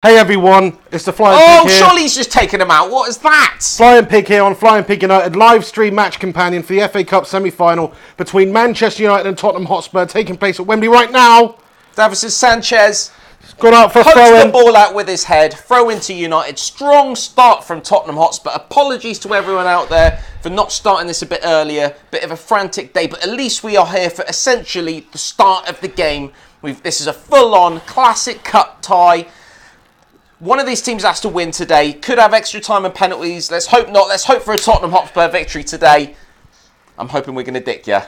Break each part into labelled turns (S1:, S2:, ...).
S1: Hey everyone, it's the Flying Pig here.
S2: Oh, surely he's just taken him out. What is that?
S1: Flying Pig here on Flying Pig United live stream match companion for the FA Cup semi-final between Manchester United and Tottenham Hotspur, taking place at Wembley right now.
S2: Davison Sanchez
S1: Gone out for a
S2: pokes
S1: throw-in.
S2: the ball out with his head. Throw into United. Strong start from Tottenham Hotspur. Apologies to everyone out there for not starting this a bit earlier. Bit of a frantic day, but at least we are here for essentially the start of the game. This is a full-on classic cup tie. One of these teams has to win today. Could have extra time and penalties. Let's hope not. Let's hope for a Tottenham Hotspur victory today. I'm hoping we're going to dick ya.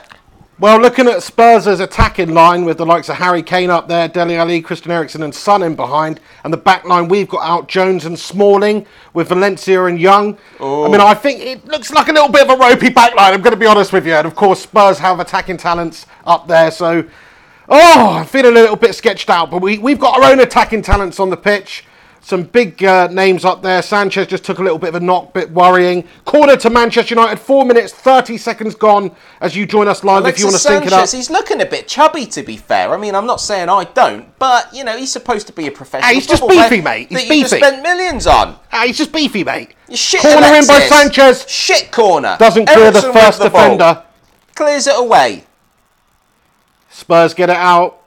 S1: Well, looking at Spurs' attacking line with the likes of Harry Kane up there, Dele Alli, Christian Eriksen and Son in behind, and the back line we've got out Jones and Smalling with Valencia and Young.
S2: Ooh.
S1: I mean, I think it looks like a little bit of a ropey back line, I'm going to be honest with you. And of course, Spurs have attacking talents up there, so I'm feeling a little bit sketched out. But we've got our own attacking talents on the pitch. Some big names up there. Sanchez just took a little bit of a knock, bit worrying. Corner to Manchester United, 4 minutes, 30 seconds gone as you join us live if you want to sync it up.
S2: He's looking a bit chubby, to be fair. I mean, I'm not saying I don't, but, you know, he's supposed to be a professional.
S1: Hey, he's just beefy, mate. He's beefy.
S2: You just spent millions on.
S1: He's just beefy, mate.
S2: Shit,
S1: corner
S2: Alexis.
S1: in by Sanchez.
S2: Shit corner.
S1: Doesn't clear
S2: Eriksen
S1: the first
S2: with the ball.
S1: defender.
S2: Clears it away.
S1: Spurs get it out.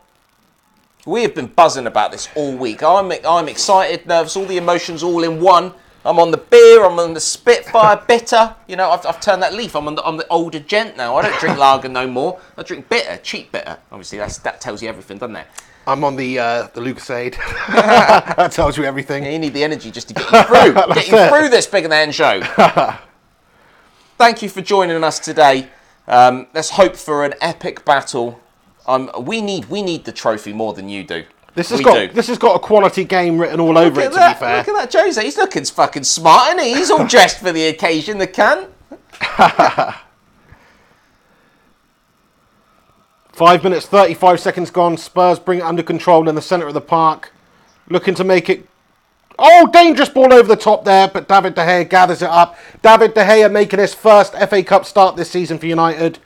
S2: We have been buzzing about this all week. I'm excited, nervous, all the emotions all in one. I'm on the beer, I'm on the Spitfire bitter. You know, I've turned that leaf. I'm the older gent now. I don't drink lager no more. I drink bitter, cheap bitter. Obviously, that tells you everything, doesn't it?
S1: I'm on the Lucasade. That tells you everything.
S2: Yeah, you need the energy just to get you through. Get you through this big and the end show. Thank you for joining us today. Let's hope for an epic battle. We need the trophy more than you do. This has
S1: got a quality game written all over it, to be fair.
S2: Look at that, Jose. He's looking fucking smart, isn't he? He's all dressed for the occasion, the cunt.
S1: 5 minutes, 35 seconds gone. Spurs bring it under control in the centre of the park. Looking to make it... Oh, dangerous ball over the top there, but David De Gea gathers it up. David De Gea making his first FA Cup start this season for United.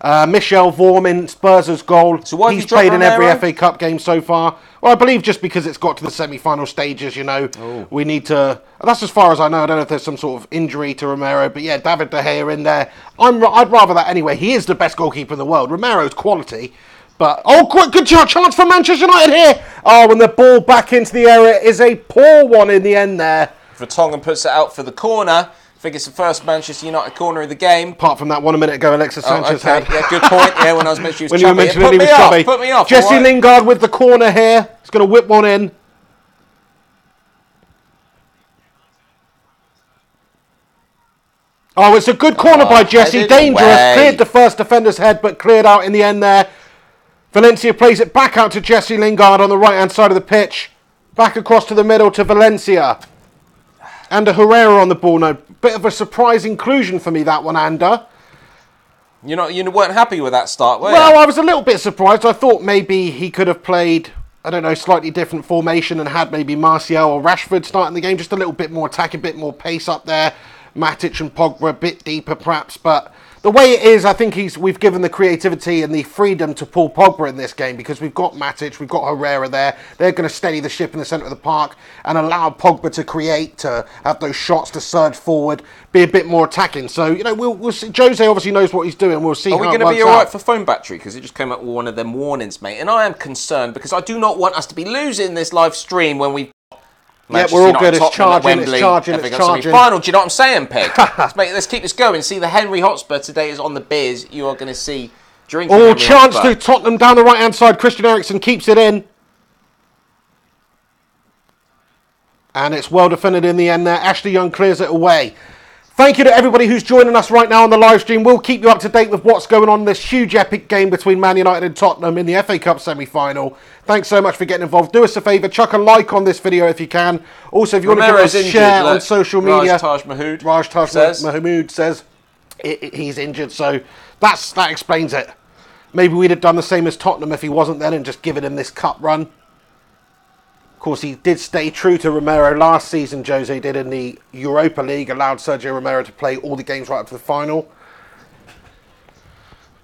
S1: Michel Vorm in Spurs' goal.
S2: So why
S1: he's played in every FA Cup game so far. Well, I believe just because it's got to the semi-final stages, you know, we need to... That's as far as I know. I don't know if there's some sort of injury to Romero, but yeah, David De Gea in there. I'd rather that anyway. He is the best goalkeeper in the world. Romero's quality. But, good chance for Manchester United here. Oh, and the ball back into the area is a poor one in the end there.
S2: Vertonghen puts it out for the corner. I think it's the first Manchester United corner of the game.
S1: Apart from that one a minute ago, Alexis Sanchez had.
S2: Yeah, good point. Yeah, when I was mentioning he was
S1: when you were mentioning he was chubby.
S2: Put me off.
S1: Jesse Lingard with the corner here. He's going to whip one in. Oh, it's a good corner by Jesse. Dangerous. Cleared the first defender's head, but cleared out in the end there. Valencia plays it back out to Jesse Lingard on the right-hand side of the pitch. Back across to the middle to Valencia. Ander Herrera on the ball now. Bit of a surprise inclusion for me, that one, Ander.
S2: You weren't happy with that start, were you?
S1: Well, I was a little bit surprised. I thought maybe he could have played, I don't know, slightly different formation and had maybe Martial or Rashford starting the game. Just a little bit more attack, a bit more pace up there. Matic and Pogba a bit deeper, perhaps. But the way it is, I think we've given the creativity and the freedom to pull Pogba in this game because we've got Matic, we've got Herrera there. They're going to steady the ship in the centre of the park and allow Pogba to create, to have those shots, to surge forward, be a bit more attacking. So, you know, we'll see. Jose obviously knows what he's doing. We'll see how it works out.
S2: Are we going to be all right for phone battery? Because it just came up with one of them warnings, mate. And I am concerned because I do not want us to be losing this live stream when we...
S1: Yeah, we're all good. It's charging, it's charging.
S2: Final, do you know what I'm saying, Peg? Let's keep this going. See, the Henry Hotspur today is on the beers. You are going to see drinking.
S1: Oh, chance to Tottenham down the right-hand side. Christian Eriksen keeps it in. And it's well defended in the end there. Ashley Young clears it away. Thank you to everybody who's joining us right now on the live stream. We'll keep you up to date with what's going on in this huge epic game between Man United and Tottenham in the FA Cup semi-final. Thanks so much for getting involved. Do us a favour, chuck a like on this video if you can. Also, if you want to give us a share on social media.
S2: Raj
S1: Mahmood says he's injured, so that explains it. Maybe we'd have done the same as Tottenham if he wasn't then and just given him this cup run. Of course, he did stay true to Romero last season. Jose did in the Europa League, allowed Sergio Romero to play all the games right up to the final.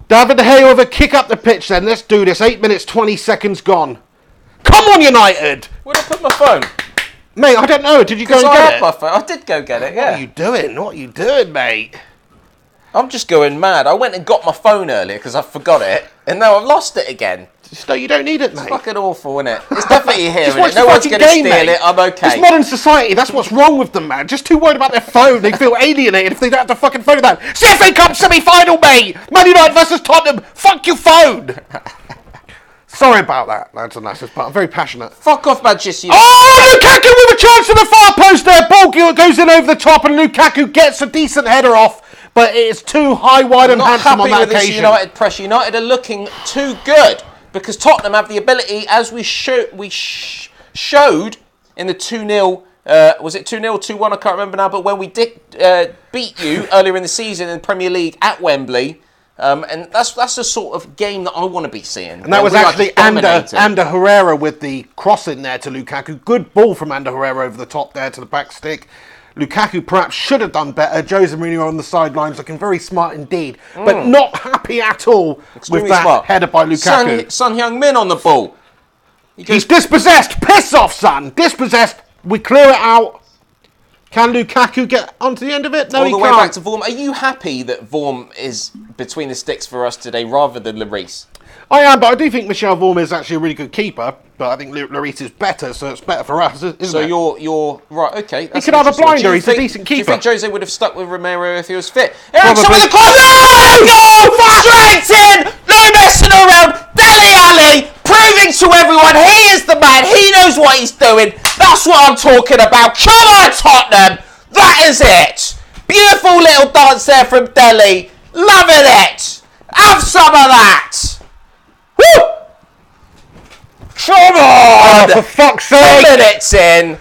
S1: David De Gea with a kick up the pitch then. Let's do this. 8 minutes, 20 seconds gone. Come on, United!
S2: Where'd I put my phone?
S1: Mate, I don't know. Did you go and get it?
S2: I did go get it, yeah.
S1: What are you doing? What are you doing, mate?
S2: I'm just going mad. I went and got my phone earlier because I forgot it, and now I've lost it again.
S1: No, you don't need it, mate.
S2: It's fucking awful, isn't it? It's definitely here,
S1: Just watch
S2: no one's going to steal
S1: mate.
S2: it. I'm okay.
S1: It's modern society. That's what's wrong with them, man. Just too worried about their phone. They feel alienated if they don't have the fucking phone. That CFA Cup semi-final, mate. Man United versus Tottenham. Fuck your phone. Sorry about that, lads and lasses, but I'm very passionate.
S2: Fuck off, Manchester United.
S1: Oh, Lukaku with a chance to the far post there. Ball goes in over the top, and Lukaku gets a decent header off. But it's too high, wide, and handsome on that occasion. I'm not happy with this United pressure. United are looking too good because Tottenham have the ability, as we showed in the 2-0. Was it 2-0, 2-1? I can't remember now. But when we did beat you earlier in the season in the Premier League at Wembley, and that's the sort of game that I want to be seeing. And that was actually Ander Herrera with the cross in there to Lukaku. Good ball from Ander Herrera over the top there to the back stick. Lukaku perhaps should have done better. Jose Mourinho on the sidelines looking very smart indeed, but not happy at all with that header by Lukaku.
S2: Son Heung-min on the ball.
S1: He's dispossessed. Piss off, son. Dispossessed. We clear it out. Can Lukaku get onto the end of it? No, he can't. All the way back
S2: to Vorm. Are you happy that Vorm is between the sticks for us today rather than Lloris?
S1: I am, but I do think Michel Vorm is actually a really good keeper. But I think Lloris is better, so it's better for us, isn't it?
S2: So you're right. Okay,
S1: he could have a blinder. He's a decent keeper.
S2: Do you think Jose would have stuck with Romero if he was fit? Ericsson with the cross. Go straight in. No messing around. Dele Alli proving to everyone he is the man. He knows what he's doing. That's what I'm talking about. Come on, Tottenham. That is it. Beautiful little dance there from Dele. Loving it. Have some of that. Woo! Come on!
S1: Oh, for fuck's sake!
S2: 2 minutes in.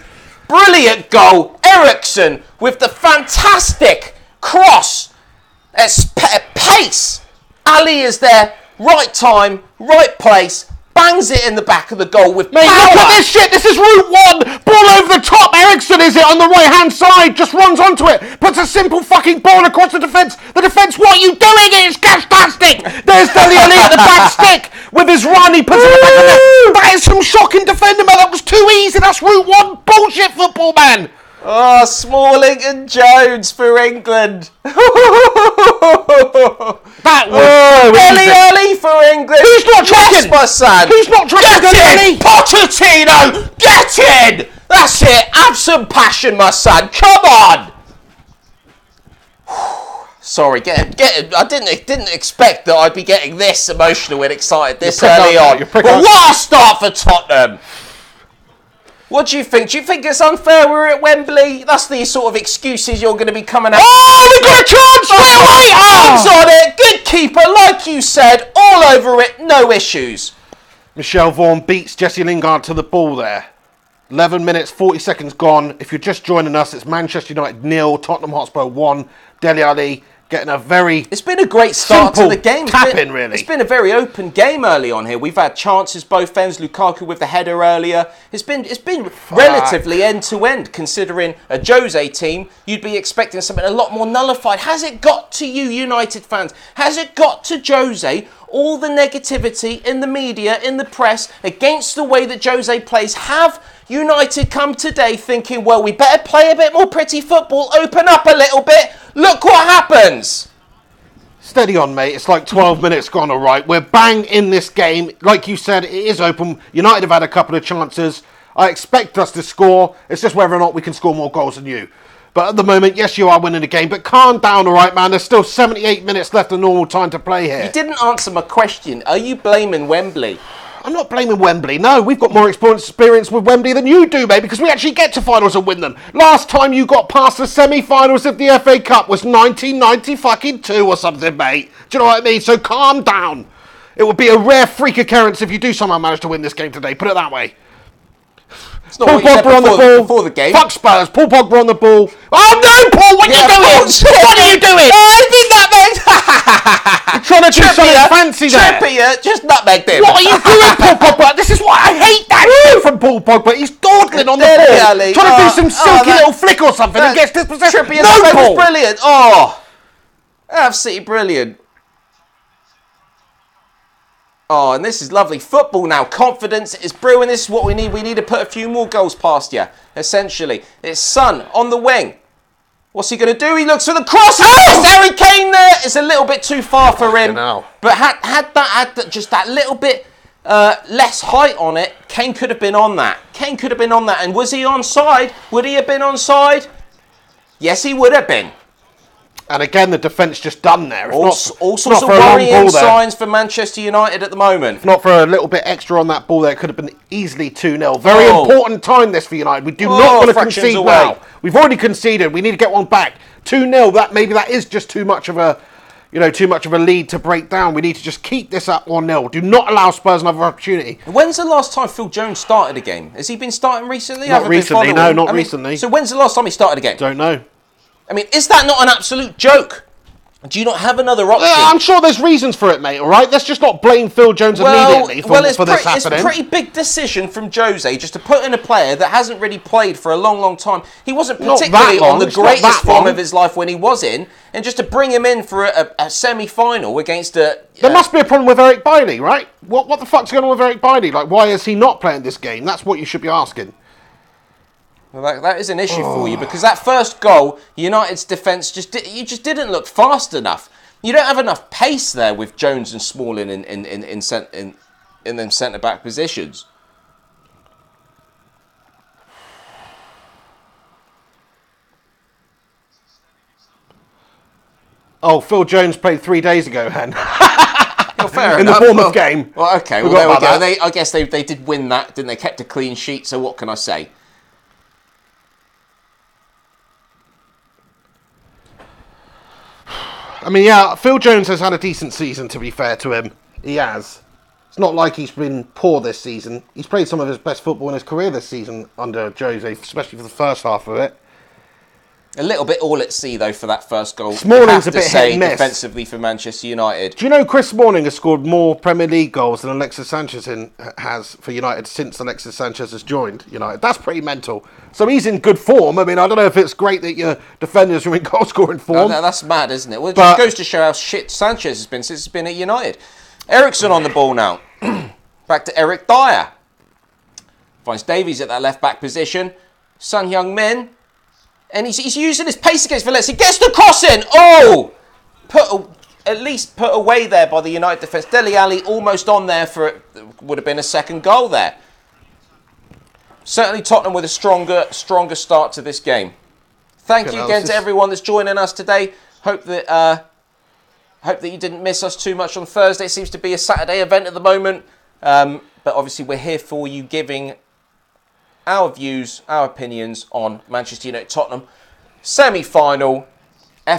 S2: Brilliant goal. Ericsson with the fantastic cross. Pace. Ali is there. Right time, right place. Bangs it in the back of the goal with power.
S1: Look at this shit. This is route one. Ball over the top. Ericsson is it on the right-hand side. Just runs onto it. Puts a simple fucking ball across the defence. The defence, what are you doing? It's fantastic. There's Dele Alli at the back stick with his run. He puts it in the back of the net. That is some shocking defending, man. That was too easy. That's route one. Bullshit football, man.
S2: Oh, Smalling and Jones for England.
S1: That was
S2: Dele Alli for England.
S1: Who's not tracking?
S2: Yes, my son.
S1: Who's not tracking Dele Alli?
S2: Pochettino, get in. That's it. Have some passion, my son. Come on. Sorry, get it. I didn't expect that I'd be getting this emotional and excited this early on. But what a start for Tottenham. What do you think? Do you think it's unfair we're at Wembley? That's the sort of excuses you're going to be coming out.
S1: Oh, we got a chance!
S2: Hands on it. Good keeper, like you said. All over it. No issues.
S1: Michel Vorm beats Jesse Lingard to the ball there. 11 minutes, 40 seconds gone. If you're just joining us, it's Manchester United 0, Tottenham Hotspur 1. Dele Alli getting a very
S2: It's been a great start to the game.
S1: Really.
S2: It's been a very open game early on here. We've had chances both ends. Lukaku with the header earlier. It's been relatively end to end considering a Jose team. You'd be expecting something a lot more nullified. Has it got to you, United fans? Has it got to Jose? All the negativity in the media, in the press, against the way that Jose plays. Have United come today thinking, well, we better play a bit more pretty football, open up a little bit. Look what happens.
S1: Steady on, mate. It's like 12 minutes gone, all right. We're bang in this game. Like you said, it is open. United have had a couple of chances. I expect us to score. It's just whether or not we can score more goals than you. But at the moment, yes, you are winning the game. But calm down, all right, man. There's still 78 minutes left of normal time to play here.
S2: You didn't answer my question. Are you blaming Wembley?
S1: I'm not blaming Wembley. No, we've got more experience with Wembley than you do, mate, because we actually get to finals and win them. Last time you got past the semi-finals of the FA Cup was 1992 or something, mate. Do you know what I mean? So calm down. It would be a rare freak occurrence if you do somehow manage to win this game today. Put it that way.
S2: Paul Pogba on the ball. Before the game.
S1: Fuck Spurs. Paul Pogba on the ball. Oh no, Paul! What are you doing? What are you doing?
S2: I think that makes.
S1: You're trying to do something fancy there.
S2: Trippier, just nutmegged him.
S1: What are you doing, Paul Pogba? This is why I hate that shit from Paul Pogba. He's dawdling on the ball, trying to do some silky little flick or something, and gets dispossessed.
S2: Trippier,
S1: no,
S2: that
S1: Paul.
S2: was brilliant. Oh, absolutely brilliant. Oh, and this is lovely football now. Confidence is brewing. This is what we need. We need to put a few more goals past you, essentially. It's Son on the wing. What's he going to do? He looks for the cross. Oh! Harry Kane there. It's a little bit too far for him. But had just that little bit less height on it, Kane could have been on that. And was he onside? Would he have been onside? Yes, he would have been.
S1: And again, the defence just done there.
S2: All sorts of worrying signs for Manchester United at the moment.
S1: If not for a little bit extra on that ball there, it could have been easily 2-0. Very important time this for United. We do not want to concede now. We've already conceded. We need to get one back. 2-0. Maybe that is just too much of a lead to break down. We need to just keep this at 1-0. Do not allow Spurs another opportunity.
S2: When's the last time Phil Jones started a game? Has he been starting recently?
S1: Not recently. Recently.
S2: So when's the last time he started a game?
S1: Don't know.
S2: I mean, is that not an absolute joke? Do you not have another option?
S1: I'm sure there's reasons for it, mate, all right? Let's just not blame Phil Jones immediately for this happening.
S2: It's a pretty big decision from Jose just to put in a player that hasn't really played for a long, long time. He wasn't particularly on the greatest form of his life when he was in, and just to bring him in for a semi-final against a...
S1: There must be a problem with Eric Bailly, right? What the fuck's going on with Eric Bailly? Like, why is he not playing this game? That's what you should be asking.
S2: Well, that is an issue for you, because that first goal, United's defence just didn't look fast enough. You don't have enough pace there with Jones and Smalling in them centre-back positions.
S1: Oh, Phil Jones played 3 days ago, Hen.
S2: Well, fair
S1: in
S2: enough.
S1: the Bournemouth game.
S2: Well, okay. Well, there we go. I guess they did win that, didn't they? Kept a clean sheet, so what can I say?
S1: I mean, yeah, Phil Jones has had a decent season, to be fair to him. He has. It's not like he's been poor this season. He's played some of his best football in his career this season under Jose, especially for the first half of it.
S2: A little bit all at sea, though, for that first goal.
S1: Smalling's a bit hit and miss.
S2: Defensively for Manchester United.
S1: Do you know Chris Smalling has scored more Premier League goals than Alexis Sanchez has for United since Alexis Sanchez has joined United? That's pretty mental. So he's in good form. I mean, I don't know if it's great that your defenders are in goal-scoring form.
S2: No, that's mad, isn't it? Well, it just goes to show how shit Sanchez has been since he's been at United. Ericsson on the ball now. Back to Eric Dyer. Finds Davies at that left-back position. Son Heung-min. And he's using his pace against Valencia. Gets the cross in. Oh! At least put away there by the United defence. Dele Alli almost on there for would have been a second goal there. Certainly Tottenham with a stronger start to this game. Thank you again to everyone that's joining us today. Hope that you didn't miss us too much on Thursday. It seems to be a Saturday event at the moment. But obviously we're here for you, giving our views, our opinions on Manchester United Tottenham semi-final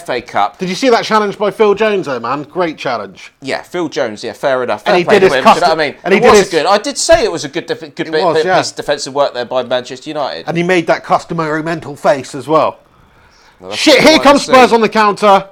S2: FA Cup.
S1: Did you see that challenge by Phil Jones, though, man? Great challenge.
S2: Yeah, Phil Jones. Yeah, fair enough.
S1: And he did his custom.
S2: I mean, and he did good. I did say it was a good piece of defensive work there by Manchester United.
S1: And he made that customary mental face as well. Shit! Here comes Spurs on the counter.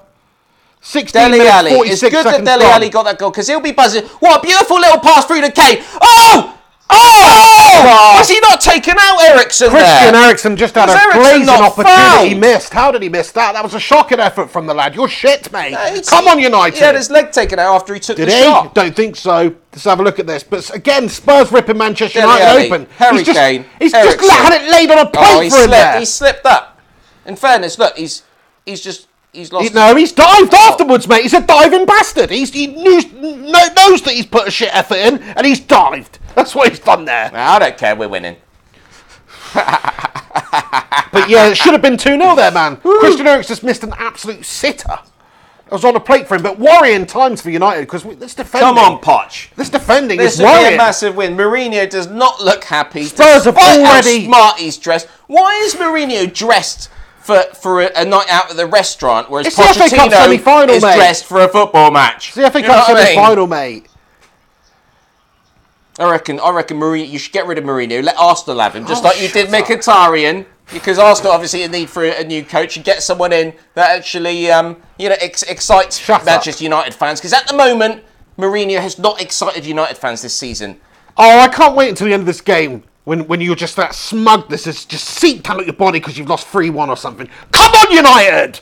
S1: 16 minutes, 46
S2: it's good
S1: seconds
S2: that Dele Alli got that goal, because he'll be buzzing. What a beautiful little pass through to Kane. Oh! Was he not taken out, Ericsson?
S1: Christian Eriksen just had a blazing opportunity. He missed. How did he miss that? That was a shocking effort from the lad. You're shit, mate. Come on, United.
S2: He had his leg taken out after he took the shot.
S1: Don't think so. Let's have a look at this. But again, Spurs ripping Manchester United open.
S2: Harry Kane.
S1: He's just had it laid on a plate for him there.
S2: He slipped up. In fairness, look, he's lost.
S1: He's dived afterwards, mate. He's a diving bastard. He knows that he's put a shit effort in, and he's dived. That's what he's done there.
S2: I don't care. We're winning.
S1: But yeah, it should have been 2-0 there, man. Christian Eriksen just missed an absolute sitter. It was on a plate for him, but worrying times for United, because this defending...
S2: Come on, Poch.
S1: This defending is
S2: worrying. This
S1: worrying.
S2: would be a massive win. Mourinho does not look happy.
S1: Spurs have already...
S2: how smart he's dressed. Why is Mourinho dressed for a night out at the restaurant, whereas Pochettino is dressed for a football match?
S1: It's the FA Cup semi-final, mate.
S2: I reckon Mourinho, you should get rid of Mourinho. Let Arsenal have him, just like you did Mkhitaryan, because Arsenal obviously a need for a new coach, and get someone in that actually excites Manchester United fans. Because at the moment, Mourinho has not excited United fans this season.
S1: Oh, I can't wait until the end of this game when you're just that smugness is just seeped out of your body because you've lost 3-1 or something. Come on, United!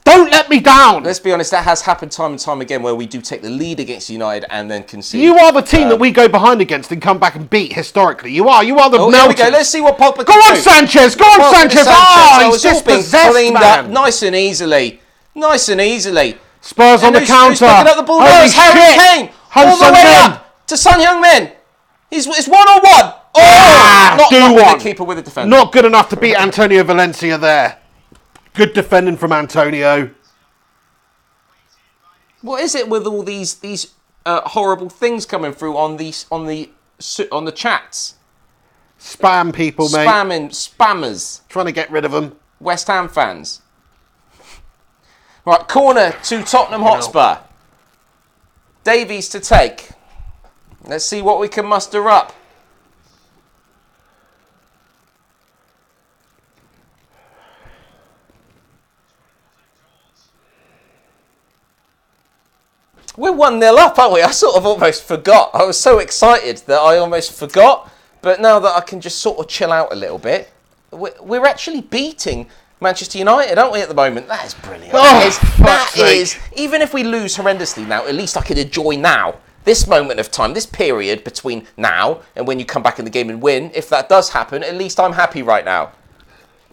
S1: Don't let me down.
S2: Let's be honest, that has happened time and time again where we do take the lead against United and then concede.
S1: You are the team that we go behind against and come back and beat historically. You are the
S2: Here we go. Let's see what Pogba can do.
S1: Go on, Sanchez. Go on, Sanchez. Oh, he's just possessed,
S2: cleaned
S1: man.
S2: up nice and easily. Nice and easily.
S1: Spurs on the counter.
S2: Who's picking up the ball?
S1: Holy
S2: It's Harry Kane. All the way up to Son Heung-min. It's 1-on-1. Oh, not with the keeper, with the defender.
S1: Not good enough to beat Antonio Valencia there. Good defending from Antonio.
S2: What is it with all these horrible things coming through on the chats?
S1: Spam people, mate.
S2: Spammers.
S1: Trying to get rid of them.
S2: West Ham fans. Right, corner to Tottenham Hotspur. Davies to take. Let's see what we can muster up. We're 1-0 up, aren't we? I sort of almost forgot. I was so excited that I almost forgot. But now that I can just sort of chill out a little bit, we're actually beating Manchester United, aren't we, at the moment? That is brilliant. That is, even if we lose horrendously now, at least I can enjoy now. This moment of time, this period between now and when you come back in the game and win, if that does happen, at least I'm happy right now.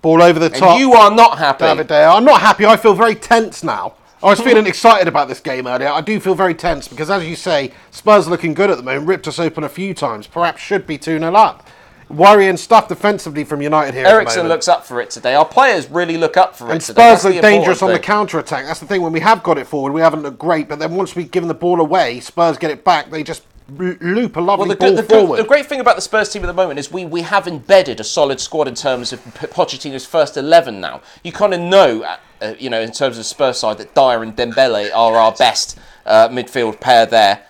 S1: Ball over the top.
S2: And you are not happy.
S1: David De Gea. I'm not happy. I feel very tense now. I was feeling excited about this game earlier. I do feel very tense because, as you say, Spurs looking good at the moment. Ripped us open a few times. Perhaps should be 2-0 up. Worrying stuff defensively from United here.
S2: Eriksen looks up for it today. Our players really look up for it today.
S1: And Spurs look dangerous on the counter-attack. That's the thing. When we have got it forward, we haven't looked great. But then once we've given the ball away, Spurs get it back. They just loop a lovely ball forward.
S2: The great thing about the Spurs team at the moment is we have embedded a solid squad in terms of Pochettino's first 11 now. You kind of know, in terms of Spurs side, that Dyer and Dembele are our best midfield pair there,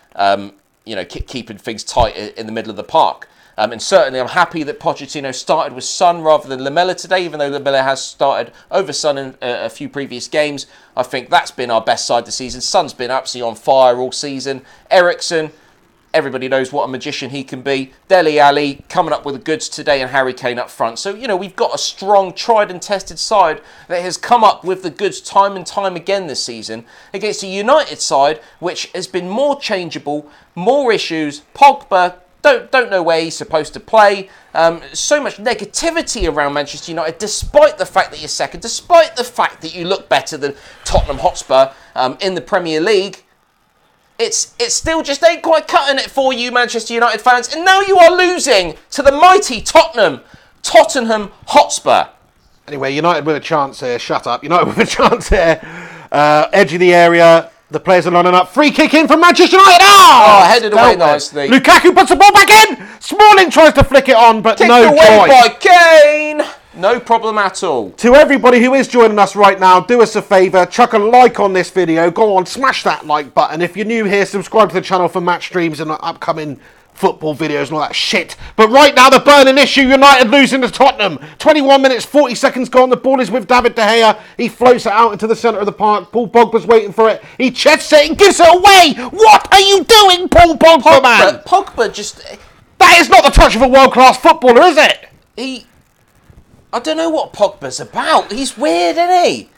S2: keeping things tight in the middle of the park. And certainly I'm happy that Pochettino started with Son rather than Lamela today, even though Lamela has started over Son in a few previous games. I think that's been our best side this season. Son's been absolutely on fire all season. Eriksen, everybody knows what a magician he can be. Dele Alli coming up with the goods today, and Harry Kane up front. So, we've got a strong, tried and tested side that has come up with the goods time and time again this season against a United side which has been more changeable, more issues. Pogba don't know where he's supposed to play. So much negativity around Manchester United, despite the fact that you're second, despite the fact that you look better than Tottenham Hotspur in the Premier League. It's still just ain't quite cutting it for you, Manchester United fans. And now you are losing to the mighty Tottenham Hotspur.
S1: Anyway, United with a chance here. Shut up. United with a chance here. Edge of the area. The players are lining up. Free kick in from Manchester United.
S2: Headed away nicely.
S1: Lukaku puts the ball back in. Smalling tries to flick it on, but no joy.
S2: Kicked away by Kane. No problem at all.
S1: To everybody who is joining us right now, do us a favour, chuck a like on this video. Go on, smash that like button. If you're new here, subscribe to the channel for match streams and upcoming football videos and all that shit. But right now, the burning issue, United losing to Tottenham. 21 minutes, 40 seconds gone. The ball is with David De Gea. He floats it out into the centre of the park. Paul Pogba's waiting for it. He chests it and gives it away. What are you doing, Paul Pogba, man?
S2: Pogba just...
S1: That is not the touch of a world-class footballer, is it?
S2: I don't know what Pogba's about. He's weird, isn't he?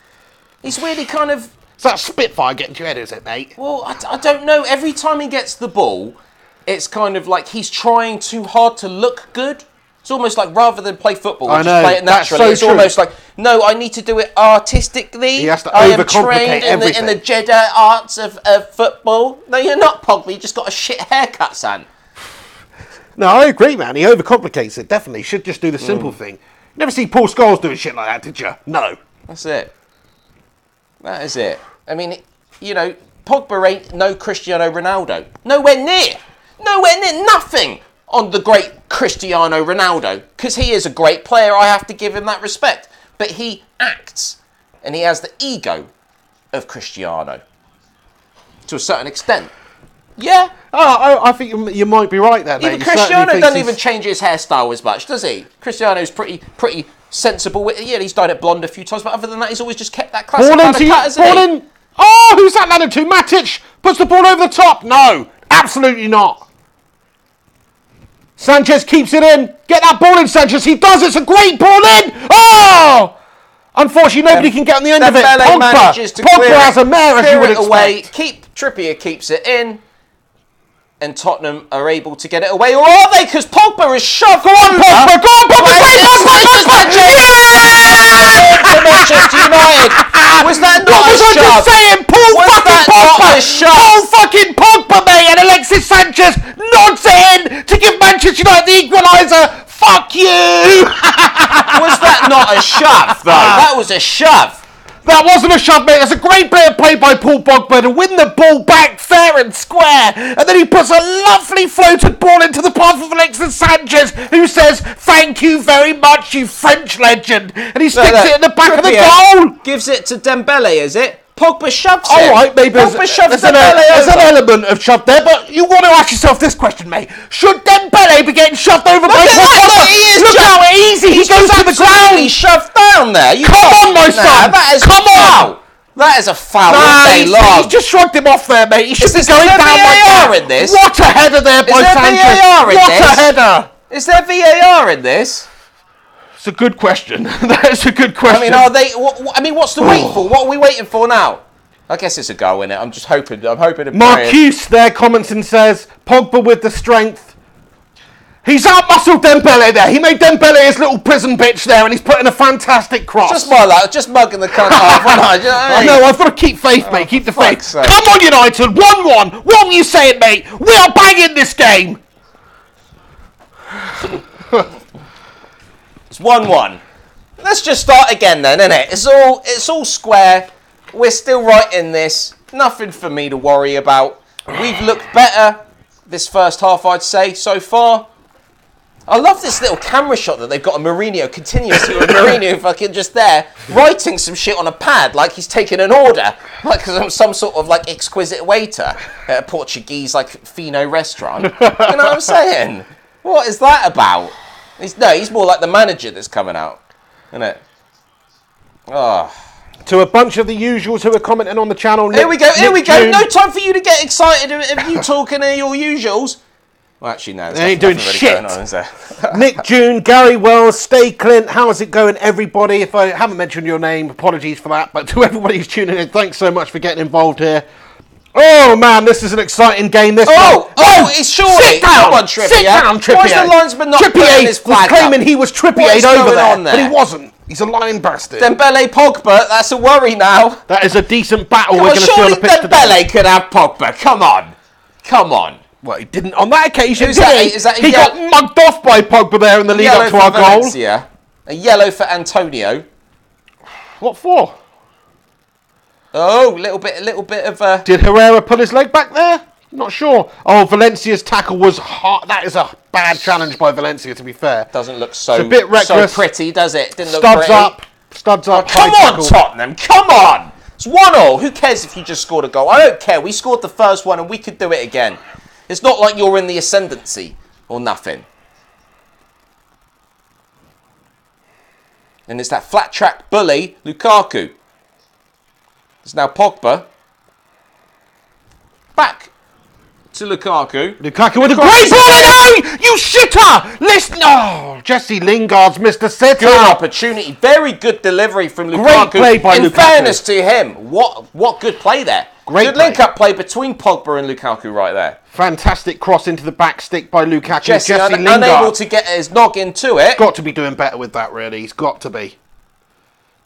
S2: He's weird. He kind of...
S1: Is that Spitfire getting to your head, is it, mate?
S2: Well, I don't know. Every time he gets the ball, it's kind of like he's trying too hard to look good. It's almost like rather than play football, just play it naturally. It's almost like, no, I need to do it artistically.
S1: He has to
S2: I
S1: overcomplicate
S2: am trained in the Jedi arts of football. No, you're not, Pogba. You just got a shit haircut, son.
S1: No, I agree, man. He overcomplicates it, definitely. Should just do the simple thing. Never see Paul Scholes doing shit like that, did you? No.
S2: That's it. That is it. I mean, Pogba ain't no Cristiano Ronaldo. Nowhere near. Nothing on the great Cristiano Ronaldo. Because he is a great player, I have to give him that respect. But he acts, and he has the ego of Cristiano. To a certain extent. Yeah.
S1: Oh, I think you might be right there, mate.
S2: Even Cristiano doesn't even change his hairstyle as much, does he? Cristiano's pretty sensible. Yeah, he's dyed it blonde a few times, but other than that, he's always just kept that classic kind of cut, hasn't he?
S1: Oh, who's that landed to? Matic puts the ball over the top. No, absolutely not. Sanchez keeps it in. Get that ball in, Sanchez. He does. It's a great ball in. Oh! Unfortunately, nobody can get on the end of it.
S2: Dembele manages to
S1: Pogba
S2: clear
S1: has a mare, as you would
S2: it away.
S1: expect.
S2: Trippier keeps it in. And Tottenham are able to get it away. Or are they? Because Pogba is shoved.
S1: Go on, Pogba! Go on, Pogba!
S2: Manchester United. Was that not a shove?
S1: I was just saying, Paul fucking Pogba, mate, and Alexis Sanchez nods it in to give Manchester United the equaliser. Fuck you!
S2: Was that not a shove, though? That was a shove.
S1: That wasn't a shove, mate. That's a great bit of play by Paul Pogba to win the ball back fair and square. And then he puts a lovely floated ball into the path of Alexis Sanchez, who says, "Thank you very much, you French legend." And he sticks it in the back of the goal.
S2: Gives it to Dembele, is it? Pogba shoves it.
S1: All right, maybe there's an element of shove there, but you want to ask yourself this question, mate. Should Dembele be getting shoved over by Pogba? Look how easy he goes to the ground.
S2: He's shoved down there.
S1: Come on, my son. Come on.
S2: That is a foul all day long.
S1: He's just shrugged him off there, mate. He should be going down like that.
S2: in this?
S1: What a header there by Sanchez. What a header.
S2: Is there VAR in this?
S1: It's a good question. That is a good question.
S2: I mean, are they? What's the wait for? What are we waiting for now? I guess it's a goal, innit? I'm just hoping. I'm hoping.
S1: Marcuse there comments and says, Pogba with the strength. He's out-muscled Dembele there. He made Dembele his little prison bitch there, and he's putting a fantastic cross.
S2: Just mugging the cunt off.
S1: I know. I've got to keep faith, mate. Keep the faith. Come on, United. 1-1. What were you saying, mate? We are banging this game.
S2: It's 1-1. Let's just start again then, innit? It's all square. We're still right in this. Nothing for me to worry about. We've looked better this first half, I'd say, so far. I love this little camera shot that they've got of Mourinho continuously with Mourinho fucking just there writing some shit on a pad like he's taking an order, like some sort of like exquisite waiter at a Portuguese like Fino restaurant. You know what I'm saying? What is that about? He's more like the manager that's coming out, isn't it? Oh.
S1: To a bunch of the usuals who are commenting on the channel.
S2: Here we go. No time for you to get excited of you talking to your usuals. Well, actually, no.
S1: They ain't doing shit.
S2: Going on, is there?
S1: Nick June, Gary Wells, Stay Clint. How's it going, everybody? If I haven't mentioned your name, apologies for that. But to everybody who's tuning in, thanks so much for getting involved here. Oh, man, this is an exciting game.
S2: It's surely.
S1: Sit down.
S2: Come on, Trippier.
S1: Sit down, Trippier.
S2: Why is the linesman not putting his flag
S1: was claiming he was Trippier'd over there,
S2: there,
S1: but he wasn't. He's a lying bastard.
S2: Dembele, Pogba, that's a worry now.
S1: That is a decent battle we're going to see on the pitch today.
S2: Dembele could have Pogba. Come on.
S1: Well, he didn't on that occasion,
S2: Is that
S1: he got mugged off by Pogba there in the lead up to our goal.
S2: A yellow for Antonio.
S1: What for?
S2: Oh, little bit of...
S1: Did Herrera pull his leg back there? Not sure. Oh, Valencia's tackle was hot. That is a bad challenge by Valencia, to be fair.
S2: Doesn't look so,
S1: it's a bit reckless.
S2: So pretty, does it? Didn't look
S1: Studs
S2: pretty.
S1: Studs up.
S2: Come on, Tottenham. Come on. It's 1-1. Who cares if you just scored a goal? I don't care. We scored the first one and we could do it again. It's not like you're in the ascendancy or nothing. And it's that flat track bully, Lukaku. It's now Pogba. Back to Lukaku.
S1: Lukaku with a great ball! No! You shitter! Listen! Oh, Jesse Lingard's missed a sitter.
S2: Good opportunity. Very good delivery from Lukaku.
S1: Great play by Lukaku.
S2: In fairness to him, what good play there. Good link-up play between Pogba and Lukaku right there.
S1: Fantastic cross into the back stick by Lukaku.
S2: Jesse Lingard unable to get his noggin to it.
S1: He's got to be doing better with that, really. He's got to be.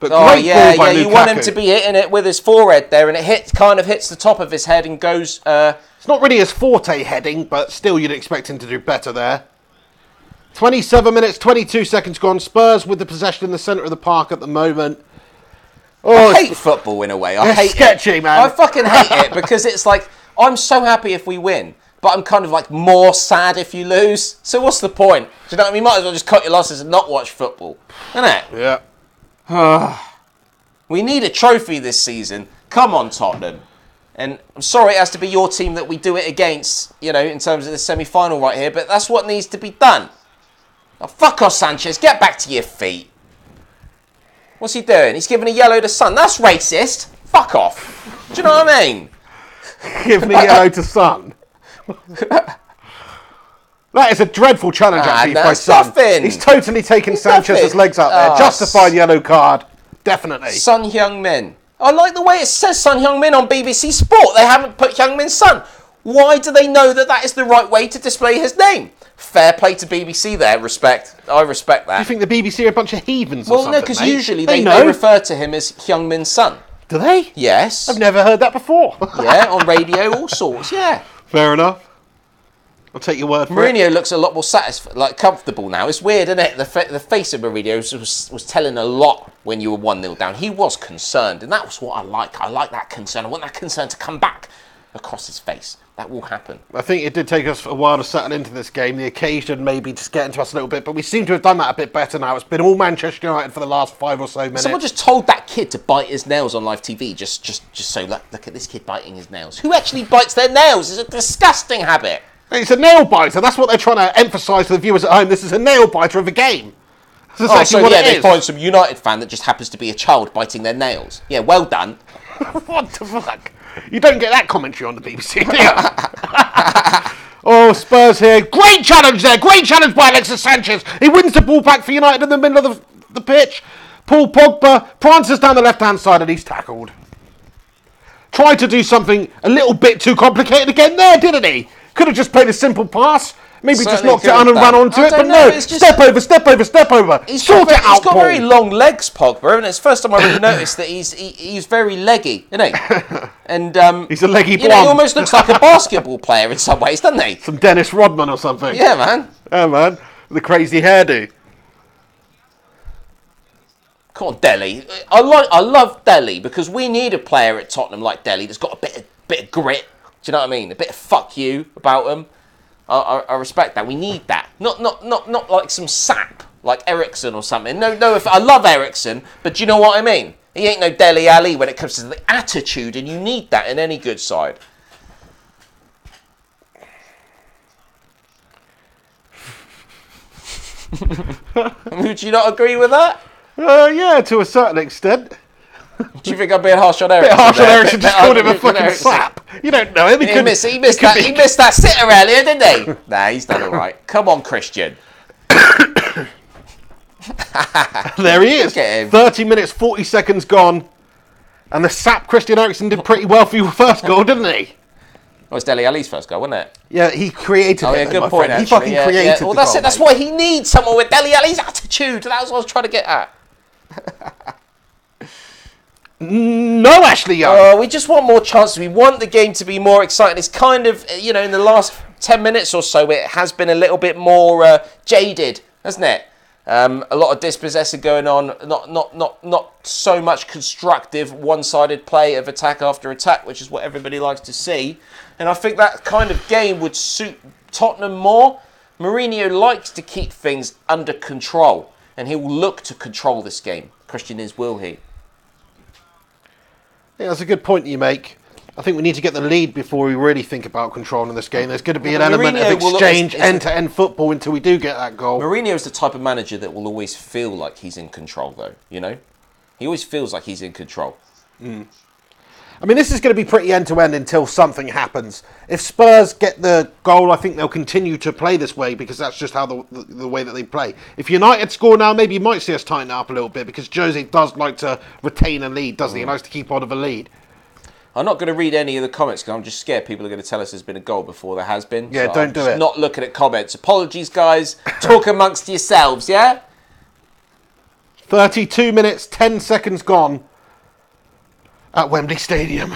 S1: But
S2: ball by Lukaku. You want him to be hitting it with his forehead there, and it kind of hits the top of his head and goes...
S1: It's not really his forte heading, but still you'd expect him to do better there. 27 minutes, 22 seconds gone. Spurs with the possession in the centre of the park at the moment.
S2: Oh, I hate football in a way. I hate
S1: sketchy, man.
S2: I fucking hate it because it's like, I'm so happy if we win, but I'm kind of like more sad if you lose. So what's the point? Do you know what I mean? Might as well just cut your losses and not watch football. Isn't it?
S1: Yeah.
S2: We need a trophy this season. Come on, Tottenham. And I'm sorry it has to be your team that we do it against, you know, in terms of the semi-final right here, but that's what needs to be done. Now, fuck off, Sanchez. Get back to your feet. What's he doing? He's giving a yellow to Son. That's racist. Fuck off. Do you know what I mean?
S1: Giving a yellow to Son. That is a dreadful challenge, actually, by Son. He's totally taken Sanchez's legs out there. Justified yellow card. Definitely.
S2: Son Heung-min. I like the way it says Son Heung-min on BBC Sport. They haven't put Heung-min's son. Why do they know that that is the right way to display his name? Fair play to BBC there. Respect. I respect that.
S1: Do you think the BBC are a bunch of heathens or something,
S2: Well, no, because usually they
S1: know.
S2: refer to him as Heung-min's son.
S1: Do they?
S2: Yes.
S1: I've never heard that before.
S2: Yeah, on radio, all sorts, yeah.
S1: Fair enough. I'll take your word for it.
S2: Mourinho looks a lot more satisfied, like comfortable now. It's weird, isn't it? The face of Mourinho was telling a lot when you were 1-0 down. He was concerned, and that was what I like. I like that concern. I want that concern to come back across his face. That will happen.
S1: I think it did take us a while to settle into this game. The occasion maybe just get into us a little bit, but we seem to have done that a bit better now. It's been all Manchester United for the last 5 or so minutes.
S2: Someone just told that kid to bite his nails on live TV, just so look at this kid biting his nails. Who actually bites their nails? It's a disgusting habit.
S1: It's a nail biter. That's what they're trying to emphasise to the viewers at home. This is a nail biter of a game. That's
S2: so yeah, they find some United fan that just happens to be a child biting their nails. Yeah, well done.
S1: What the fuck? You don't get that commentary on the BBC, do you? Oh, Spurs here. Great challenge there. Great challenge by Alexis Sanchez. He wins the ball back for United in the middle of the pitch. Paul Pogba prances down the left-hand side and he's tackled. Tried to do something a little bit too complicated again there, didn't he? Could have just played a simple pass. Maybe just knocked it on and ran onto it, but no. Step over. Sort it out,
S2: He's got very long legs, Pogba, and it's the first time I really noticed that he's very leggy, isn't he? And
S1: he's a leggy
S2: he almost looks like a basketball player in some ways, doesn't he?
S1: Some Dennis Rodman or something.
S2: Yeah, man.
S1: Yeah, man. The crazy hairdo.
S2: Come on, Dele. I love Dele because we need a player at Tottenham like Dele that's got a bit of grit. Do you know what I mean? A bit of fuck you about him. I respect that. We need that. Not like some sap like Ericsson or something. No. If I love Ericsson, but do you know what I mean? He ain't no Dele Alli when it comes to the attitude, and you need that in any good side. Would you not agree with that?
S1: Yeah, to a certain extent.
S2: Do you think I'm being harsh on Ericsson?
S1: Bit harsh on Ericsson, just called him a fucking sap. You don't know him.
S2: He missed that sitter earlier, didn't he? Nah, he's done all right. Come on, Christian.
S1: There he is. 30 minutes, 40 seconds gone. And the sap Christian Eriksen did pretty well for your first goal, didn't he?
S2: Well, it's Dele Alli's first goal, wasn't it?
S1: Yeah, he created it.
S2: Oh, yeah, good point,
S1: He fucking created
S2: Well,
S1: the
S2: that's
S1: goal,
S2: it. That's
S1: mate.
S2: why he needs someone with Dele Alli's attitude. That was what I was trying to get at.
S1: No, Ashley Young.
S2: We just want more chances. We want the game to be more exciting. It's kind of, in the last 10 minutes or so, it has been a little bit more jaded, hasn't it? A lot of dispossessing going on. Not so much constructive, one-sided play of attack after attack, which is what everybody likes to see. And I think that kind of game would suit Tottenham more. Mourinho likes to keep things under control, and he will look to control this game. Question is, will he?
S1: Yeah, that's a good point you make. I think we need to get the lead before we really think about controlling this game. There's going to be an element of exchange, end-to-end football until we do get that goal.
S2: Mourinho is the type of manager that will always feel like he's in control, though, He always feels like he's in control.
S1: I mean, this is going to be pretty end-to-end until something happens. If Spurs get the goal, I think they'll continue to play this way because that's just how the way that they play. If United score now, maybe you might see us tighten up a little bit because Jose does like to retain a lead, doesn't he? He likes to keep on of a lead.
S2: I'm not going to read any of the comments because I'm just scared people are going to tell us there's been a goal before there has been.
S1: Yeah,
S2: so
S1: don't do it.
S2: Not looking at comments. Apologies, guys. Talk amongst yourselves, yeah?
S1: 32 minutes, 10 seconds gone at Wembley Stadium.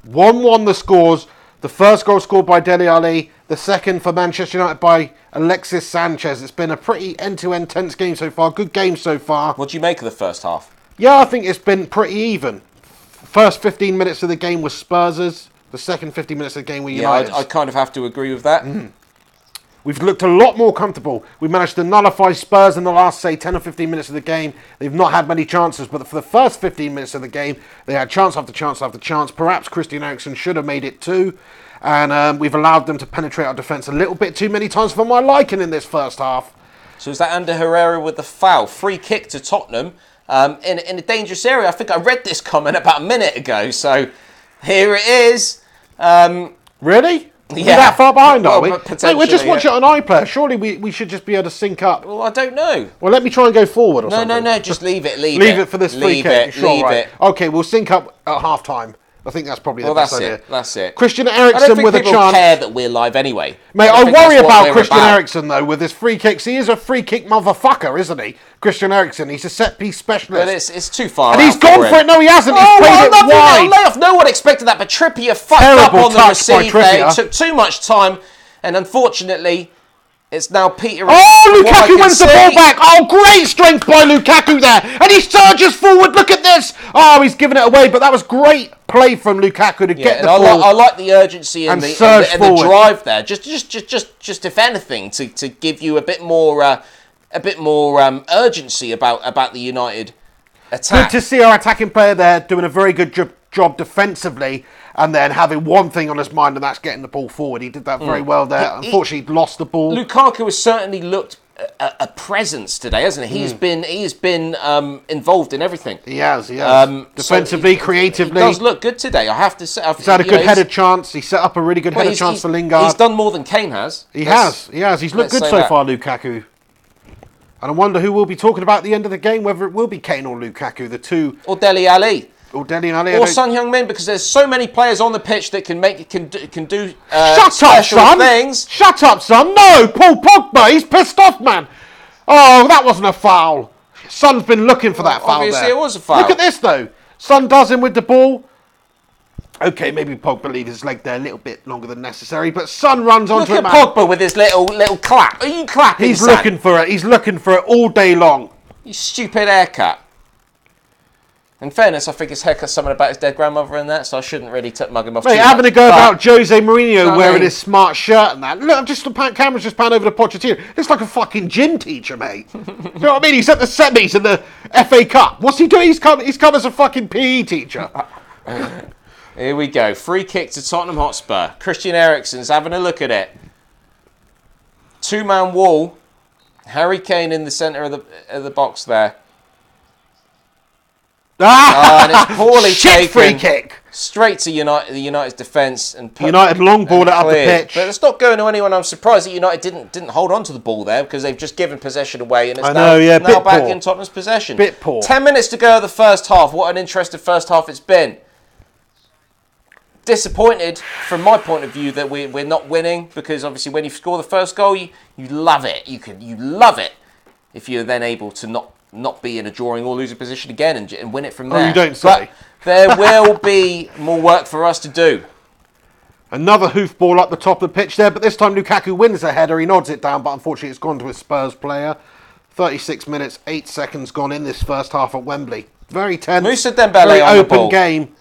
S1: 1-1 the scores. The first goal scored by Dele Alli. The second for Manchester United by Alexis Sanchez. It's been a pretty end-to-end tense game so far. Good game so far.
S2: What do you make of the first half?
S1: Yeah, I think it's been pretty even. First 15 minutes of the game was Spurs'. The second 15 minutes of the game were United's.
S2: Yeah, I kind of have to agree with that.
S1: We've looked a lot more comfortable. We managed to nullify Spurs in the last, say, 10 or 15 minutes of the game. They've not had many chances, but for the first 15 minutes of the game, they had chance after chance after chance. Perhaps Christian Eriksen should have made it too. And we've allowed them to penetrate our defence a little bit too many times for my liking in this first half.
S2: So is that under Herrera with the foul? Free kick to Tottenham in a dangerous area. I think I read this comment about a minute ago. So here it is.
S1: Really? We're that far behind, are we?
S2: Potentially,
S1: we're just watching it on iPlayer. Surely we should just be able to sync up.
S2: Well, I don't know.
S1: Well, let me try and go forward or something.
S2: No, just leave it. Leave
S1: it for this free kick.
S2: Leave it.
S1: Okay, we'll sync up at half time. I think that's probably the best idea.
S2: That's it.
S1: Christian Eriksen with a chance.
S2: I don't think people care that we're live anyway.
S1: Mate, I worry about Christian Eriksen, though, with his free kicks. He is a free kick motherfucker, isn't he? Christian Eriksen. He's a set-piece specialist.
S2: But it's too far
S1: and he's gone for it. No, he hasn't. He's played it wide.
S2: No one expected that, but Trippier fucked up on the receive there. It took too much time, and unfortunately... It's now Peter.
S1: Oh, Lukaku wins the ball back. Oh, great strength by Lukaku there. And he surges forward. Look at this. Oh, he's given it away. But that was great play from Lukaku to get the ball.
S2: I like the urgency and the drive there. Just if anything, to give you a bit more urgency about the United attack.
S1: Good to see our attacking player there doing a very good job defensively. And then having one thing on his mind, and that's getting the ball forward. He did that very well there. Unfortunately, he lost the ball.
S2: Lukaku has certainly looked a presence today, hasn't he? He's been involved in everything.
S1: He has. Defensively, creatively.
S2: He does look good today, I have to say.
S1: He's had a good headed chance. He set up a really good headed chance for Lingard.
S2: He's done more than Kane has.
S1: He has. He's looked good so far, Lukaku. And I wonder who we'll be talking about at the end of the game, whether it will be Kane or Lukaku, the two.
S2: Or Dele Alli.
S1: Or Dele Alli.
S2: Or Son Heung-min, because there's so many players on the pitch that can do
S1: Shut up, son!
S2: Things.
S1: Shut up, son! No, Paul Pogba, he's pissed off, man. Oh, that wasn't a foul. Son's been looking for that foul there.
S2: Obviously, it was a foul.
S1: Look at this, though. Son does him with the ball. Okay, maybe Pogba leaves his leg there a little bit longer than necessary, but Son runs onto it, man.
S2: Look at Pogba with his little clap. Are you clapping,
S1: He's looking for it. He's looking for it all day long.
S2: You stupid haircut. In fairness, I think his haircut's something about his dead grandmother and that, so I shouldn't really mug him off.
S1: Mate, having a go about Jose Mourinho wearing his smart shirt and that. Look, the camera's just panned over to Pochettino. Looks like a fucking gym teacher, mate. You know what I mean? He's at the semis in the FA Cup. What's he doing? He's come as a fucking PE teacher.
S2: Here we go. Free kick to Tottenham Hotspur. Christian Eriksen's having a look at it. Two-man wall. Harry Kane in the centre of the box there. And it's poorly taken.
S1: Free kick.
S2: Straight to the United's defence and
S1: United long ball it up the pitch.
S2: But it's not going to anyone. I'm surprised that United didn't hold on to the ball there, because they've just given possession away, and it's now back in Tottenham's possession.
S1: Bit poor.
S2: 10 minutes to go of the first half. What an interesting first half it's been. Disappointed from my point of view that we're not winning, because obviously when you score the first goal, you love it. You love it if you're then able to not be in a drawing or losing position again and win it from there.
S1: Oh, you don't say.
S2: But there will be more work for us to do.
S1: Another hoof ball up the top of the pitch there, but this time Lukaku wins a header. He nods it down, but unfortunately it's gone to a Spurs player. 36 minutes, 8 seconds gone in this first half at Wembley. Very tense.
S2: Moussa Dembele
S1: very
S2: on
S1: open
S2: the ball.
S1: Game.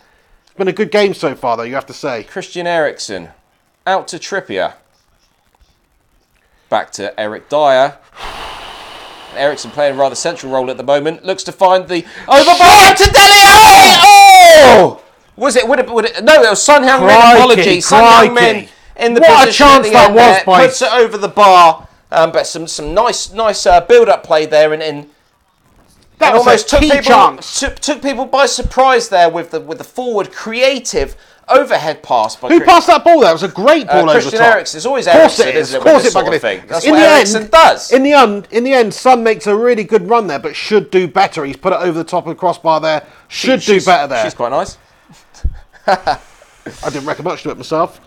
S1: It's been a good game so far, though, you have to say.
S2: Christian Eriksen out to Trippier. Back to Eric Dyer. Eriksen playing a rather central role at the moment. Looks to find the overball to Dele Alli. Oh! Was it? Would it? No, it was Son Heung-min. Apologies, Son Heung-min in the
S1: what
S2: position.
S1: What a chance that was! By
S2: puts it over the bar. But some nice build-up play there, and
S1: that was almost
S2: took people by surprise there with the forward creative overhead pass.
S1: Who passed that ball there? It was a great ball over the top.
S2: Christian Eriksen. It's always Eriksen, isn't it? Of course it. That's what Eriksen does.
S1: In the end, Son makes a really good run there, but should do better. He's put it over the top of the crossbar there. Should do better there.
S2: She's quite nice.
S1: I didn't reckon much to it myself.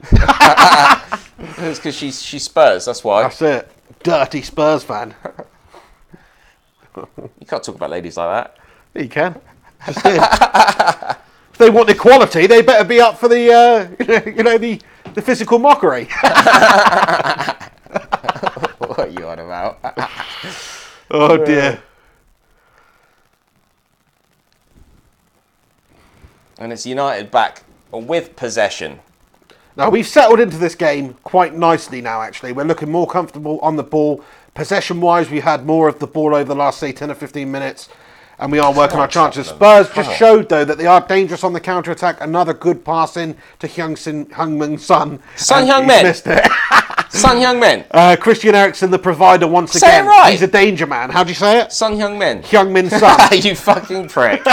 S2: It's because she's Spurs, that's why.
S1: That's it. Dirty Spurs fan.
S2: You can't talk about ladies like that.
S1: Yeah, you can. Just did. If they want equality, they better be up for the physical mockery.
S2: What are you on about?
S1: Oh dear.
S2: And it's United back with possession.
S1: Now, we've settled into this game quite nicely now, actually. We're looking more comfortable on the ball. Possession-wise, we had more of the ball over the last, say, 10 or 15 minutes. And we are working our chances. Spurs just showed, though, that they are dangerous on the counter-attack. Another good pass in to Heung-min's son.
S2: Son Heung-min.
S1: Missed it.
S2: Son Heung-min.
S1: Christian Eriksen, the provider, once
S2: say
S1: again.
S2: It right.
S1: He's a danger man. How do you say it?
S2: Son Heung-min.
S1: Heung-min's son.
S2: You fucking prick.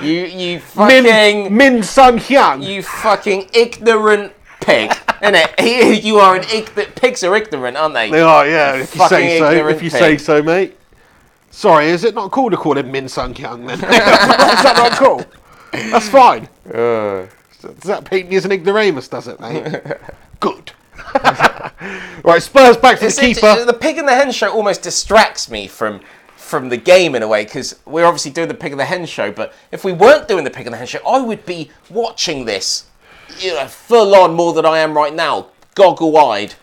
S2: You fucking...
S1: Min Sun Hyung.
S2: You fucking ignorant pig, innit? You are pigs are ignorant, aren't they?
S1: They are, yeah. If you say so,
S2: Ignorant pig.
S1: say so, mate. Sorry, is it not cool to call him Min Sung Kyung then? Is that not cool? That's fine. Does that paint me as an ignoramus, does it, mate? Good. Right, Spurs back to the keeper.
S2: The pig and the hen show almost distracts me from the game in a way, because we're obviously doing the pig and the hen show, but if we weren't doing the pig and the hen show, I would be watching this, full on more than I am right now, goggle-eyed,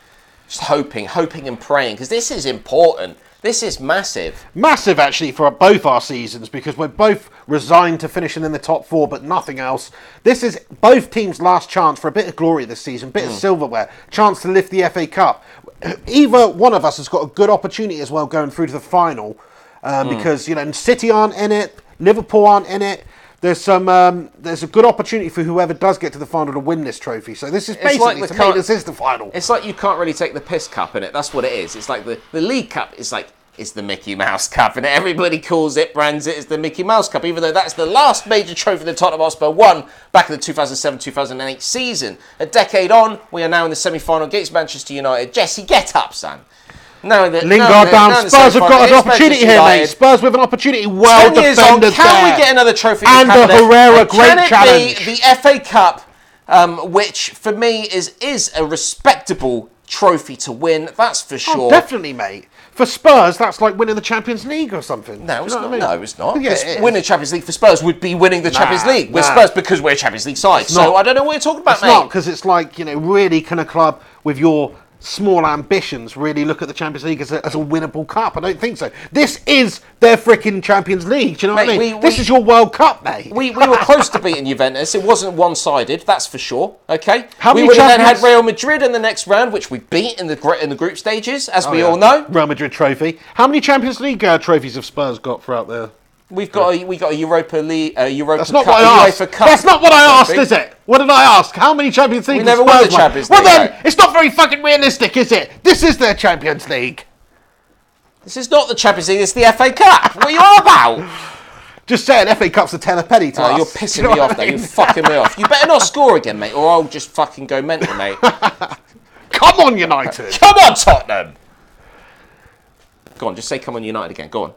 S2: just hoping and praying, because this is important. This is massive.
S1: Massive, actually, for both our seasons, because we're both resigned to finishing in the top 4, but nothing else. This is both teams' last chance for a bit of glory this season, bit of silverware, chance to lift the FA Cup. Either one of us has got a good opportunity as well going through to the final, because, City aren't in it, Liverpool aren't in it. There's a good opportunity for whoever does get to the final to win this trophy. So this is basically this is the final.
S2: It's like you can't really take the piss cup in it. That's what it is. It's like the League Cup is like it's the Mickey Mouse Cup, and everybody calls it, brands it as the Mickey Mouse Cup, even though that's the last major trophy the Tottenham Hotspur won back in the 2007-2008 season. A decade on, we are now in the semi-final against Manchester United. Jesse, get up, son.
S1: Lingard down. Spurs have got an opportunity here, mate. Spurs with an opportunity. Well defended there.
S2: Can we get another trophy?
S1: And the Herrera great challenge.
S2: Can it be the FA Cup, which for me is a respectable trophy to win? That's for sure.
S1: Oh, definitely, mate. For Spurs, that's like winning the Champions League or something.
S2: No, it's not. No, it's not.
S1: Yeah, it
S2: winning the Champions League for Spurs would be winning the Champions League. We're Spurs because we're a Champions League side. So I don't know what you're talking about, mate.
S1: It's not, because it's like, really can a club with your small ambitions really look at the Champions League as a winnable cup? I don't think so. This is their freaking Champions League. Do you know what I mean? This is your World Cup, mate.
S2: We were close to beating Juventus. It wasn't one-sided, that's for sure. Okay.
S1: We
S2: would have then had Real Madrid in the next round, which we beat in the group stages, as we all know.
S1: Real Madrid trophy. How many Champions League trophies have Spurs got throughout there?
S2: We got a Europa League,
S1: That's not what I asked. That's not what I asked, is it? What did I ask? How many Champions League?
S2: We never won the Champions League.
S1: Well then, it's not very fucking realistic, is it? This is their Champions League.
S2: This is not the Champions League. It's the FA Cup. What are you on about?
S1: Just saying, FA Cup's a tenner penny to us.
S2: You're pissing me off, though. You're fucking me off. You better not score again, mate, or I'll just fucking go mental, mate.
S1: Come on, United.
S2: Come on, Tottenham. Go on, just say come on, United again. Go on.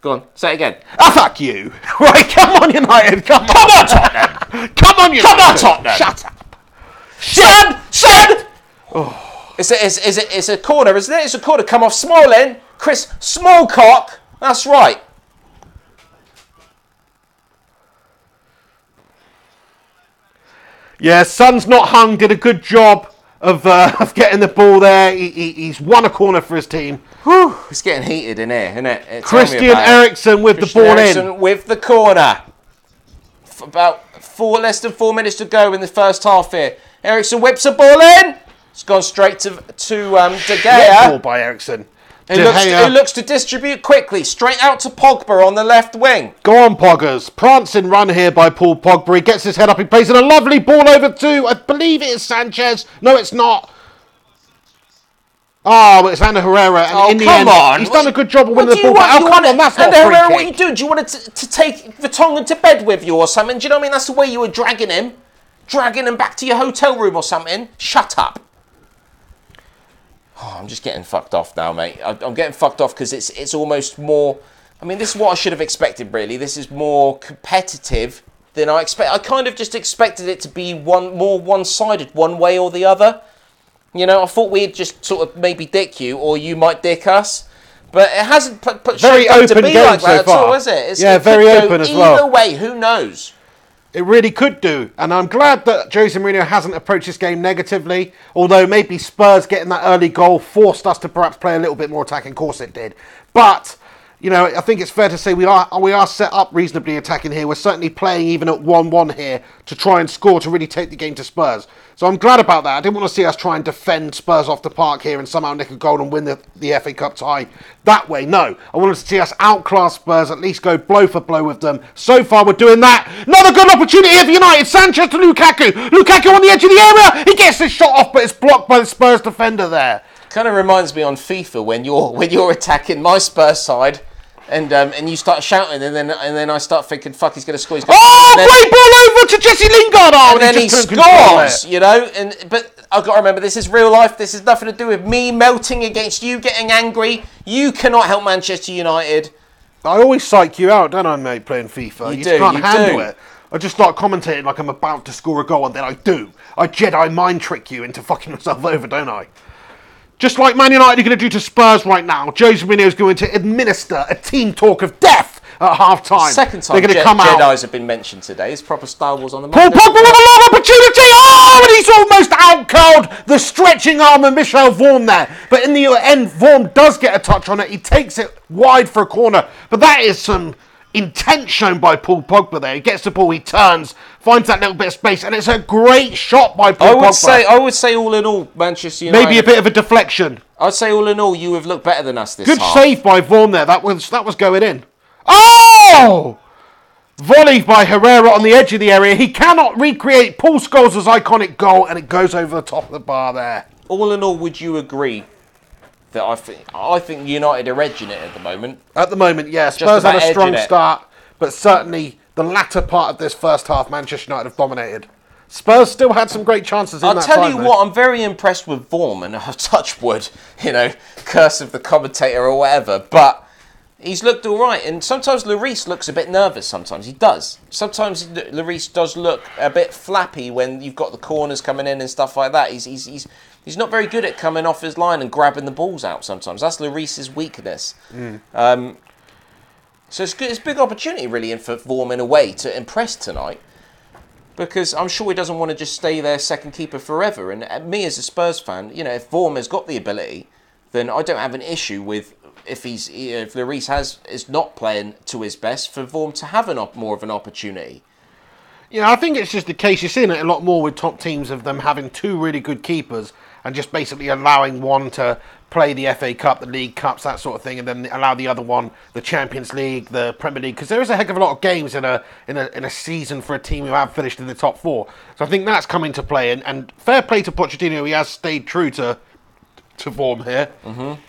S2: Go on, say it again.
S1: Fuck you. Right, come on, United. Come
S2: on, Tottenham.
S1: Come on, United.
S2: Come on, Tottenham.
S1: Shut up.
S2: Son! Oh. It's a corner, isn't it? It's a corner. Come off Smalling. Chris Smallcock. That's right.
S1: Yeah, Son's not hung. Did a good job of getting the ball there. He's won a corner for his team.
S2: Whew, it's getting heated in here, isn't it?
S1: Christian Eriksen with the ball in.
S2: With the corner. About less than 4 minutes to go in the first half here. Eriksen whips the ball in. It's gone straight to De Gea.
S1: Ball by Eriksen.
S2: Who looks to distribute quickly, straight out to Pogba on the left wing.
S1: Go on, Poggers. Prancing run here by Paul Pogba. He gets his head up. He plays in a lovely ball over to, I believe it is Sanchez. No, it's not. Oh, it's Herrera. And in the end, he's done a good job of winning the ball. Come on, that's not
S2: Herrera,
S1: free
S2: what you do? Do you want to take Vertonghen to bed with you or something? Do you know what I mean? That's the way you were dragging him. Dragging him back to your hotel room or something. Shut up. Oh, I'm just getting fucked off now, mate. I'm getting fucked off because it's almost more... I mean, this is what I should have expected, really. This is more competitive than I expect. I kind of just expected it to be more one-sided, one way or the other. You know, I thought we'd just sort of maybe dick you, or you might dick us. But it hasn't
S1: very open
S2: to be
S1: game
S2: like that
S1: so far.
S2: At all, is it?
S1: Yeah, very open as well.
S2: Either way, who knows?
S1: It really could do. And I'm glad that Jose Mourinho hasn't approached this game negatively. Although maybe Spurs getting that early goal forced us to perhaps play a little bit more attacking. Of course it did. But... you know, I think it's fair to say we are set up reasonably attacking here. We're certainly playing even at 1-1 here to try and score to really take the game to Spurs. So I'm glad about that. I didn't want to see us try and defend Spurs off the park here and somehow nick a goal and win the FA Cup tie that way. No, I wanted to see us outclass Spurs, at least go blow for blow with them. So far we're doing that. Another good opportunity here for United. Sanchez to Lukaku. Lukaku on the edge of the area. He gets his shot off, but it's blocked by the Spurs defender there.
S2: Kind of reminds me on FIFA when you're attacking my Spurs side. And you start shouting, and then I start thinking, "Fuck, he's going to score."
S1: Great ball over to Jesse Lingard!
S2: And then he scores, you know. But I've got to remember, this is real life. This has nothing to do with me melting against you, getting angry. You cannot help Manchester United.
S1: I always psych you out, don't I, mate, playing FIFA? You just can't handle it. I just start commentating like I'm about to score a goal, and then I do. I Jedi mind trick you into fucking myself over, don't I? Just like Man United are going to do to Spurs right now, Jose Mourinho is going to administer a team talk of death at half-time.
S2: Second time
S1: they're going to come out.
S2: Jedis have been mentioned today. It's proper Star Wars on the
S1: Paul
S2: mind.
S1: Pogba with a long opportunity. Oh, and he's almost out-curled the stretching arm of Michel Vorm there. But in the end, Vorm does get a touch on it. He takes it wide for a corner. But that is some intent shown by Paul Pogba there. He gets the ball, he turns, finds that little bit of space, and it's a great shot by Paul Pogba.
S2: I would say all in all, Manchester United.
S1: Maybe a bit of a deflection.
S2: I'd say all in all, you have looked better than us this
S1: Good
S2: half.
S1: save by Vorm there. That was going in. Oh! Volley by Herrera on the edge of the area. He cannot recreate Paul Scholes' iconic goal, and it goes over the top of the bar there.
S2: All in all, would you agree that I think United are edging it at the moment?
S1: At the moment, yeah. Spurs had a strong start, but certainly the latter part of this first half, Manchester United have dominated. Spurs still had some great chances in that time.
S2: I'll tell you what, I'm very impressed with Vorm, and touch wood, curse of the commentator or whatever, but he's looked all right. And sometimes Lloris looks a bit nervous, sometimes. He does. Sometimes Lloris does look a bit flappy when you've got the corners coming in and stuff like that. He's not very good at coming off his line and grabbing the balls out sometimes. That's Lloris's weakness. So it's good. It's a big opportunity, really, for Vorm in a way to impress tonight. Because I'm sure he doesn't want to just stay there second keeper forever. And me as a Spurs fan, if Vorm has got the ability, then I don't have an issue with if Lloris is not playing to his best for Vorm to have more of an opportunity.
S1: Yeah, I think it's just the case. You're seeing it a lot more with top teams of them having two really good keepers and just basically allowing one to play the FA Cup, the League Cups, that sort of thing, and then allow the other one the Champions League, the Premier League, because there is a heck of a lot of games in a season for a team who have finished in the top four. So I think that's come into play, and fair play to Pochettino, he has stayed true to Vorm here. Mm-hmm.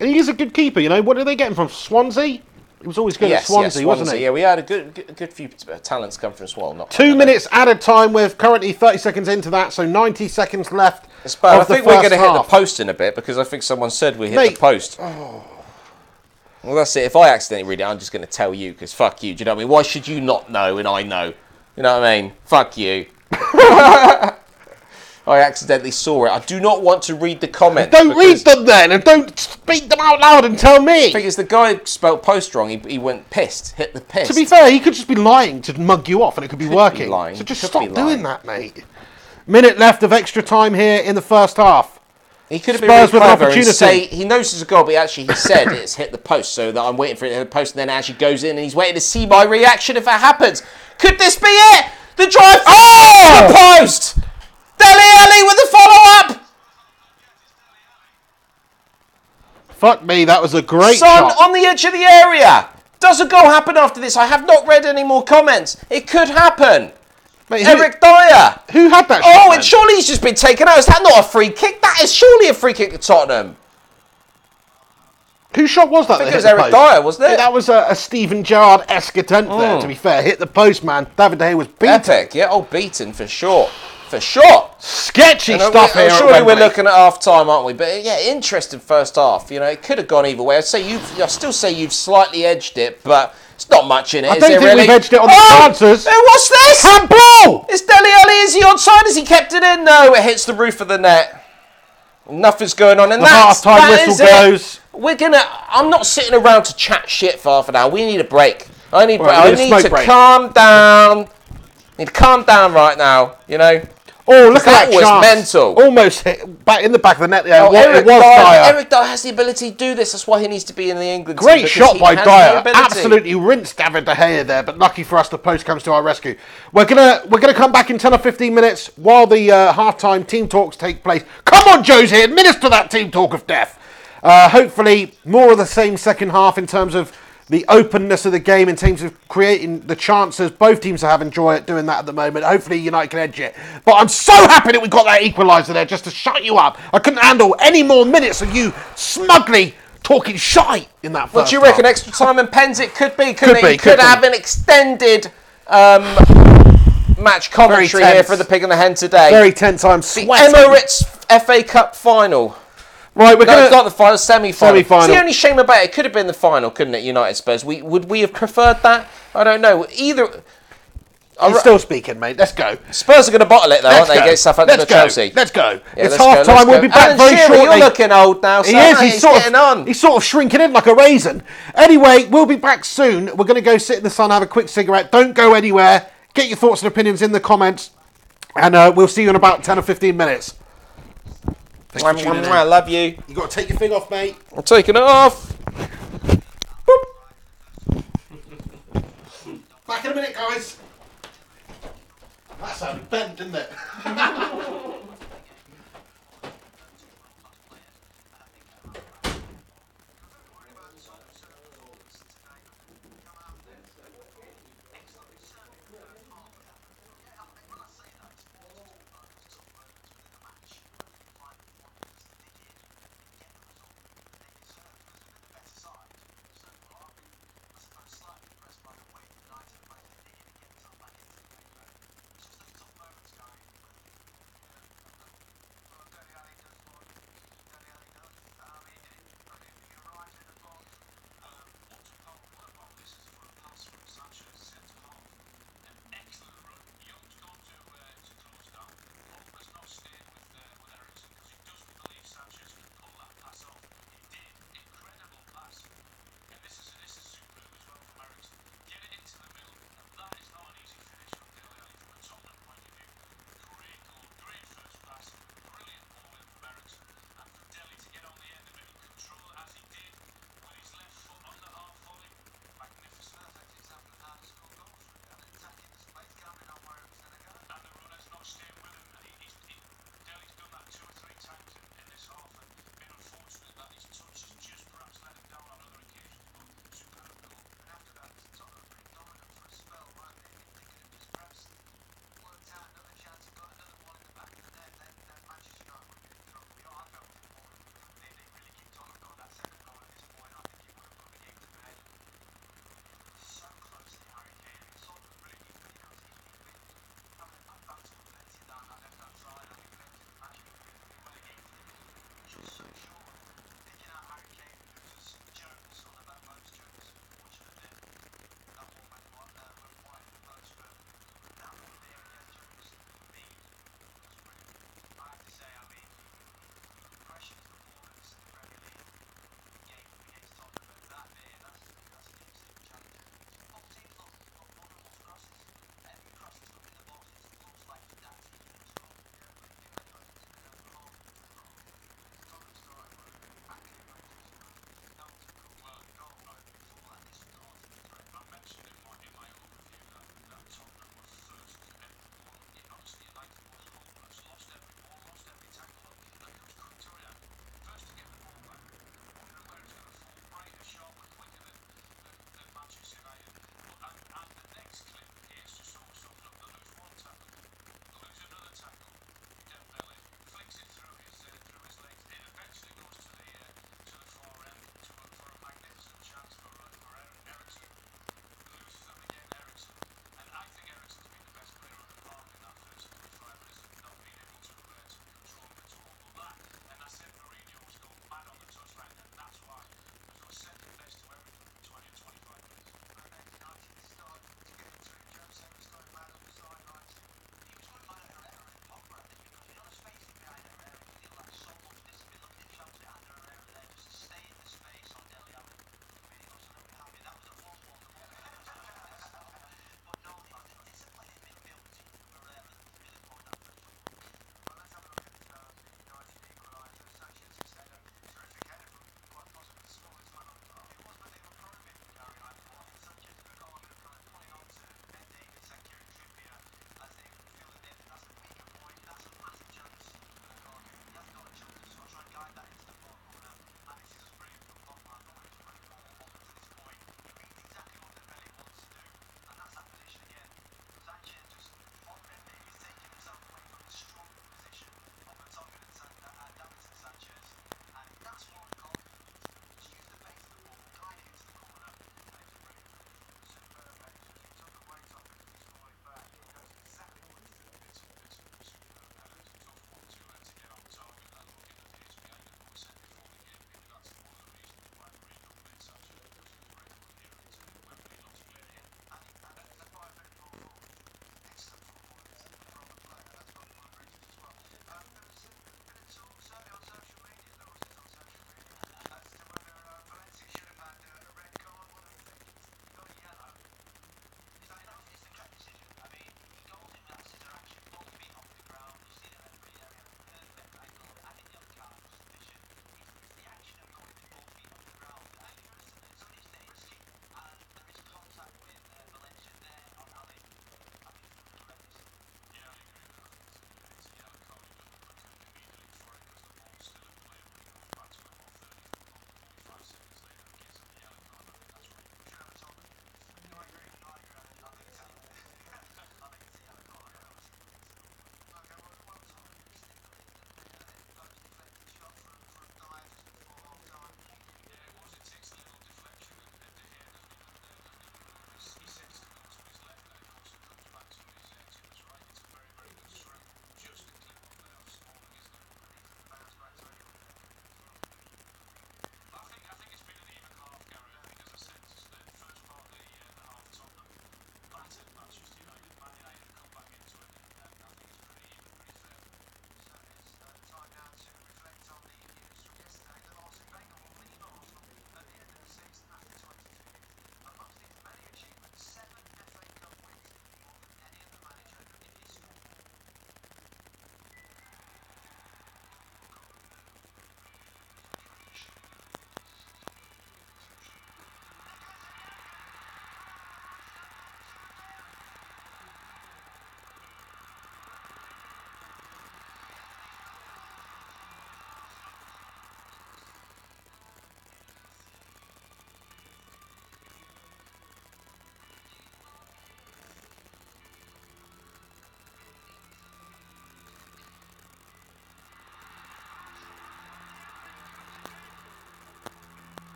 S1: And he is a good keeper, What did they get him from? Swansea? He was always good at Swansea, wasn't he?
S2: Yeah, we had a good few talents come from Swansea.
S1: 2 minutes added time. We're currently 30 seconds into that, so 90 seconds left.
S2: I think we're going to hit the post in a bit because I think someone said we hit the post. Oh. Well, that's it. If I accidentally read it, I'm just going to tell you because fuck you. Do you know what I mean? Why should you not know and I know? You know what I mean? Fuck you. I accidentally saw it. I do not want to read the comments.
S1: Don't read them then, and don't speak them out loud and tell me.
S2: Because the guy spelled post wrong. He went pissed, hit the piss.
S1: To be fair, he could just be lying to mug you off, and it could be working. So just stop doing that, mate. Minute left of extra time here in the first half.
S2: He could have been really clever and say he knows it's a goal, but he said it's hit the post, so that I'm waiting for it to hit the post, and then it actually goes in, and he's waiting to see my reaction if it happens. Could this be it? The drive to the post. Dele Alli with the follow-up!
S1: Fuck me, that was a great shot.
S2: On the edge of the area! Does a goal happen after this? I have not read any more comments. It could happen. Mate, Eric Dyer.
S1: Who had that shot?
S2: And surely he's just been taken out. Is that not a free kick? That is surely a free kick at Tottenham.
S1: Whose shot was that?
S2: I think it was Eric Dyer, wasn't it?
S1: Yeah, that was a Steven Gerrard-esque attempt there, to be fair. Hit the post, man. David De Gea was beaten.
S2: Epic, yeah. Beaten for sure. For sure.
S1: Sketchy stuff here.
S2: Surely we're looking at half time, aren't we? But yeah, interesting first half. It could have gone either way. I still say you've slightly edged it, but it's not much in it.
S1: I don't think we've edged it on the chances.
S2: What's this?
S1: Handball!
S2: It's Dele Alli. Is he onside? Has he kept it in? No, it hits the roof of the net. Nothing's going on, and
S1: half time whistle goes.
S2: I'm not sitting around to chat shit for half an hour. We need a break. I need to calm down. Need to calm down right now.
S1: Oh, look at that
S2: was
S1: chance.
S2: Mental.
S1: Almost hit back in the back of the net there.
S2: Eric Dyer has the ability to do this. That's why he needs to be in the England team.
S1: Great shot by Dyer. Absolutely rinsed David De Gea there, but lucky for us, the post comes to our rescue. We're gonna come back in 10 or 15 minutes while the half-time team talks take place. Come on, Jose, administer that team talk of death. Hopefully, more of the same second half in terms of the openness of the game, in terms of creating the chances. Both teams have enjoyed doing that at the moment. Hopefully United can edge it. But I'm so happy that we got that equaliser there just to shut you up. I couldn't handle any more minutes of you smugly talking shite in that first
S2: What do you reckon? Extra time and pens it could be, couldn't it?
S1: Could
S2: have an extended match commentary here for the Pig and the Hen today.
S1: Very tense. I'm sweating.
S2: The Emirates FA Cup final.
S1: Right, we're going to...
S2: not the final, semi-final.
S1: Semi-final.
S2: It's the only shame about it. It could have been the final, couldn't it, United Spurs? Would we have preferred that? I don't know. Either...
S1: He's still speaking, mate. Let's go.
S2: Spurs are going to bottle it, though, aren't they? Against Southampton or Chelsea.
S1: Let's go.
S2: Yeah,
S1: it's half time. We'll be back very shortly.
S2: You're looking old now.
S1: He is. He's sort of shrinking in like a raisin. Anyway, we'll be back soon. We're going to go sit in the sun, have a quick cigarette. Don't go anywhere. Get your thoughts and opinions in the comments. And we'll see you in about 10 or 15 minutes.
S2: I love you.
S1: You got to take your thing off, mate.
S2: I'm taking it off.
S1: Back in a minute, guys. That sounded bent, didn't it?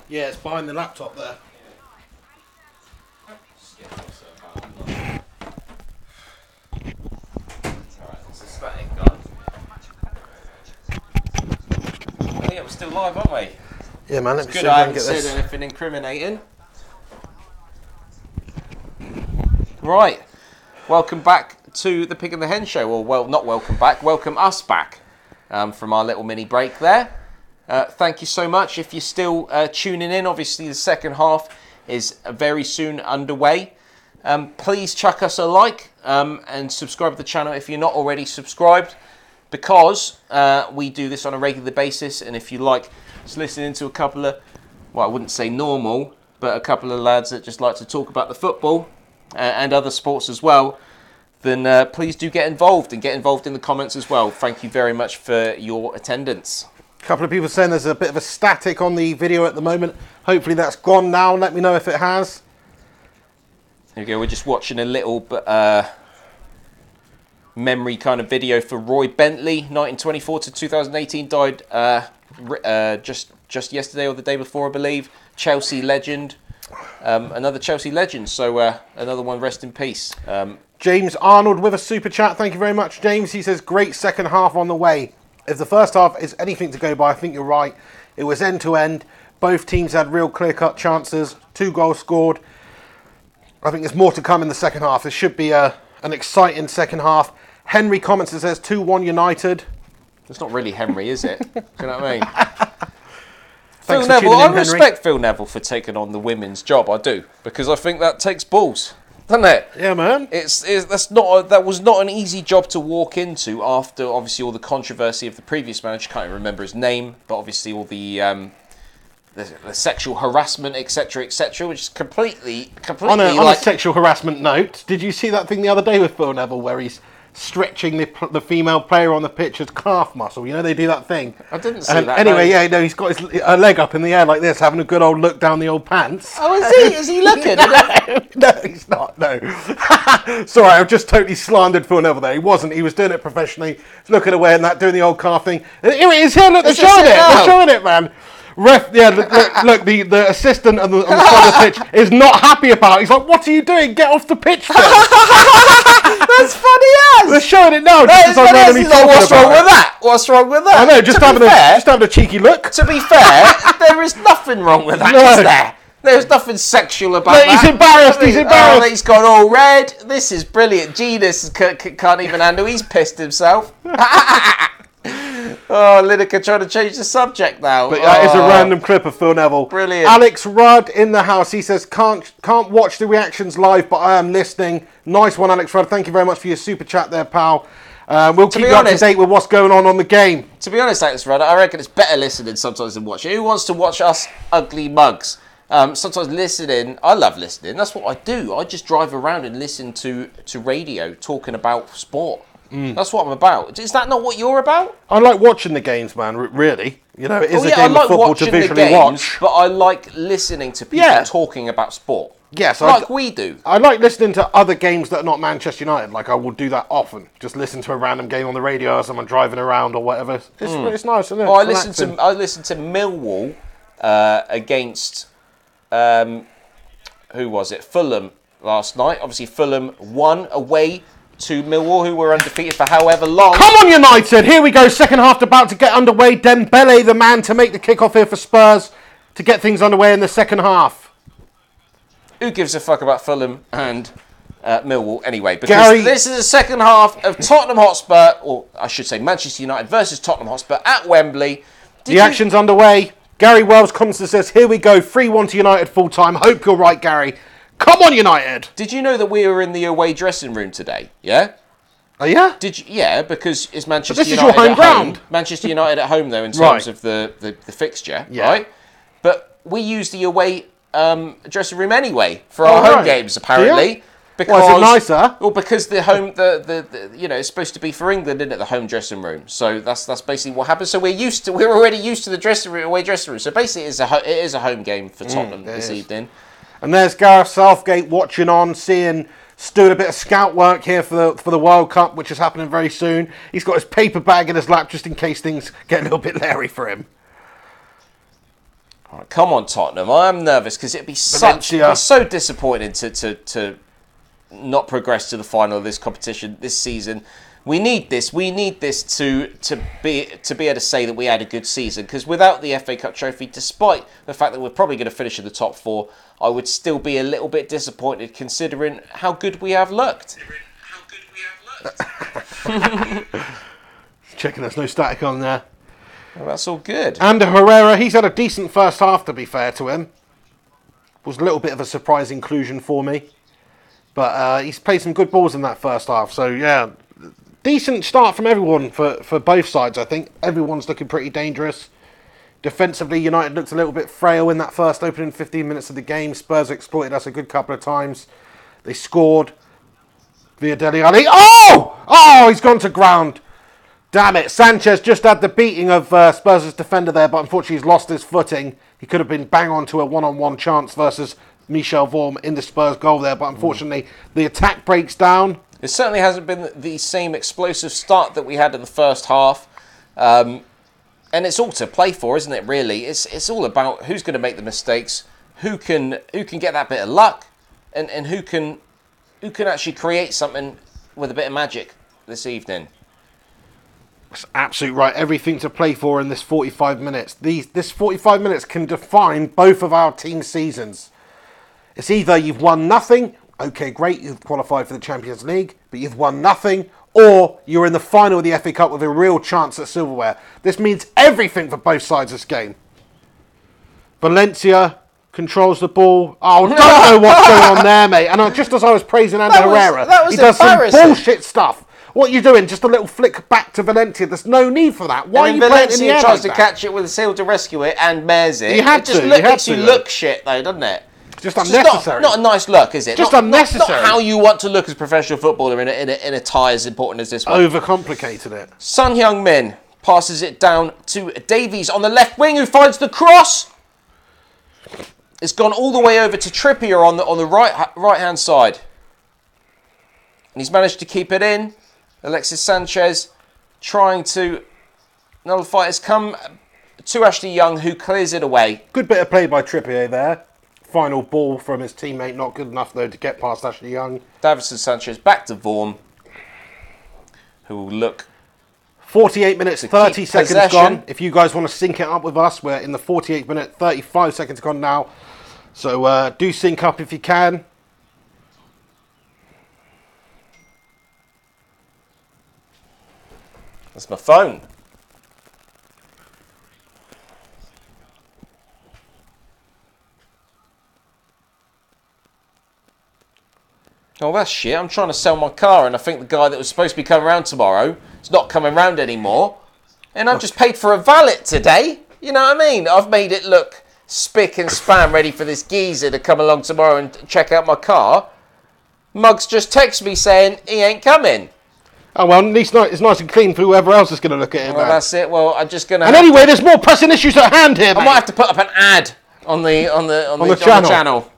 S1: Yeah, it's behind the laptop there.
S2: Oh yeah, we're still live, aren't we?
S1: Yeah, man. Let me
S2: Good,
S1: see if
S2: I
S1: I can
S2: haven't
S1: get
S2: said
S1: this.
S2: anything incriminating. Right, welcome back to the Pig and the Hen show. Or, well, not welcome back, welcome us back from our little mini break there. Thank you so much. If you're still tuning in, obviously the second half is very soon underway. Please chuck us a like and subscribe to the channel if you're not already subscribed, because we do this on a regular basis. And if you like just listening to a couple of, well, I wouldn't say normal, but a couple of lads that just like to talk about the football and other sports as well, then please do get involved and get involved in the comments as well. Thank you very much for your attendance.
S1: A couple of people saying there's a bit of a static on the video at the moment. Hopefully that's gone now. Let me know if it has.
S2: There we go. We're just watching a little memory kind of video for Roy Bentley, 1924 to 2018. Died just yesterday or the day before, I believe. Chelsea legend. Another Chelsea legend. So another one, rest in peace.
S1: James Arnold with a super chat. Thank you very much, James. He says, great second half on the way. If the first half is anything to go by, I think you're right. It was end to end. Both teams had real clear-cut chances. 2 goals scored. I think there's more to come in the second half. This should be an exciting second half. Henry comments and says 2-1 United.
S2: It's not really Henry, is it? Do you know what I mean?
S1: Thanks
S2: Phil
S1: for
S2: Neville,
S1: tuning in,
S2: I
S1: Henry.
S2: respect Phil Neville for taking on the women's job. I do, because I think that takes balls, doesn't it?
S1: Yeah, man.
S2: That was not an easy job to walk into after obviously all the controversy of the previous manager. Can't even remember his name, but obviously all the sexual harassment, etc., which is completely
S1: On a sexual harassment note, did you see that thing the other day with Phil Neville where he's stretching the female player on the pitch's calf muscle? You know, they do that thing.
S2: I didn't see that.
S1: Anyway,
S2: no.
S1: yeah, no, he's got a leg up in the air like this, having a good old look down the old pants.
S2: Oh, is he? Is he looking?
S1: No, he's not. No. Sorry, I've just totally slandered Phil Neville there. He wasn't. He was doing it professionally. He's looking away and that, doing the old calf thing. Here it is. Here, look, they're showing it. They're showing it, man. Ref, yeah, look, the assistant on the side of the pitch is not happy about it. He's like, what are you doing? Get off the pitch, Phil.
S2: That's funny as.
S1: They're showing it now.
S2: What's wrong with that? What's wrong with that?
S1: I know, just having a cheeky look.
S2: To be fair, there is nothing wrong with that, is there? There's nothing sexual about that.
S1: He's embarrassed. He's embarrassed.
S2: Oh, he's gone all red. This is brilliant. Genius can't even handle. He's pissed himself. Oh, Lineker trying to change the subject now.
S1: But that is a random clip of Phil Neville.
S2: Brilliant.
S1: Alex Rudd in the house. He says, can't watch the reactions live, but I am listening. Nice one, Alex Rudd. Thank you very much for your super chat there, pal. We'll keep you up to date with what's going on the game.
S2: To be honest, Alex Rudd, I reckon it's better listening sometimes than watching. Who wants to watch us ugly mugs? Sometimes listening, I love listening. That's what I do. I just drive around and listen to radio talking about sport. That's what I'm about. Is that not what you're about?
S1: I like watching the games, man, really. You know, it is a game
S2: I like
S1: of football to
S2: watching
S1: visually
S2: the games,
S1: watch.
S2: but I like listening to people talking about sport.
S1: Yes,
S2: like we do.
S1: I like listening to other games that are not Manchester United. Like, I will do that often. Just listen to a random game on the radio or someone driving around or whatever. It's nice, isn't it?
S2: Oh, I listened to Millwall against who was it? Fulham last night. Obviously, Fulham won away to Millwall, who were undefeated for however long.
S1: Come on, United! Here we go. Second half about to get underway. Dembele, the man to make the kickoff here for Spurs to get things underway in the second half.
S2: Who gives a fuck about Fulham and Millwall anyway? Because this is the second half of Tottenham Hotspur, or I should say Manchester United versus Tottenham Hotspur at Wembley.
S1: The action's underway. Gary Wells comes and says, here we go, 3-1 to United full time. Hope you're right, Gary. Come on, United!
S2: Did you know that we were in the away dressing room today? Yeah?
S1: Oh, yeah?
S2: Did you? Yeah, because it's Manchester
S1: United.
S2: United
S1: This is your home ground.
S2: Manchester United at home, though, in terms of the fixture, right? But we use the away dressing room anyway for our home games, apparently.
S1: Yeah. Because, is it nicer?
S2: Well, because the home, it's supposed to be for England, isn't it? The home dressing room. So that's basically what happens. So we're already used to the dressing room, away dressing room. So basically, it is a home game for Tottenham this evening.
S1: And there's Gareth Southgate watching on, doing a bit of scout work here for the World Cup, which is happening very soon. He's got his paper bag in his lap just in case things get a little bit leery for him.
S2: Right, come on, Tottenham. I am nervous because it'd be so disappointing to not progress to the final of this competition this season. We need this. We need this to be able to say that we had a good season. Because without the FA Cup trophy, despite the fact that we're probably going to finish in the top 4, I would still be a little bit disappointed considering how good we have looked.
S1: Checking there's no static on there.
S2: Well, that's all good.
S1: And Herrera, he's had a decent first half, to be fair to him. Was a little bit of a surprise inclusion for me. But he's played some good balls in that first half. So, yeah, decent start from everyone for both sides, I think. Everyone's looking pretty dangerous. Defensively, United looked a little bit frail in that first opening 15 minutes of the game. Spurs exploited us a good couple of times. They scored via Dele Alli. Oh, he's gone to ground. Damn it. Sanchez just had the beating of Spurs' defender there, but unfortunately he's lost his footing. He could have been bang on to a one-on-one chance versus Michel Vorm in the Spurs goal there, but unfortunately the attack breaks down.
S2: It certainly hasn't been the same explosive start that we had in the first half. And it's all to play for, isn't it, really? It's all about who's going to make the mistakes, who can get that bit of luck, and who can actually create something with a bit of magic this evening.
S1: That's absolutely right. Everything to play for in this 45 minutes. This 45 minutes can define both of our team seasons. It's either you've won nothing, okay, great, you've qualified for the Champions League, but you've won nothing, or you're in the final of the FA Cup with a real chance at silverware. This means everything for both sides of this game. Valencia controls the ball. Oh, don't know what's going on there, mate. And just as I was praising Ander Herrera, he does some bullshit stuff. What are you doing? Just a little flick back to Valencia. There's no need for that. Why are you playing in the air?
S2: Valencia tries to catch it with a seal to rescue it and mares it.
S1: It just
S2: makes you look shit, though, doesn't it?
S1: Just unnecessary.
S2: Not a nice look, is it?
S1: Just unnecessary.
S2: Not how you want to look as a professional footballer in a tie as important as this one.
S1: Overcomplicated it.
S2: Son Heung-min passes it down to Davies on the left wing, who finds the cross. It's gone all the way over to Trippier on the right hand side, and he's managed to keep it in. Alexis Sanchez trying to nullify. It's come to Ashley Young, who clears it away.
S1: Good bit of play by Trippier there. Final ball from his teammate, not good enough though to get past Ashley Young.
S2: Davinson Sanchez back to Vorm, who will look.
S1: 48 minutes, 30 seconds gone. If you guys want to sync it up with us, we're in the 48 minute, 35 seconds gone now. So do sync up if you can.
S2: That's my phone. Oh, that's shit. I'm trying to sell my car, and I think the guy that was supposed to be coming around tomorrow is not coming round anymore. And I've just paid for a valet today. You know what I mean? I've made it look spick and span ready for this geezer to come along tomorrow and check out my car. Muggs just texted me saying he ain't coming.
S1: Oh, well, at least it's nice and clean for whoever else is going to look at it.
S2: Well, that's it. Well, I'm just going to...
S1: And anyway, there's more pressing issues at hand here, mate.
S2: I might have to put up an ad on the channel.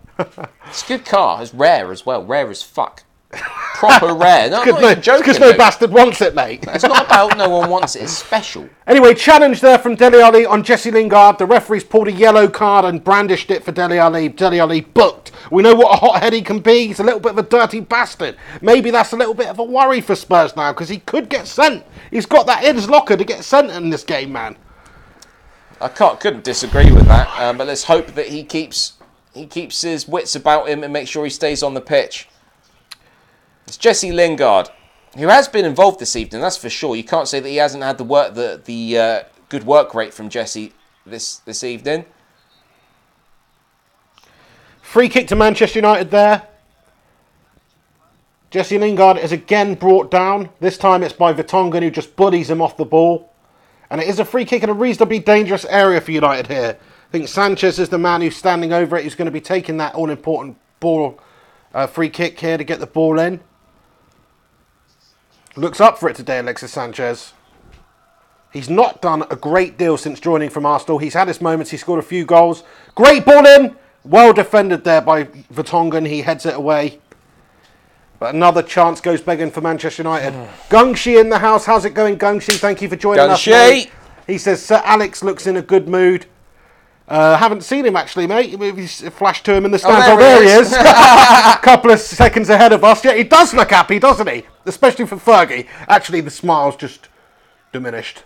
S2: It's a good car. It's rare as well. Rare as fuck. Proper rare. No, I'm not even joking.
S1: Because no bastard wants it, mate.
S2: It's not about no one wants it. It's special.
S1: Anyway, challenge there from Dele Alli on Jesse Lingard. The referee's pulled a yellow card and brandished it for Dele Alli. Dele Alli booked. We know what a hothead he can be. He's a little bit of a dirty bastard. Maybe that's a little bit of a worry for Spurs now because he could get sent. He's got that in his locker to get sent in this game, man.
S2: I couldn't disagree with that. But let's hope that he keeps his wits about him and make sure he stays on the pitch. It's Jesse Lingard, who has been involved this evening, that's for sure. You can't say that he hasn't had the good work rate from Jesse this evening.
S1: Free kick to Manchester United there. Jesse Lingard is again brought down. This time it's by Vertonghen, who just buddies him off the ball. And it is a free kick in a reasonably dangerous area for United here. I think Sanchez is the man who's standing over it, who's going to be taking that all-important ball free kick here to get the ball in. Looks up for it today, Alexis Sanchez. He's not done a great deal since joining from Arsenal. He's had his moments. He scored a few goals. Great ball in. Well defended there by Vertonghen. He heads it away. But another chance goes begging for Manchester United. Gungshi in the house. How's it going, Gungshi? Thank you for joining us. He says, Sir Alex looks in a good mood. Haven't seen him actually, mate. He's flashed to him in the stands.
S2: there
S1: Oh, there
S2: he
S1: he
S2: is.
S1: is. A couple of seconds ahead of us. Yeah, he does look happy, doesn't he? Especially for Fergie. Actually, the smile's just diminished.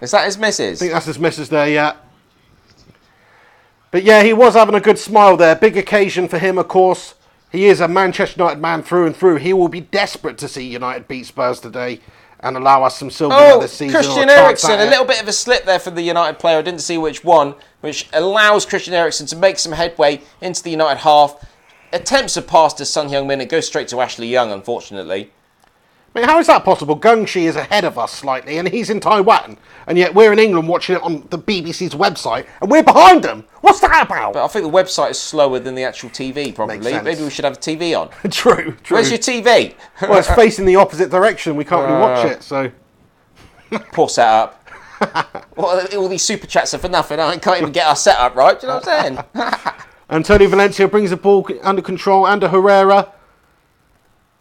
S2: Is that his missus?
S1: I think that's his missus there, yeah. But yeah, he was having a good smile there. Big occasion for him, of course. He is a Manchester United man through and through. He will be desperate to see United beat Spurs today and allow us some silverware this season.
S2: Christian Eriksen, a little bit of a slip there for the United player. I didn't see which one, which allows Christian Eriksen to make some headway into the United half. Attempts a pass to Son Heung-min. It goes straight to Ashley Young, unfortunately.
S1: I mean, how is that possible? Gungshi is ahead of us slightly, and he's in Taiwan, and yet we're in England watching it on the BBC's website, and we're behind them. What's that about?
S2: But I think the website is slower than the actual TV, probably.
S1: Makes sense.
S2: Maybe we should have a TV on.
S1: True.
S2: Where's your TV?
S1: Well, it's facing the opposite direction. We can't really watch it, so...
S2: Poor setup. Well, all these super chats are for nothing. I can't even get our setup right. Do you know what I'm saying?
S1: Antonio Valencia brings the ball under control, under Herrera.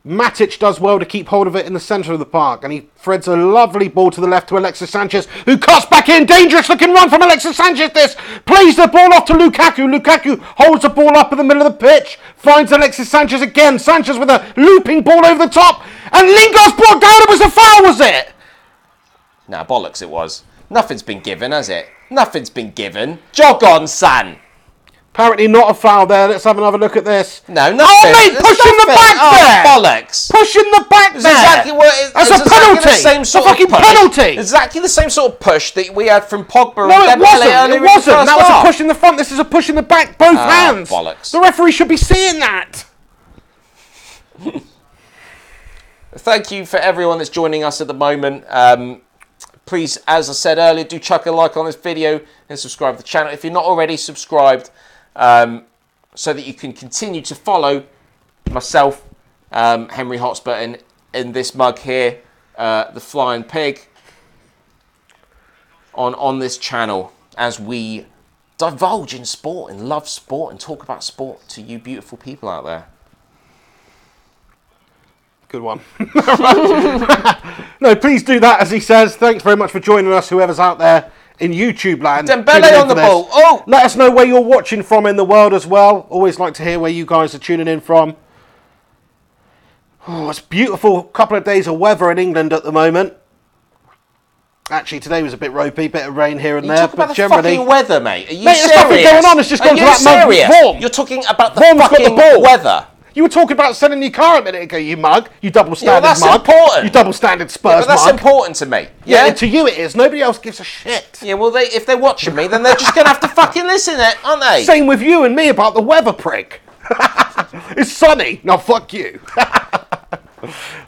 S1: Matic does well to keep hold of it in the centre of the park, and he threads a lovely ball to the left to Alexis Sanchez, who cuts back in. Dangerous looking run from Alexis Sanchez. This plays the ball off to Lukaku. Lukaku holds the ball up in the middle of the pitch, finds Alexis Sanchez again. Sanchez with a looping ball over the top, and Lingard's brought down. It was a foul, was it?
S2: Nah, bollocks it was. Nothing's been given, has it? Nothing's been given. Jog on, son.
S1: Apparently not a foul there. Let's have another look at this.
S2: No, nothing.
S1: Oh, mate,
S2: There's
S1: pushing the
S2: nothing.
S1: back there.
S2: Bollocks.
S1: Pushing the back
S2: It's
S1: there.
S2: exactly what
S1: That's
S2: it's
S1: a
S2: exactly
S1: penalty.
S2: The same
S1: It's
S2: sort
S1: a fucking
S2: of push.
S1: penalty.
S2: Exactly the same sort of push that we had from Pogba
S1: No,
S2: and
S1: it
S2: Dembele
S1: wasn't.
S2: earlier
S1: It
S2: in the
S1: wasn't.
S2: first
S1: That was
S2: half.
S1: a push in the front. This is a push in the back. Both hands.
S2: Bollocks.
S1: The referee should be seeing that.
S2: Thank you for everyone that's joining us at the moment. Please, as I said earlier, do chuck a like on this video and subscribe to the channel if you're not already subscribed, so that you can continue to follow myself, Henry Hotspur, and in this mug here, the Flying Pig, on this channel as we divulge in sport and love sport and talk about sport to you beautiful people out there.
S1: Good one. No, please do that, as he says. Thanks very much for joining us, whoever's out there in YouTube land.
S2: Dembele on the ball. Oh!
S1: Let us know where you're watching from in the world as well. Always like to hear where you guys are tuning in from. Oh, it's beautiful. Couple of days of weather in England at the moment. Actually, today was a bit ropey, bit of rain here and
S2: You
S1: there,
S2: talk about
S1: but
S2: the
S1: generally...
S2: fucking weather, mate. Are you
S1: Mate,
S2: serious?
S1: there's nothing going on. It's just gone to that mug with Vorm.
S2: You're talking about the
S1: Vorm's got the
S2: fucking
S1: ball.
S2: weather.
S1: You were talking about selling your car a minute ago, you mug. You double-standard
S2: that's
S1: mug.
S2: important.
S1: You double-standard Spurs
S2: But that's
S1: mug.
S2: important to me.
S1: Yeah,
S2: Yeah?
S1: to you it is. Nobody else gives a shit.
S2: Yeah, well, if they're watching me, then they're just going to have to fucking listen to it, aren't they?
S1: Same with you and me about the weather, prick. It's sunny. Now fuck you.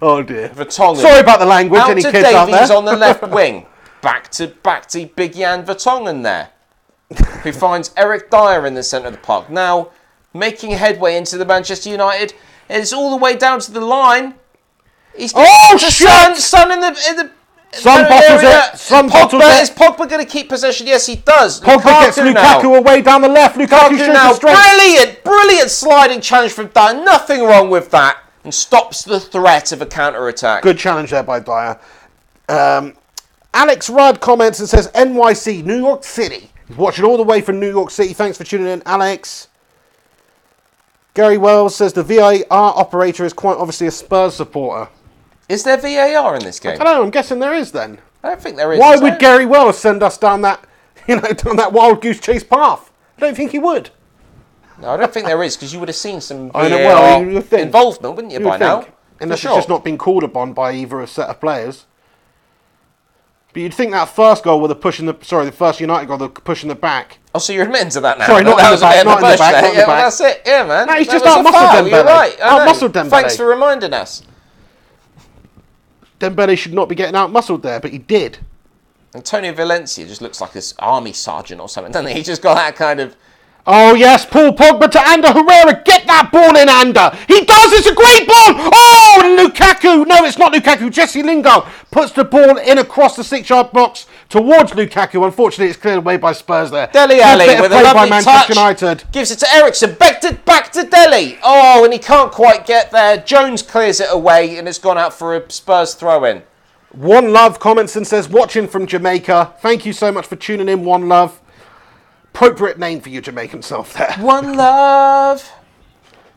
S1: Oh dear.
S2: Vertonghen.
S1: Sorry about the language.
S2: Out
S1: Any
S2: to
S1: kids out
S2: Davies
S1: there?
S2: on the left wing. Back to Big Jan Vertonghen there, who finds Eric Dyer in the centre of the park. Now, making headway into the Manchester United. It's all the way down to the line. He's
S1: shit!
S2: Son in the
S1: Son bottles it. Son bottles it.
S2: Is Pogba going to keep possession? Yes, he does.
S1: Pogba gets Lukaku away down the left. Lukaku shows
S2: now.
S1: the strength.
S2: Brilliant sliding challenge from Dyer. Nothing wrong with that. And stops the threat of a counter-attack.
S1: Good challenge there by Dyer. Alex Rudd comments and says, NYC, New York City. He's watching all the way from New York City. Thanks for tuning in, Alex. Gary Wells says the VAR operator is quite obviously a Spurs supporter.
S2: Is there VAR in this game?
S1: I don't know. I'm guessing there is then.
S2: I don't think there is.
S1: Why would Gary Wells send us down that, down that wild goose chase path? I don't think he would.
S2: No, I don't think there is, because you would have seen some VAR
S1: you think.
S2: involvement, wouldn't you, by now?
S1: Unless it's just not been called upon by either a set of players. But you'd think that first goal with the first United goal, the push in the back.
S2: Oh, so you're admitting to that now?
S1: Sorry, not in the back, not in the back, not in the back.
S2: Well, that's it, yeah, man.
S1: No, he's
S2: That
S1: just
S2: was a
S1: out-muscled
S2: foul,
S1: Dembele.
S2: You're right.
S1: Out-muscled Dembele.
S2: Thanks for reminding us.
S1: Dembele should not be getting out-muscled there, but he did.
S2: Antonio Valencia just looks like this army sergeant or something, doesn't he? He just got that kind of...
S1: Oh, yes, Paul Pogba to Ander Herrera. Get that ball in, Ander. He does. It's a great ball. Oh, and Lukaku. No, it's not Lukaku. Jesse Lingard puts the ball in across the 6-yard box towards Lukaku. Unfortunately, it's cleared away by Spurs there.
S2: Dele Alli with a lovely touch.
S1: United.
S2: Gives it to Eriksen. Back to Dele. Oh, and he can't quite get there. Jones clears it away, and it's gone out for a Spurs throw-in.
S1: One Love comments and says, watching from Jamaica. Thank you so much for tuning in, One Love. Appropriate name for your Jamaican self there.
S2: One Love.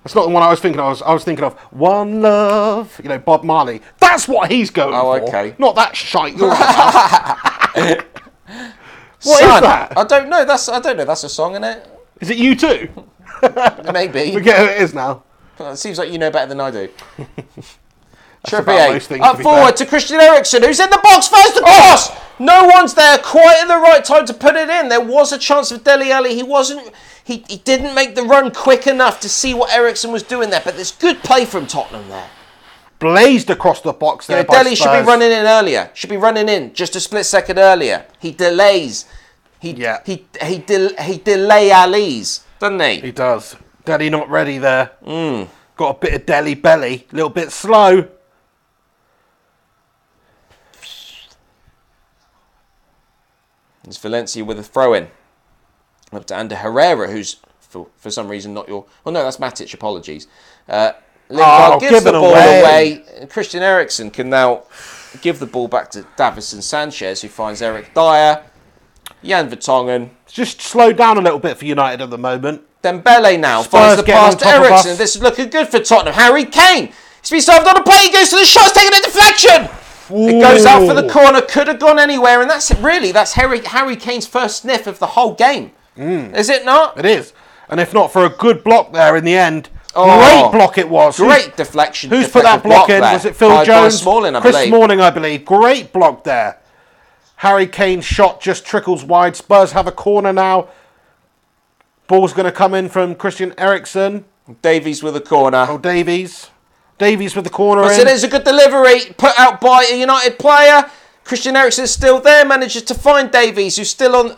S1: That's not the one I was thinking of. I was thinking of One Love. You know, Bob Marley. That's what he's going for.
S2: Okay.
S1: Not that shite you're about. What
S2: Son,
S1: is that?
S2: I don't know. I don't know. That's a song, isn't it?
S1: Is it you too?
S2: Maybe.
S1: Forget who it is now.
S2: It seems like you know better than I do.
S1: about most things,
S2: Up
S1: to be
S2: forward to Christian Eriksen, who's in the box first. Cross. No one's there quite at the right time to put it in. There was a chance of Dele Alli. He didn't make the run quick enough to see what Eriksen was doing there. But there's good play from Tottenham there.
S1: Blazed across the box there.
S2: Dele should be running in earlier. Should be running in just a split second earlier. He delays. He delay Ali's, doesn't he?
S1: He does. Dele not ready there. Got a bit of Dele belly. A little bit slow.
S2: It's Valencia with a throw-in. Up to Herrera, who's, for some reason, not your... Well, no, that's Matic, apologies. Lingard gives the ball away. Christian Eriksen can now give the ball back to Davison Sanchez, who finds Eric Dyer. Jan Vertonghen.
S1: It's just slowed down a little bit for United at the moment.
S2: Dembele now
S1: Spurs
S2: finds the pass to Eriksen. This is looking good for Tottenham. Harry Kane. He's been served on a plate. He goes to the shot. It's taking a deflection. Ooh. It goes out for the corner. Could have gone anywhere. And that's Harry Kane's first sniff of the whole game. Is it not?
S1: It is. And if not for a good block there in the end. Great block it was.
S2: Great deflection.
S1: Who's put that block in? Was it Phil Jones?
S2: Chris
S1: Smalling, I believe. Great block there. Harry Kane's shot just trickles wide. Spurs have a corner now. Ball's going to come in from Christian Eriksen.
S2: Davies with a corner.
S1: Oh, Davies with the corner
S2: in. It is a good delivery put out by a United player. Christian Eriksen is still there. Manages to find Davies, who's still on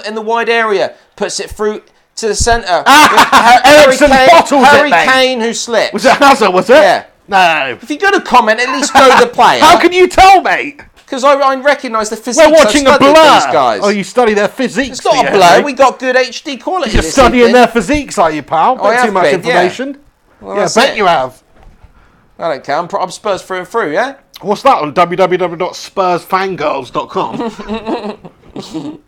S2: in the wide area. Puts it through to the centre. Harry Kane, who slipped.
S1: Was it Hazard, was it?
S2: Yeah.
S1: No.
S2: If you're going to comment, at least go the player.
S1: How can you tell, mate?
S2: Because I recognise the physiques.
S1: We're watching a blur.
S2: These guys.
S1: Oh, you study their physiques.
S2: It's not a blur. We got good HD quality.
S1: You're studying their physiques, are you, pal? Not too much information.
S2: Yeah, well,
S1: I bet you have.
S2: I don't care. I'm Spurs through and through, yeah?
S1: What's that on www.spursfangirls.com?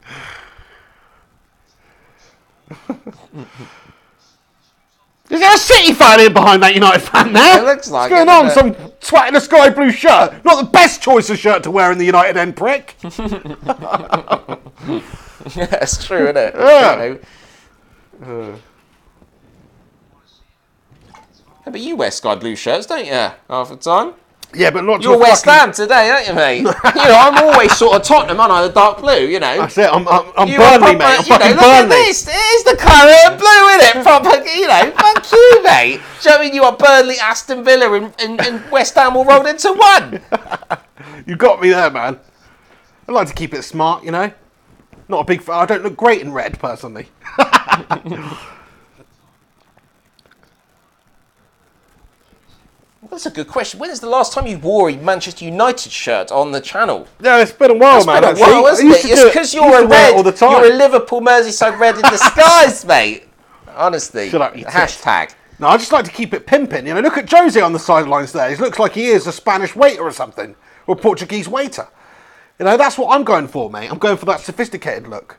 S1: Is there a City fan in behind that United fan there?
S2: It looks like
S1: What's going on? Some twat in a sky blue shirt. Not the best choice of shirt to wear in the United end, prick.
S2: Yeah, it's true, isn't it?
S1: Yeah.
S2: But you wear sky blue shirts, don't you? Half the time.
S1: Yeah, but not.
S2: You're West Ham today, aren't you, mate? I'm always sort of Tottenham, aren't I? The dark blue, you know.
S1: That's it. I'm Burnley, mate. I'm fucking
S2: look
S1: Burnley.
S2: At this. It is the colour of blue, isn't it? Proper, fuck you, mate. Do you know what I mean? You are Burnley, Aston Villa, and West Ham all rolled into one.
S1: You got me there, man. I like to keep it smart, Not a big fan. I don't look great in red, personally.
S2: That's a good question. When is the last time you wore a Manchester United shirt on the channel?
S1: Yeah, it's been a while, man.
S2: It's been a while, isn't it? It's because you're a red. All the time. You're a Liverpool Merseyside red in disguise, mate. Honestly.
S1: Shut up, you
S2: hashtag.
S1: No, I just like to keep it pimping. Look at Jose on the sidelines there. He looks like he is a Spanish waiter or something, or a Portuguese waiter. That's what I'm going for, mate. I'm going for that sophisticated look.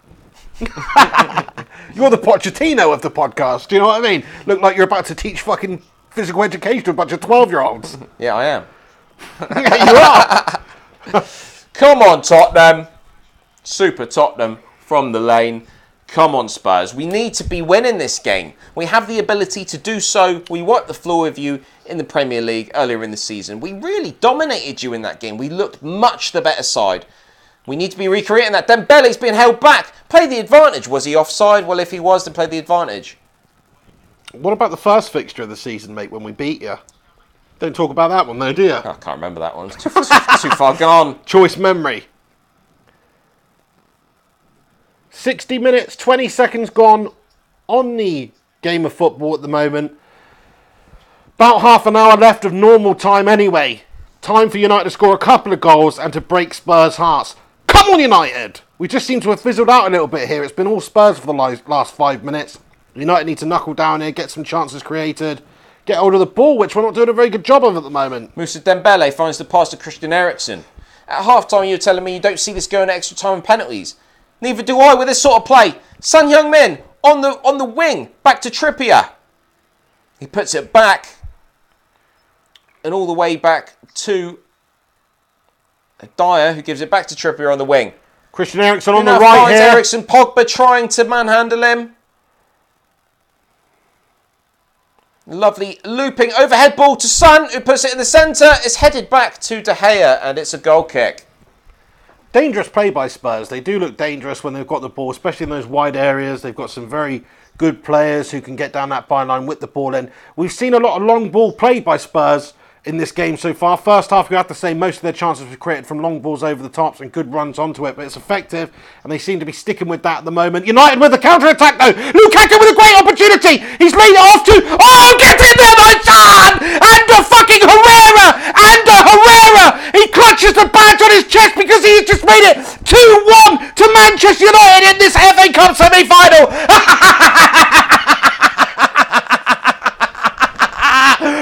S1: You're the Pochettino of the podcast. Do you know what I mean? Look like you're about to teach fucking physical education to a bunch of 12-year-olds.
S2: Yeah, I am.
S1: Yeah, you are.
S2: Come on, Tottenham. Super Tottenham from the lane. Come on, Spurs. We need to be winning this game. We have the ability to do so. We wiped the floor with you in the Premier League earlier in the season. We really dominated you in that game. We looked much the better side. We need to be recreating that. Dembele's being held back. Play the advantage. Was he offside? Well, if he was, then play the advantage.
S1: What about the first fixture of the season, mate, when we beat you? Don't talk about that one, though, do you?
S2: I can't remember that one. It's too far gone.
S1: Choice memory. 60 minutes, 20 seconds gone on the game of football at the moment. About half an hour left of normal time anyway. Time for United to score a couple of goals and to break Spurs' hearts. Come on, United! We just seem to have fizzled out a little bit here. It's been all Spurs for the last 5 minutes. United need to knuckle down here, get some chances created, get hold of the ball, which we're not doing a very good job of at the moment.
S2: Moussa Dembele finds the pass to Christian Eriksen. At half-time, you were telling me you don't see this going to extra time and penalties. Neither do I with this sort of play. Son Heung-min on the wing, back to Trippier. He puts it back, and all the way back to Dyer, who gives it back to Trippier on the wing.
S1: Christian Eriksen on the right here.
S2: Eriksen, Pogba trying to manhandle him. Lovely looping overhead ball to Son, who puts it in the centre. It's headed back to De Gea, and it's a goal kick.
S1: Dangerous play by Spurs. They do look dangerous when they've got the ball, especially in those wide areas. They've got some very good players who can get down that byline with the ball in. We've seen a lot of long ball played by Spurs in this game so far. First half, you have to say most of their chances were created from long balls over the tops and good runs onto it, but it's effective, and they seem to be sticking with that at the moment. United with the counter-attack, though. Lukaku with a great opportunity. He's laid it off to... Oh, get in there, my son! And fucking Herrera! And Herrera! He clutches the badge on his chest because he's just made it 2-1 to Manchester United in this FA Cup semi-final.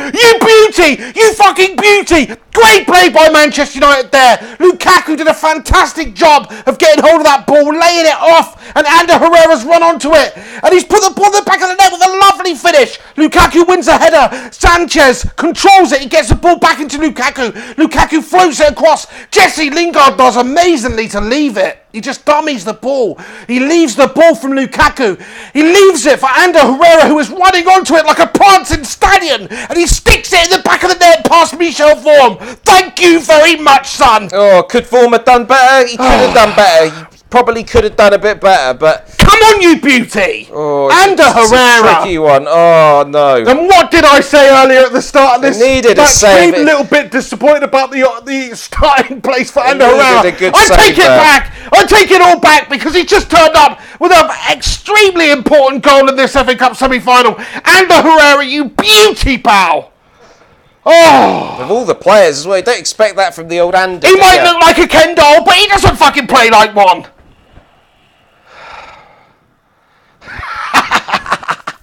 S1: You beauty! You fucking beauty! Great play by Manchester United there. Lukaku did a fantastic job of getting hold of that ball, laying it off, and Ander Herrera's run onto it. And he's put the ball in the back of the net with a lovely finish. Lukaku wins a header. Sanchez controls it. He gets the ball back into Lukaku. Lukaku floats it across. Jesse Lingard does amazingly to leave it. He just dummies the ball. He leaves the ball from Lukaku. He leaves it for Ander Herrera, who is running onto it like a prancing stallion. And he sticks it in the back of the net past Michel Vorm. Thank you very much, son.
S2: Oh, could Vorm have done better? He could have done better. He probably could have done a bit better, but...
S1: Come on, you beauty!
S2: Oh,
S1: Ander Herrera!
S2: It's a tricky one. Oh, no.
S1: And what did I say earlier at the start of this?
S2: Needed a save.
S1: I'm a little bit disappointed about the starting place for Ander Herrera.
S2: I
S1: take it back. I take it all back because he just turned up with an extremely important goal in this FA Cup semi-final. Ander Herrera, you beauty, pal! Oh!
S2: Of all the players as well, you don't expect that from the old Ander.
S1: He might look like a Ken doll, but he doesn't fucking play like one.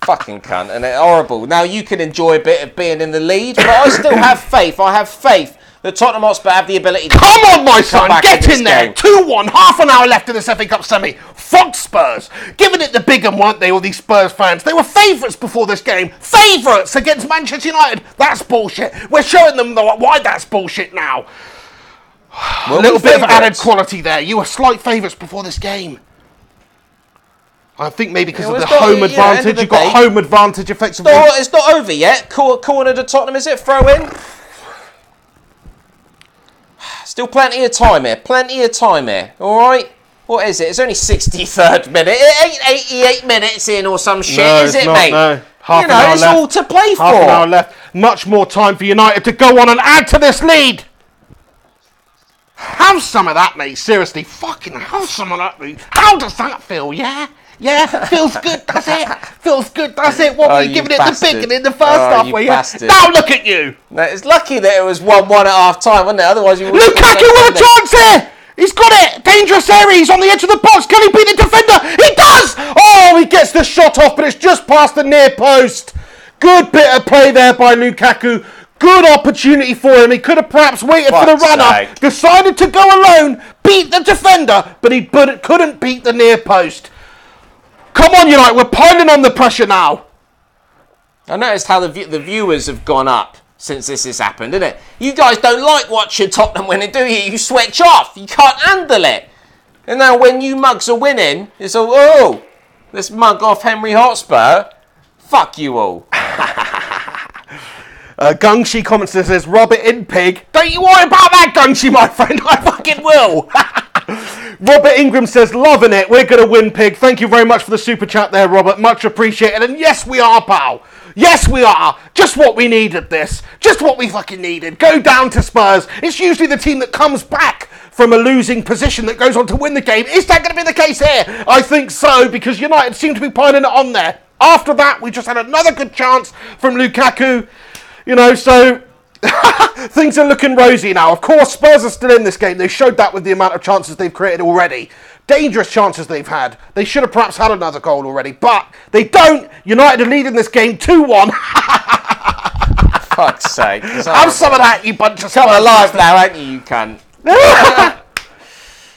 S2: Fucking cunt, and it's horrible. Now you can enjoy a bit of being in the lead, but I still have faith. I have faith that Tottenham Hotspur have the ability to...
S1: Come on, my son, get in there. 2-1, half an hour left in this FA Cup semi. Fuck Spurs. Giving it the big one, weren't they, all these Spurs fans? They were favourites before this game. Favourites against Manchester United. That's bullshit. We're showing them why that's bullshit now. A little bit of added quality there. You were slight favourites before this game. I think maybe because of the home advantage. You've got home advantage effectively.
S2: It's not over yet. Corner to Tottenham, is it? Throw in. Still plenty of time here. Plenty of time here. All right. What is it? It's only 63rd minute. It ain't 88 minutes in or some shit, is it, mate?
S1: No. Half an hour left.
S2: It's all to play for.
S1: Half an hour left. Much more time for United to go on and add to this lead. Have some of that, mate. Seriously, fucking have some of that, mate. How does that feel, yeah? Yeah, feels good, does it? Feels good, does it? What were you giving it the big in the first half, were you? Now look at you!
S2: No, it's lucky that it was 1-1 at half time, wasn't it? Otherwise you would...
S1: Lukaku with a chance here! He's got it! Dangerous area, he's on the edge of the box. Can he beat the defender? He does! Oh, he gets the shot off, but it's just past the near post. Good bit of play there by Lukaku. Good opportunity for him. He could have perhaps waited for the runner. Decided to go alone, beat the defender, but he couldn't beat the near post. Come on, United, we're piling on the pressure now.
S2: I noticed how the viewers have gone up since this has happened, isn't it? You guys don't like watching Tottenham winning, do you? You switch off. You can't handle it. And now when you mugs are winning, it's all, oh, let's mug off Henry Hotspur. Fuck you all.
S1: Gungshi comments and says, rub it in, pig. Don't you worry about that, Gungshi, my friend. I fucking will. Robert Ingram says, loving it. We're going to win, pig. Thank you very much for the super chat there, Robert. Much appreciated. And yes, we are, pal. Yes, we are. Just what we needed this. Just what we fucking needed. Go down to Spurs. It's usually the team that comes back from a losing position that goes on to win the game. Is that going to be the case here? I think so, because United seem to be piling it on there. After that, we just had another good chance from Lukaku. You know, so... things are looking rosy now. Of course, Spurs are still in this game. They showed that with the amount of chances they've created already. Dangerous chances they've had. They should have perhaps had another goal already, but they don't. United are leading this game 2-1.
S2: Fuck's sake.
S1: Have some of that, you bunch of
S2: Come alive now, ain't you, you cunt?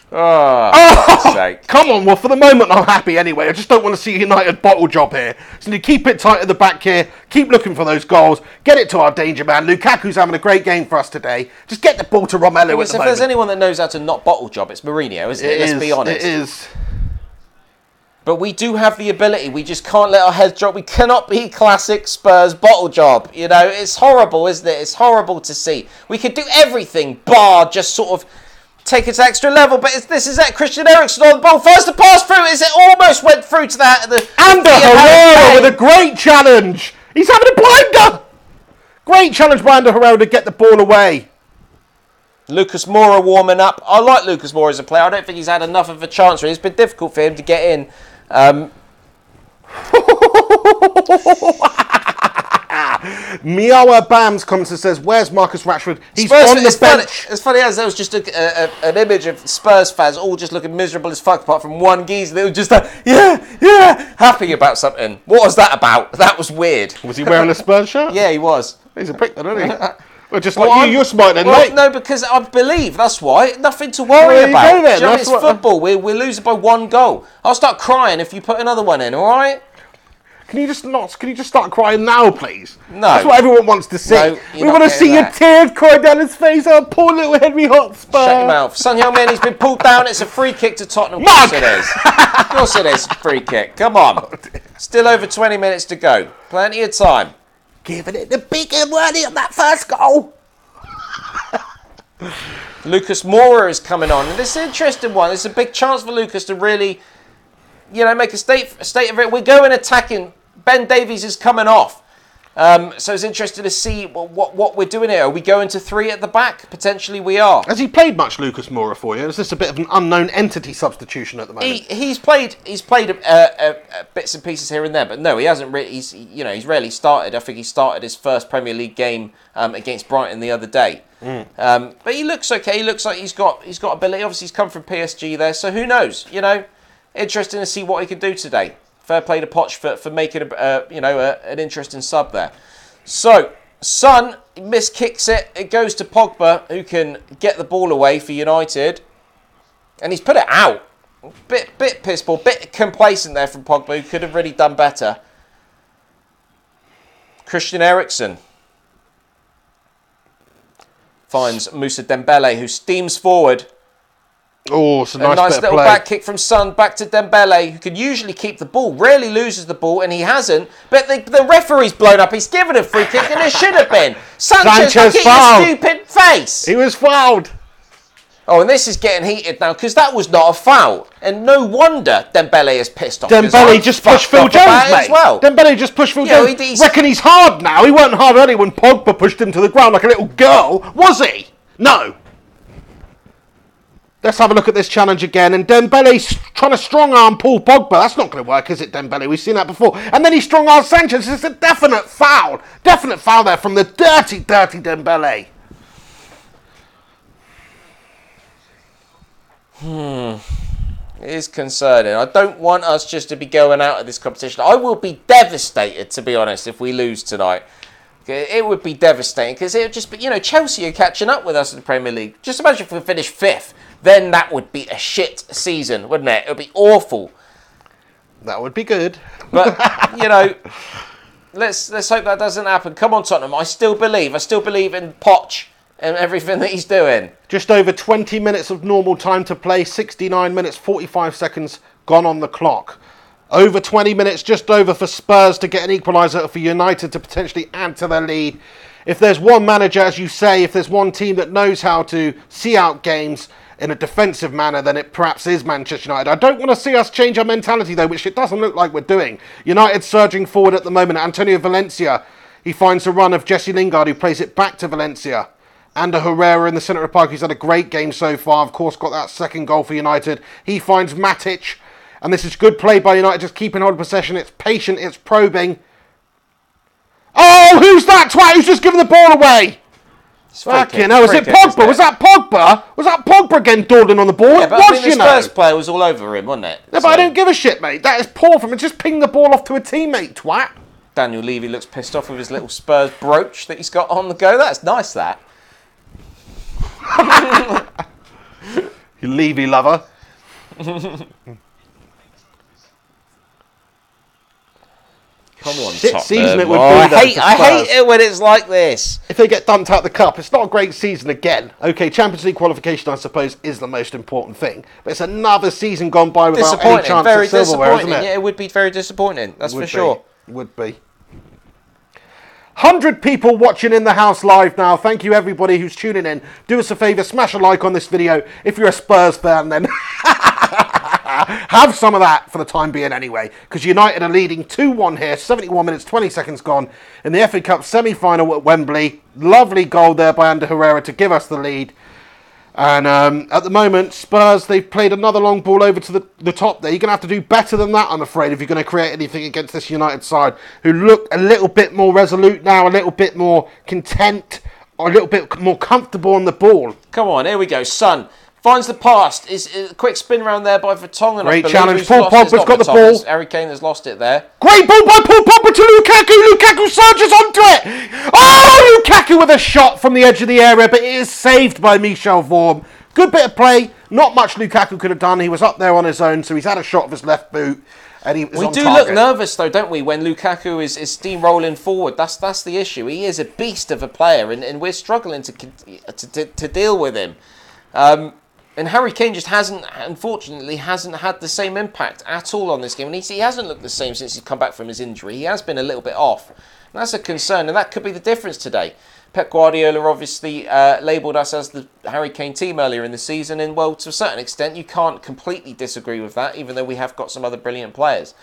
S2: Oh, for fuck's sake.
S1: Come on, well, for the moment, I'm happy anyway. I just don't want to see United bottle job here. So you keep it tight at the back here, keep looking for those goals, get it to our danger man. Lukaku's having a great game for us today. Just get the ball to Romelu at the moment.
S2: If there's anyone that knows how to not bottle job, it's Mourinho, isn't it? Let's be honest.
S1: It is.
S2: But we do have the ability. We just can't let our heads drop. We cannot be classic Spurs bottle job. You know, it's horrible, isn't it? It's horrible to see. We could do everything, bar just sort of take it to extra level. But this is that Christian Eriksen on the ball. First to pass through. It almost went through to the
S1: Herrera with a great challenge. He's having a blinder. Great challenge by Herrera to get the ball away.
S2: Lucas Moura warming up. I like Lucas Moura as a player. I don't think he's had enough of a chance. It's been difficult for him to get in.
S1: Miawa Bams comes and says, "Where's Marcus Rashford? He's on the bench."
S2: It's funny as there was just an image of Spurs fans all just looking miserable as fuck, apart from one geezer that was just like, yeah, happy about something. What was that about? That was weird.
S1: Was he wearing a Spurs shirt?
S2: Yeah, he was.
S1: He's a prick, then, isn't he? Well, just like you're smiling, mate.
S2: No, because I believe that's why. Nothing to worry about. Do you know, it's football. We're losing by 1 goal. I'll start crying if you put another one in. All right?
S1: Can you just start crying now, please?
S2: No.
S1: That's what everyone wants to see.
S2: No,
S1: we want to see your tears cry down his face. Oh, poor little Henry Hotspur.
S2: Shut your mouth. Son Heung-min, he's been pulled down. It's a free kick to Tottenham. Of course it is. Of course it is. Free kick. Come on. Still over 20 minutes to go. Plenty of time.
S1: Giving it the big and worthy on that first goal.
S2: Lucas Moura is coming on. And this is an interesting one. It's a big chance for Lucas to really, make a state of it. We're going attacking. Ben Davies is coming off. So it's interesting to see what we're doing here. Are we going to 3 at the back? Potentially we are.
S1: Has he played much, Lucas Moura, for you? Is this a bit of an unknown entity substitution at the moment?
S2: He's played bits and pieces here and there, but no, he hasn't really. He's rarely started. I think he started his first Premier League game against Brighton the other day. But he looks okay. He looks like he's got ability. Obviously, he's come from PSG there, so who knows? Interesting to see what he can do today. Fair play to Poch for making an interesting sub there. So Son miskicks it. It goes to Pogba, who can get the ball away for United, and he's put it out. Bit piss poor, bit complacent there from Pogba, who could have really done better. Christian Eriksen finds Moussa Dembele, who steams forward.
S1: Oh, it's a nice bit of
S2: little
S1: play.
S2: back kick from Son back to Dembele, who can usually keep the ball, rarely loses the ball, and he hasn't. But the referee's blown up. He's given a free kick, and it should have been. Sanchez fouled. Your stupid face.
S1: He was fouled.
S2: Oh, and this is getting heated now, because that was not a foul. And no wonder Dembele is pissed off.
S1: Dembele just pushed Phil Jones, mate. Well. Dembele just pushed Phil Jones. Reckon he's hard now. He wasn't hard earlier when Pogba pushed him to the ground like a little girl, was he? No. Let's have a look at this challenge again. And Dembele's trying to strong-arm Paul Pogba. That's not going to work, is it, Dembele? We've seen that before. And then he strong-arms Sanchez. It's a definite foul. Definite foul there from the dirty, dirty Dembele.
S2: It is concerning. I don't want us just to be going out of this competition. I will be devastated, to be honest, if we lose tonight. It would be devastating, because it would just be, Chelsea are catching up with us in the Premier League. Just imagine if we finish 5th. Then that would be a shit season, wouldn't it? It would be awful.
S1: That would be good.
S2: But, let's hope that doesn't happen. Come on, Tottenham. I still believe in Poch and everything that he's doing.
S1: Just over 20 minutes of normal time to play. 69 minutes, 45 seconds gone on the clock. Over 20 minutes, just over, for Spurs to get an equaliser, for United to potentially add to their lead. If there's one manager, as you say, if there's one team that knows how to see out games in a defensive manner, then it perhaps is Manchester United. I don't want to see us change our mentality, though, which it doesn't look like we're doing. United surging forward at the moment. Antonio Valencia, he finds a run of Jesse Lingard, who plays it back to Valencia. And a Herrera in the centre of the park, who's had a great game so far. Of course, got that second goal for United. He finds Matic. And this is good play by United, just keeping hold of possession. It's patient, it's probing. Oh, who's that twat who's just given the ball away? Fucking hell, was it Pogba? Was that Pogba? Was that Pogba again dawdling on the ball?
S2: Yeah, but I think the Spurs player was all over him, wasn't it?
S1: Yeah, but I don't give a shit, mate. That is poor from him. Just ping the ball off to a teammate, twat.
S2: Daniel Levy looks pissed off with his little Spurs brooch that he's got on the go. That's nice, that.
S1: You Levy lover.
S2: Come on,
S1: Shit
S2: Tottenham.
S1: season it would be.
S2: I
S1: though,
S2: hate
S1: for Spurs.
S2: it when it's like this.
S1: If they get dumped out the cup, it's not a great season again. Okay, Champions League qualification, I suppose, is the most important thing. But it's another season gone by without any chance
S2: very
S1: of silverware, isn't
S2: disappointing.
S1: it?
S2: Yeah, it would be very disappointing. That's for sure.
S1: Would be. 100 people watching in the house live now. Thank you, everybody who's tuning in. Do us a favour, smash a like on this video. If you're a Spurs fan, then have some of that for the time being anyway. Because United are leading 2-1 here. 71 minutes, 20 seconds gone. In the FA Cup semi-final at Wembley. Lovely goal there by Herrera to give us the lead. And at the moment, Spurs, they've played another long ball over to the top there. You're going to have to do better than that, I'm afraid, if you're going to create anything against this United side, who look a little bit more resolute now, a little bit more content, or a little bit more comfortable on the ball.
S2: Come on, here we go. Son finds the pass. Is a quick spin round there by Vertonghen.
S1: Great challenge. Paul Pogba's got the ball.
S2: Harry Kane has lost it there.
S1: Great ball by Paul Pogba to Lukaku. Lukaku surges onto it. Oh, Lukaku with a shot from the edge of the area, but it is saved by Michel Vorm. Good bit of play. Not much Lukaku could have done. He was up there on his own, so he's had a shot of his left boot. And he was
S2: we
S1: on
S2: do
S1: target.
S2: look nervous, though, don't we, when Lukaku is steamrolling forward? That's the issue. He is a beast of a player, and we're struggling to deal with him. And Harry Kane just unfortunately hasn't had the same impact at all on this game. And he hasn't looked the same since he's come back from his injury. He has been a little bit off. And that's a concern, and that could be the difference today. Pep Guardiola obviously labelled us as the Harry Kane team earlier in the season, and, well, to a certain extent, you can't completely disagree with that, even though we have got some other brilliant players.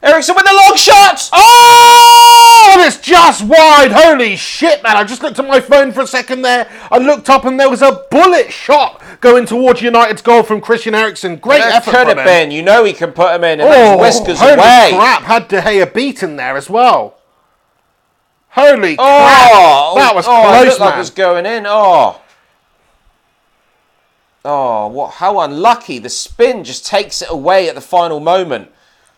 S2: Eriksen with the long shot!
S1: Oh, and it's just wide. Holy shit, man. I just looked at my phone for a second there. I looked up and there was a bullet shot going towards United's goal from Christian Eriksen. Great effort
S2: could
S1: from
S2: have
S1: him.
S2: been. You know he can put him in, and that's whiskers
S1: holy
S2: away.
S1: Crap. Had De Gea beaten there as well. Holy crap. That was close,
S2: it looked like
S1: man.
S2: it was going in. How unlucky. The spin just takes it away at the final moment.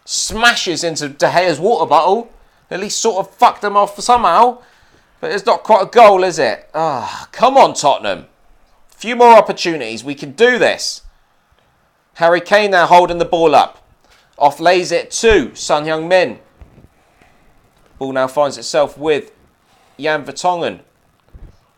S2: Smashes into De Gea's water bottle. At least sort of fucked them off somehow. But it's not quite a goal, is it? Come on, Tottenham. A few more opportunities. We can do this. Harry Kane now holding the ball up. Offlays it to Son Heung-min. Ball now finds itself with Jan Vertonghen.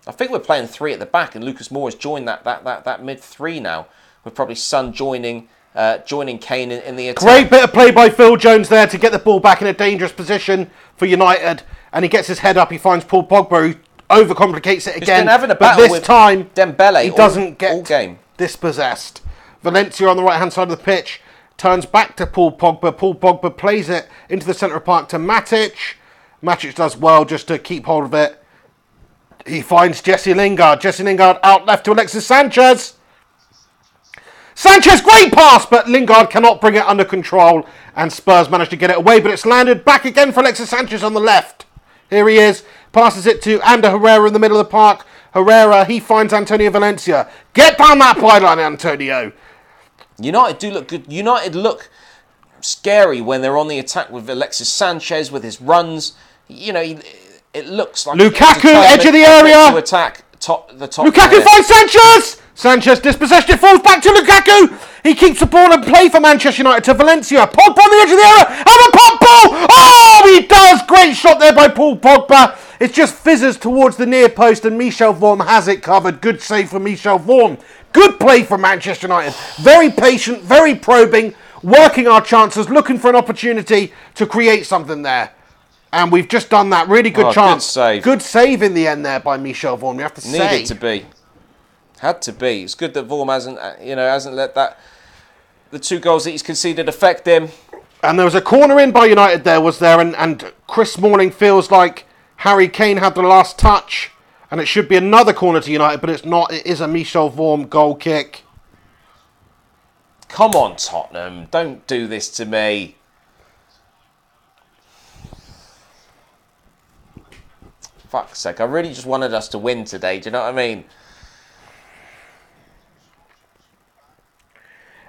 S2: I think we're playing three at the back, and Lucas Moura has joined that mid three now. With probably Son joining Kane in the attack.
S1: Great bit of play by Phil Jones there to get the ball back in a dangerous position for United. And he gets his head up. He finds Paul Pogba, who overcomplicates it again. But this time,
S2: Dembele
S1: he doesn't get
S2: game
S1: dispossessed. Valencia on the right-hand side of the pitch turns back to Paul Pogba. Paul Pogba plays it into the centre of park to Matic. Matic does well just to keep hold of it. He finds Jesse Lingard. Jesse Lingard out left to Alexis Sanchez. Sanchez, great pass, but Lingard cannot bring it under control, and Spurs managed to get it away, but it's landed back again for Alexis Sanchez on the left. Here he is, passes it to Ander Herrera in the middle of the park. Herrera, he finds Antonio Valencia. Get down that byline, Antonio.
S2: United do look good. United look scary when they're on the attack with Alexis Sanchez, with his runs. You know, it looks like
S1: Lukaku, edge of the area.
S2: To attack the top.
S1: Lukaku finds Sanchez. Sanchez dispossessed, it falls back to Lukaku. He keeps the ball and play for Manchester United to Valencia. Pogba on the edge of the area. And a pop ball. Oh, he does. Great shot there by Paul Pogba. It just fizzes towards the near post and Michel Vorm has it covered. Good save for Michel Vorm. Good play from Manchester United. Very patient, very probing, working our chances, looking for an opportunity to create something there. And we've just done that. Really good chance.
S2: Good save.
S1: Good save in the end there by Michel Vorm. You have to say.
S2: Needed to be. Had to be. It's good that Vorm hasn't let the two goals that he's conceded affect him.
S1: And there was a corner in by United there, was there? And Chris Smalling feels like Harry Kane had the last touch. And it should be another corner to United, but it's not. It is a Michel Vorm goal kick.
S2: Come on, Tottenham. Don't do this to me. Fuck's sake. I really just wanted us to win today. Do you know what I mean?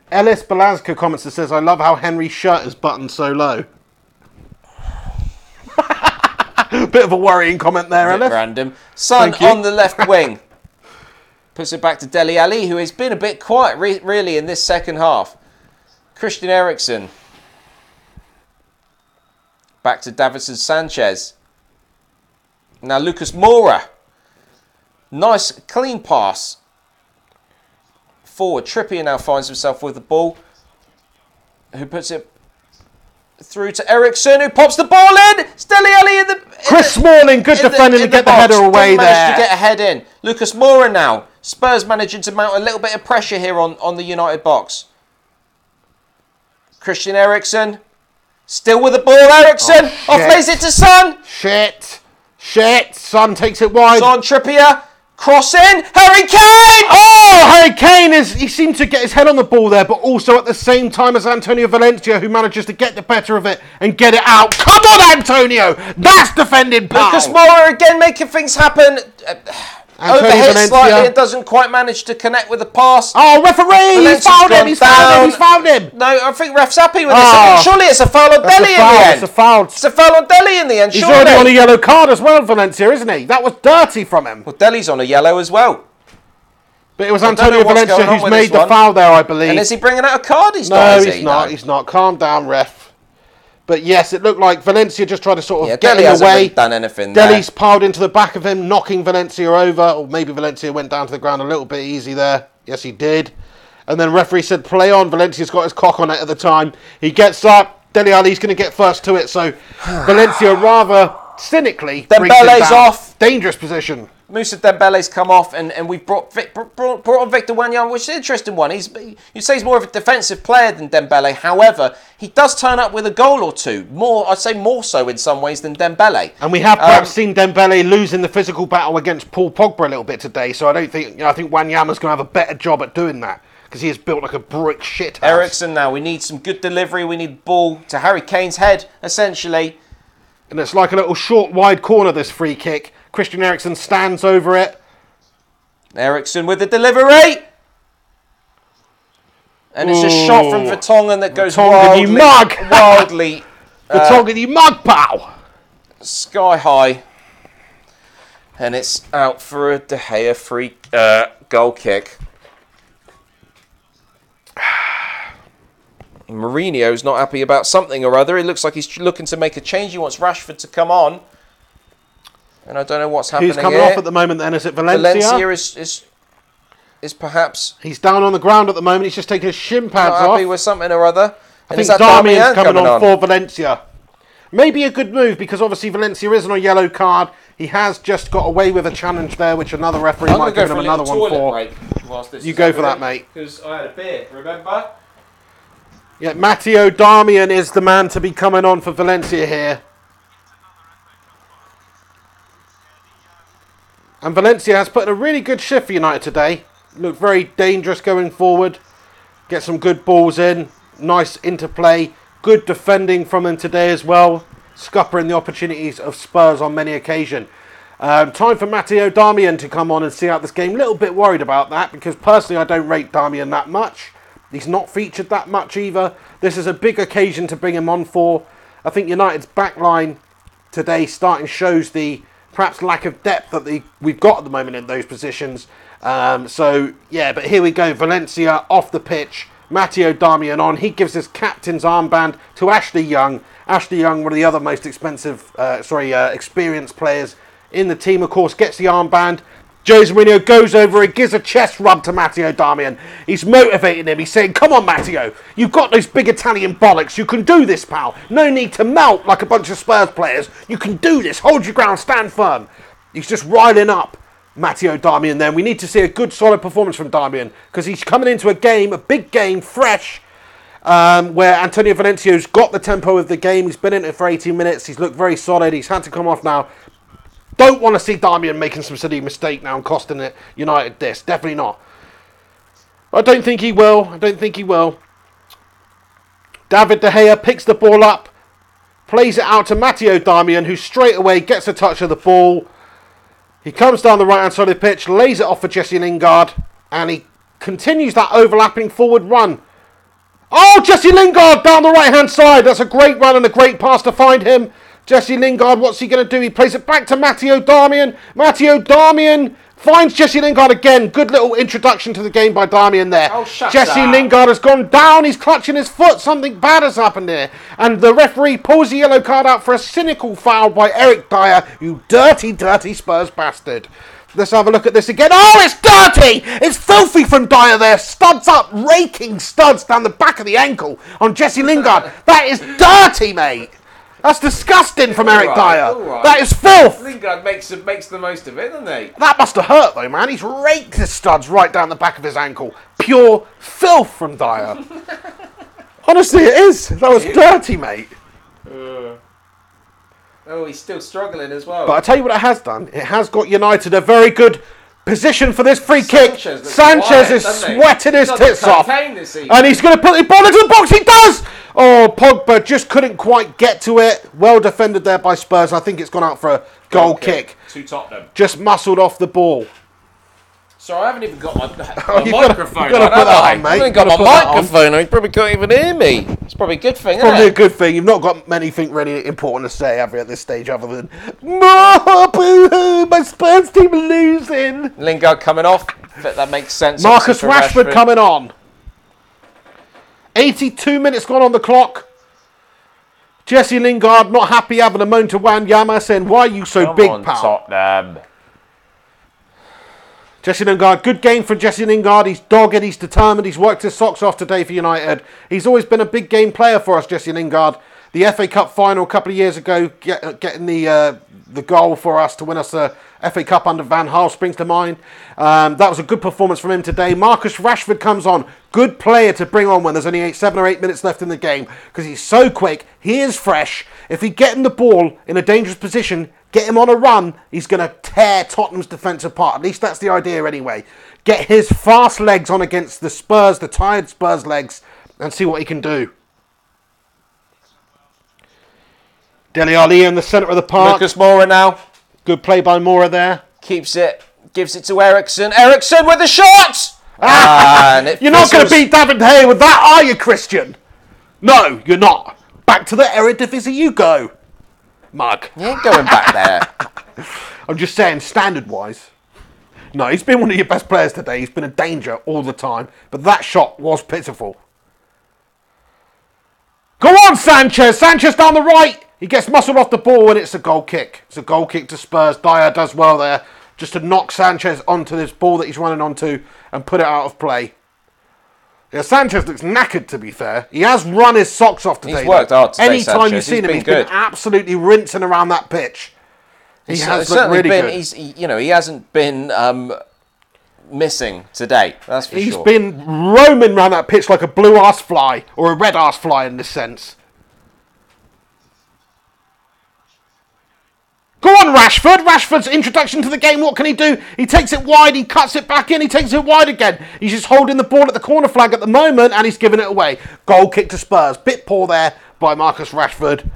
S1: Ellis Balazka comments and says, I love how Henry's shirt is buttoned so low. Bit of a worrying comment there, Ellis.
S2: Random. Son on the left wing. Puts it back to Dele Alli, who has been a bit quiet really in this second half. Christian Eriksen. Back to Davinson Sanchez. Now Lucas Moura. Nice clean pass. Forward. Trippier now finds himself with the ball. Who puts it through to Eriksen, who pops the ball in. It's Dele Alli in the...
S1: Chris Smalling, good defending to get the header away there.
S2: Managed to get a head in. Lucas Moura now. Spurs managing to mount a little bit of pressure here on the United box. Christian Eriksen. Still with the ball, Eriksen. Offlays it to Son.
S1: Shit. Son takes it wide.
S2: Son, Trippier. Cross in. Harry Kane.
S1: Oh, Harry Kane he seemed to get his head on the ball there, but also at the same time as Antonio Valencia, who manages to get the better of it and get it out. Come on, Antonio. That's defending power.
S2: Lucas Moura again making things happen. Overhit slightly and doesn't quite manage to connect with the pass.
S1: Oh, referee! He's fouled him!
S2: No, I think ref's happy with this. Surely it's a foul on Dele in the end.
S1: It's a foul.
S2: It's a foul on Dele in the end, surely.
S1: He's already on a yellow card as well, Valencia, isn't he? That was dirty from him.
S2: Well, Dele's on a yellow as well.
S1: But it was Antonio Valencia who's made the foul there, I believe.
S2: And is he bringing out a card?
S1: He's not. Calm down, ref. But yes, it looked like Valencia just tried to sort of get him away.
S2: Really done anything
S1: Dele's piled into the back of him, knocking Valencia over. Or maybe Valencia went down to the ground a little bit easy there. Yes, he did. And then referee said, play on. Valencia's got his cock on it at the time. He gets up. Dele Alli's going to get first to it. So Valencia rather cynically brings him down.
S2: Off.
S1: Dangerous position.
S2: Moussa Dembele's come off, and we've brought on Victor Wanyama, which is an interesting one. You say he's more of a defensive player than Dembele. However, he does turn up with a goal or two. I'd say more so in some ways than Dembele.
S1: And we have perhaps seen Dembele losing the physical battle against Paul Pogba a little bit today. So I think Wanyama's going to have a better job at doing that because he is built like a brick shit house.
S2: Eriksen now. We need some good delivery. We need ball to Harry Kane's head, essentially.
S1: And it's like a little short, wide corner, this free kick. Christian Eriksen stands over it.
S2: Eriksen with the delivery. And it's a shot from Vertonghen that goes wildly.
S1: Vertonghen, you mug, pal.
S2: Sky high. And it's out for a De Gea free goal kick. Mourinho's not happy about something or other. It looks like he's looking to make a change. He wants Rashford to come on. And I don't know what's happening here.
S1: Who's coming off at the moment then? Is it Valencia?
S2: Valencia is perhaps...
S1: He's down on the ground at the moment. He's just taking his shin pads off.
S2: Not happy with something or other.
S1: I think Darmian's coming on for Valencia. Maybe a good move because obviously Valencia is on a yellow card. He has just got away with a challenge there, which another referee might give him another one for. You go for that, mate.
S2: Because I had a beer, remember?
S1: Yeah, Matteo Darmian is the man to be coming on for Valencia here. And Valencia has put in a really good shift for United today. Look very dangerous going forward. Get some good balls in. Nice interplay. Good defending from them today as well. Scuppering the opportunities of Spurs on many occasions. Time for Matteo Darmian to come on and see out this game. A little bit worried about that because personally I don't rate Darmian that much. He's not featured that much either. This is a big occasion to bring him on for. I think United's backline today starting shows the perhaps lack of depth that we've got at the moment in those positions. So, yeah, but here we go. Valencia off the pitch. Matteo Darmian on. He gives his captain's armband to Ashley Young. Ashley Young, one of the other most experienced players in the team, of course, gets the armband. Jose Mourinho goes over and gives a chest rub to Matteo Darmian. He's motivating him. He's saying, come on, Matteo. You've got those big Italian bollocks. You can do this, pal. No need to melt like a bunch of Spurs players. You can do this. Hold your ground. Stand firm. He's just riling up Matteo Darmian then. We need to see a good, solid performance from Darmian because he's coming into a game, a big game, fresh, where Antonio Valencia's got the tempo of the game. He's been in it for 18 minutes. He's looked very solid. He's had to come off now. Don't want to see Darmian making some silly mistake now and costing it United this. Definitely not. I don't think he will. David De Gea picks the ball up, plays it out to Matteo Darmian, who straight away gets a touch of the ball. He comes down the right-hand side of the pitch, lays it off for Jesse Lingard, and he continues that overlapping forward run. Oh, Jesse Lingard down the right-hand side. That's a great run and a great pass to find him. Jesse Lingard, what's he going to do? He plays it back to Matteo Darmian. Matteo Darmian Finds Jesse Lingard again. Good little introduction to the game by Darmian there.
S2: Oh, shut
S1: Jesse
S2: up.
S1: Lingard has gone down. He's clutching his foot. Something bad has happened here. And the referee pulls the yellow card out for a cynical foul by Eric Dyer. You dirty, dirty Spurs bastard. Let's have a look at this again. Oh, it's dirty! It's filthy from Dyer there. Studs up, raking studs down the back of the ankle on Jesse Lingard. That is dirty, mate. That's disgusting from Eric Dyer.
S2: Right.
S1: That is filth.
S2: Lingard makes the most of it, doesn't he?
S1: That must have hurt though, man. He's raked his studs right down the back of his ankle. Pure filth from Dyer. Honestly, it is. That was dirty, mate.
S2: Oh, he's still struggling as well.
S1: But I tell you what it has done. It has got United a very good position for this free kick. Sanchez is sweating his tits off. And he's going to put the ball into the box. He does! Oh, Pogba just couldn't quite get to it. Well defended there by Spurs. I think it's gone out for a goal kick.
S2: To Tottenham.
S1: Just muscled off the ball.
S2: So I haven't even got my
S1: You've
S2: microphone
S1: got to put that on, mate.
S2: I haven't got my microphone on. You probably can't even hear me. It's probably a good thing, isn't
S1: Probably
S2: it?
S1: a good thing. You've not got anything really important to say, have you, at this stage, other than boo-hoo, my Spurs team are losing.
S2: Lingard coming off. That makes sense.
S1: Marcus Rashford coming on. 82 minutes gone on the clock. Jesse Lingard not happy, having a moan to Wanyama, saying, why are you so big, pal?
S2: Tottenham.
S1: Jesse Lingard, good game for Jesse Lingard. He's dogged, he's determined, he's worked his socks off today for United. He's always been a big game player for us, Jesse Lingard. The FA Cup final a couple of years ago, getting the goal for us to win us a FA Cup under Van Gaal springs to mind. That was a good performance from him today. Marcus Rashford comes on. Good player to bring on when there's only 7 or 8 minutes left in the game, because he's so quick. He is fresh. If he get him the ball in a dangerous position, get him on a run, he's going to tear Tottenham's defence apart. At least that's the idea anyway. Get his fast legs on against the Spurs, the tired Spurs legs, and see what he can do. Dele Alli in the centre of the park.
S2: Lucas Moura now.
S1: Good play by Moura there.
S2: Keeps it. Gives it to Ericsson. Ericsson with the shot!
S1: You're not going to beat David De Gea with that, are you, Christian? No, you're not. Back to the Eredivisie you go, mug.
S2: You ain't going back there.
S1: I'm just saying, standard-wise. No, he's been one of your best players today. He's been a danger all the time. But that shot was pitiful. Go on, Sanchez. Sanchez down the right. He gets muscled off the ball and it's a goal kick. It's a goal kick to Spurs. Dyer does well there. Just to knock Sanchez onto this ball that he's running onto and put it out of play. Yeah, Sanchez looks knackered, to be fair. He has run his socks off today.
S2: He's worked hard today,
S1: Anytime
S2: Sanchez.
S1: you've seen him, he's
S2: good.
S1: been absolutely rinsing around that pitch. He has looked really good.
S2: He hasn't been missing today. That's for sure.
S1: He's been roaming around that pitch like a blue arse fly, or a red arse fly in this sense. Go on, Rashford. Rashford's introduction to the game. What can he do? He takes it wide. He cuts it back in. He takes it wide again. He's just holding the ball at the corner flag at the moment, and he's giving it away. Goal kick to Spurs. Bit poor there by Marcus Rashford.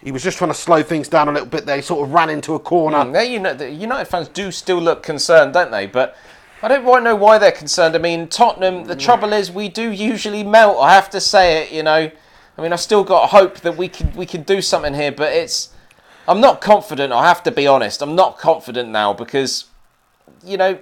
S1: He was just trying to slow things down a little bit there. He sort of ran into a corner.
S2: The United fans do still look concerned, don't they? But I don't quite know why they're concerned. I mean, Tottenham, the trouble is we do usually melt. I have to say it, you know. I mean, I've still got hope that we can do something here, but I'm not confident, I have to be honest. I'm not confident now because, you know,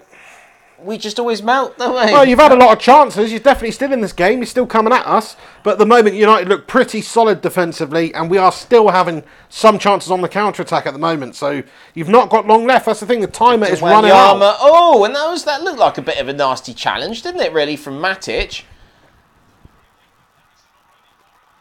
S2: we just always melt, don't we?
S1: Well, you've had a lot of chances. You're definitely still in this game. You're still coming at us. But at the moment, United look pretty solid defensively, and we are still having some chances on the counter-attack at the moment. So you've not got long left. That's the thing. The timer is running out.
S2: Oh, and that looked like a bit of a nasty challenge, didn't it, really, from Matic?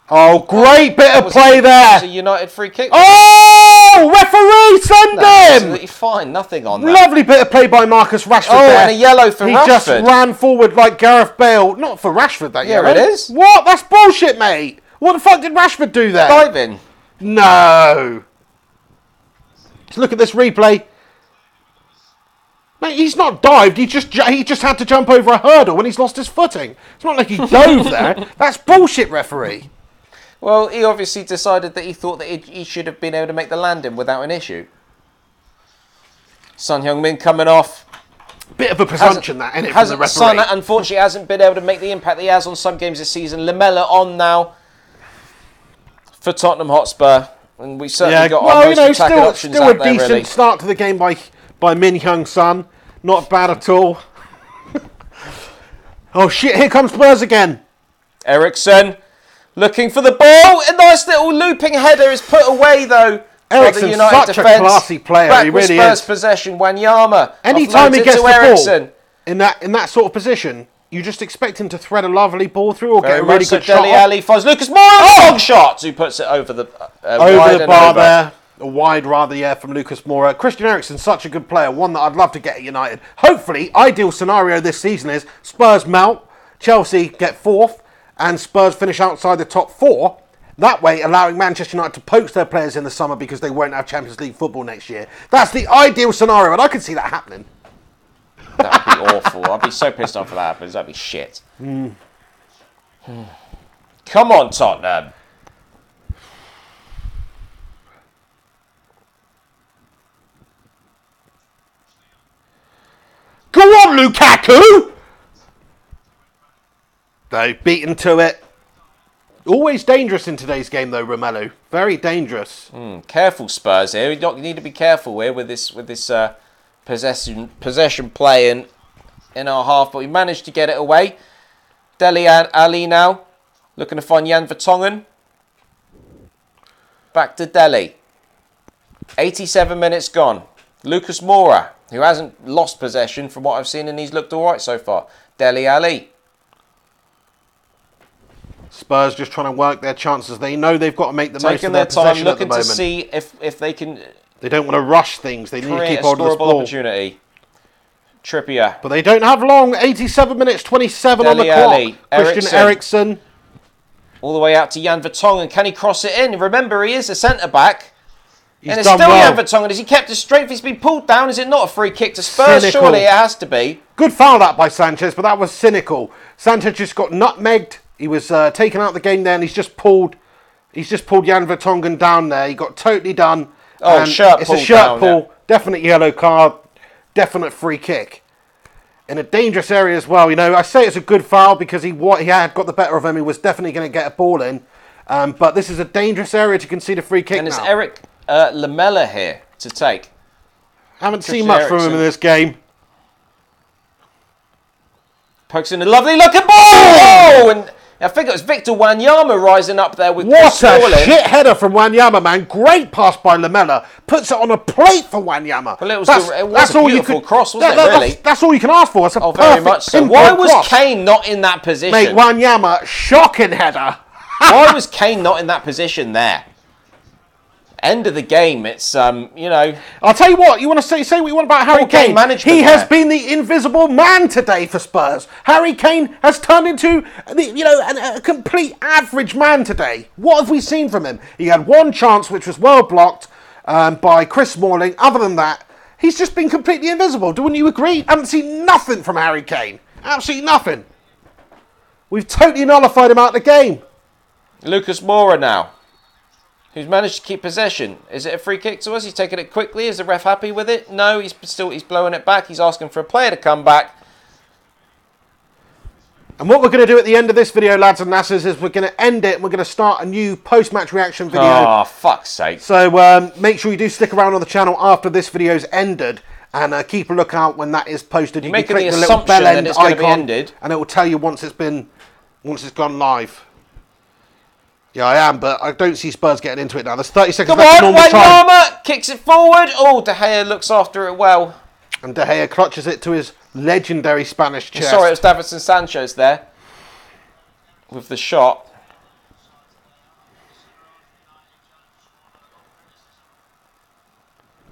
S1: Oh, great bit of play there.
S2: It was a United free kick.
S1: Oh, referee, send him.
S2: Absolutely fine, nothing on that.
S1: Lovely bit of play by Marcus Rashford there.
S2: And a yellow for Rashford.
S1: He just ran forward like Gareth Bale. Not for Rashford, that yellow.
S2: Yeah, it is.
S1: What? That's bullshit, mate. What the fuck did Rashford do there?
S2: Diving.
S1: No. Let's look at this replay. Mate, he's not dived. He just had to jump over a hurdle when he's lost his footing. It's not like he dove there. That's bullshit, referee.
S2: Well, he obviously decided that he thought that he should have been able to make the landing without an issue. Son Heung-min coming off.
S1: Bit of a presumption that, isn't it, from the referee?
S2: Son, unfortunately, hasn't been able to make the impact that he has on some games this season. Lamella on now for Tottenham Hotspur. And we certainly got our most attacking options
S1: still
S2: out
S1: a
S2: there,
S1: decent
S2: really.
S1: start to the game by Min Hyung-sun. Not bad at all. Oh shit, here comes Spurs again.
S2: Ericsson looking for the ball. A nice little looping header is put away though.
S1: Ericsson's such a classy player.
S2: Back
S1: he
S2: with
S1: really
S2: Spurs
S1: is.
S2: Possession, Wanyama.
S1: Anytime he gets the
S2: Ericsson.
S1: ball in that sort of position, you just expect him to thread a lovely ball through or get a really good shot.
S2: Dele Alli finds Lucas Moura. Long shot. Who puts it over the
S1: bar there. A wide rather, yeah, from Lucas Moura. Christian Eriksen's such a good player, one that I'd love to get at United. Hopefully, ideal scenario this season is Spurs melt, Chelsea get fourth, and Spurs finish outside the top four. That way, allowing Manchester United to poach their players in the summer because they won't have Champions League football next year. That's the ideal scenario, and I can see that happening.
S2: That'd be awful. I'd be so pissed off if that happens. That'd be shit. Come on, Tottenham.
S1: Go on, Lukaku! They've beaten to it. Always dangerous in today's game, though, Romelu. Very dangerous.
S2: Careful, Spurs here. You need to be careful here with this possession play in our half, but we managed to get it away. Dele Alli now looking to find Jan Vertonghen. Back to Dele. 87 minutes gone. Lucas Moura, who hasn't lost possession from what I've seen, and he's looked all right so far. Dele Alli.
S1: Spurs just trying to work their chances. They know they've got to make the most of their
S2: time,
S1: possession at the
S2: looking
S1: moment.
S2: to see if they can.
S1: They don't want to rush things. They need to keep hold of this ball.
S2: Opportunity. Trippier.
S1: But they don't have long. 87 minutes, 27 on the clock. Christian Eriksen.
S2: All the way out to Jan Vertonghen. Can he cross it in? Remember, he is a centre-back. And it's
S1: done
S2: still
S1: well.
S2: Jan Vertonghen. Has he kept his strength? He's been pulled down. Is it not a free kick to Spurs?
S1: Cynical.
S2: Surely it has to be.
S1: Good foul that by Sanchez, but that was cynical. Sanchez just got nutmegged. He was taken out of the game there, and he's just pulled Jan Vertonghen down there. He got totally done.
S2: Oh, shirt
S1: it's
S2: pull
S1: a shirt pull. Yeah. Definite yellow card. Definite free kick. In a dangerous area as well. You know, I say it's a good foul because he had got the better of him. He was definitely going to get a ball in. But this is a dangerous area to concede a free kick.
S2: And it's Eric Lamela here to take.
S1: Haven't seen much from him in this game.
S2: Pokes in a lovely looking ball! Oh! And I think it was Victor Wanyama rising up there with
S1: What a shit header from Wanyama, man. Great pass by Lamela. Puts it on a plate for Wanyama.
S2: Well, it was a beautiful cross, wasn't it, really?
S1: That's all you can ask for. It's a perfect
S2: very much so. Why was
S1: cross.
S2: Kane not in that position?
S1: Mate, Wanyama, shocking header.
S2: Why was Kane not in that position there? End of the game, it's, you know...
S1: I'll tell you what, you want to say what you want about Harry Kane. He has been the invisible man today for Spurs. Harry Kane has turned into, a complete average man today. What have we seen from him? He had one chance, which was well blocked by Chris Smalling. Other than that, he's just been completely invisible. Wouldn't you agree? I haven't seen nothing from Harry Kane. Absolutely nothing. We've totally nullified him out of the game.
S2: Lucas Moura now, who's managed to keep possession. Is it a free kick to us? He's taking it quickly. Is the ref happy with it? No, he's blowing it back. He's asking for a player to come back.
S1: And what we're going to do at the end of this video, lads and lasses, is we're going to end it and we're going to start a new post-match reaction video.
S2: Oh, fuck's sake.
S1: So make sure you do stick around on the channel after this video's ended and keep a lookout when that is posted.
S2: You're making the assumption that it's going to be ended.
S1: And it will tell you once it's gone live. Yeah, I am, but I don't see Spurs getting into it now. There's 30 seconds left of normal time.
S2: Wanyama kicks it forward. Oh, De Gea looks after it well.
S1: And De Gea clutches it to his legendary Spanish chest.
S2: Sorry, it was Davinson Sanchez there with the shot.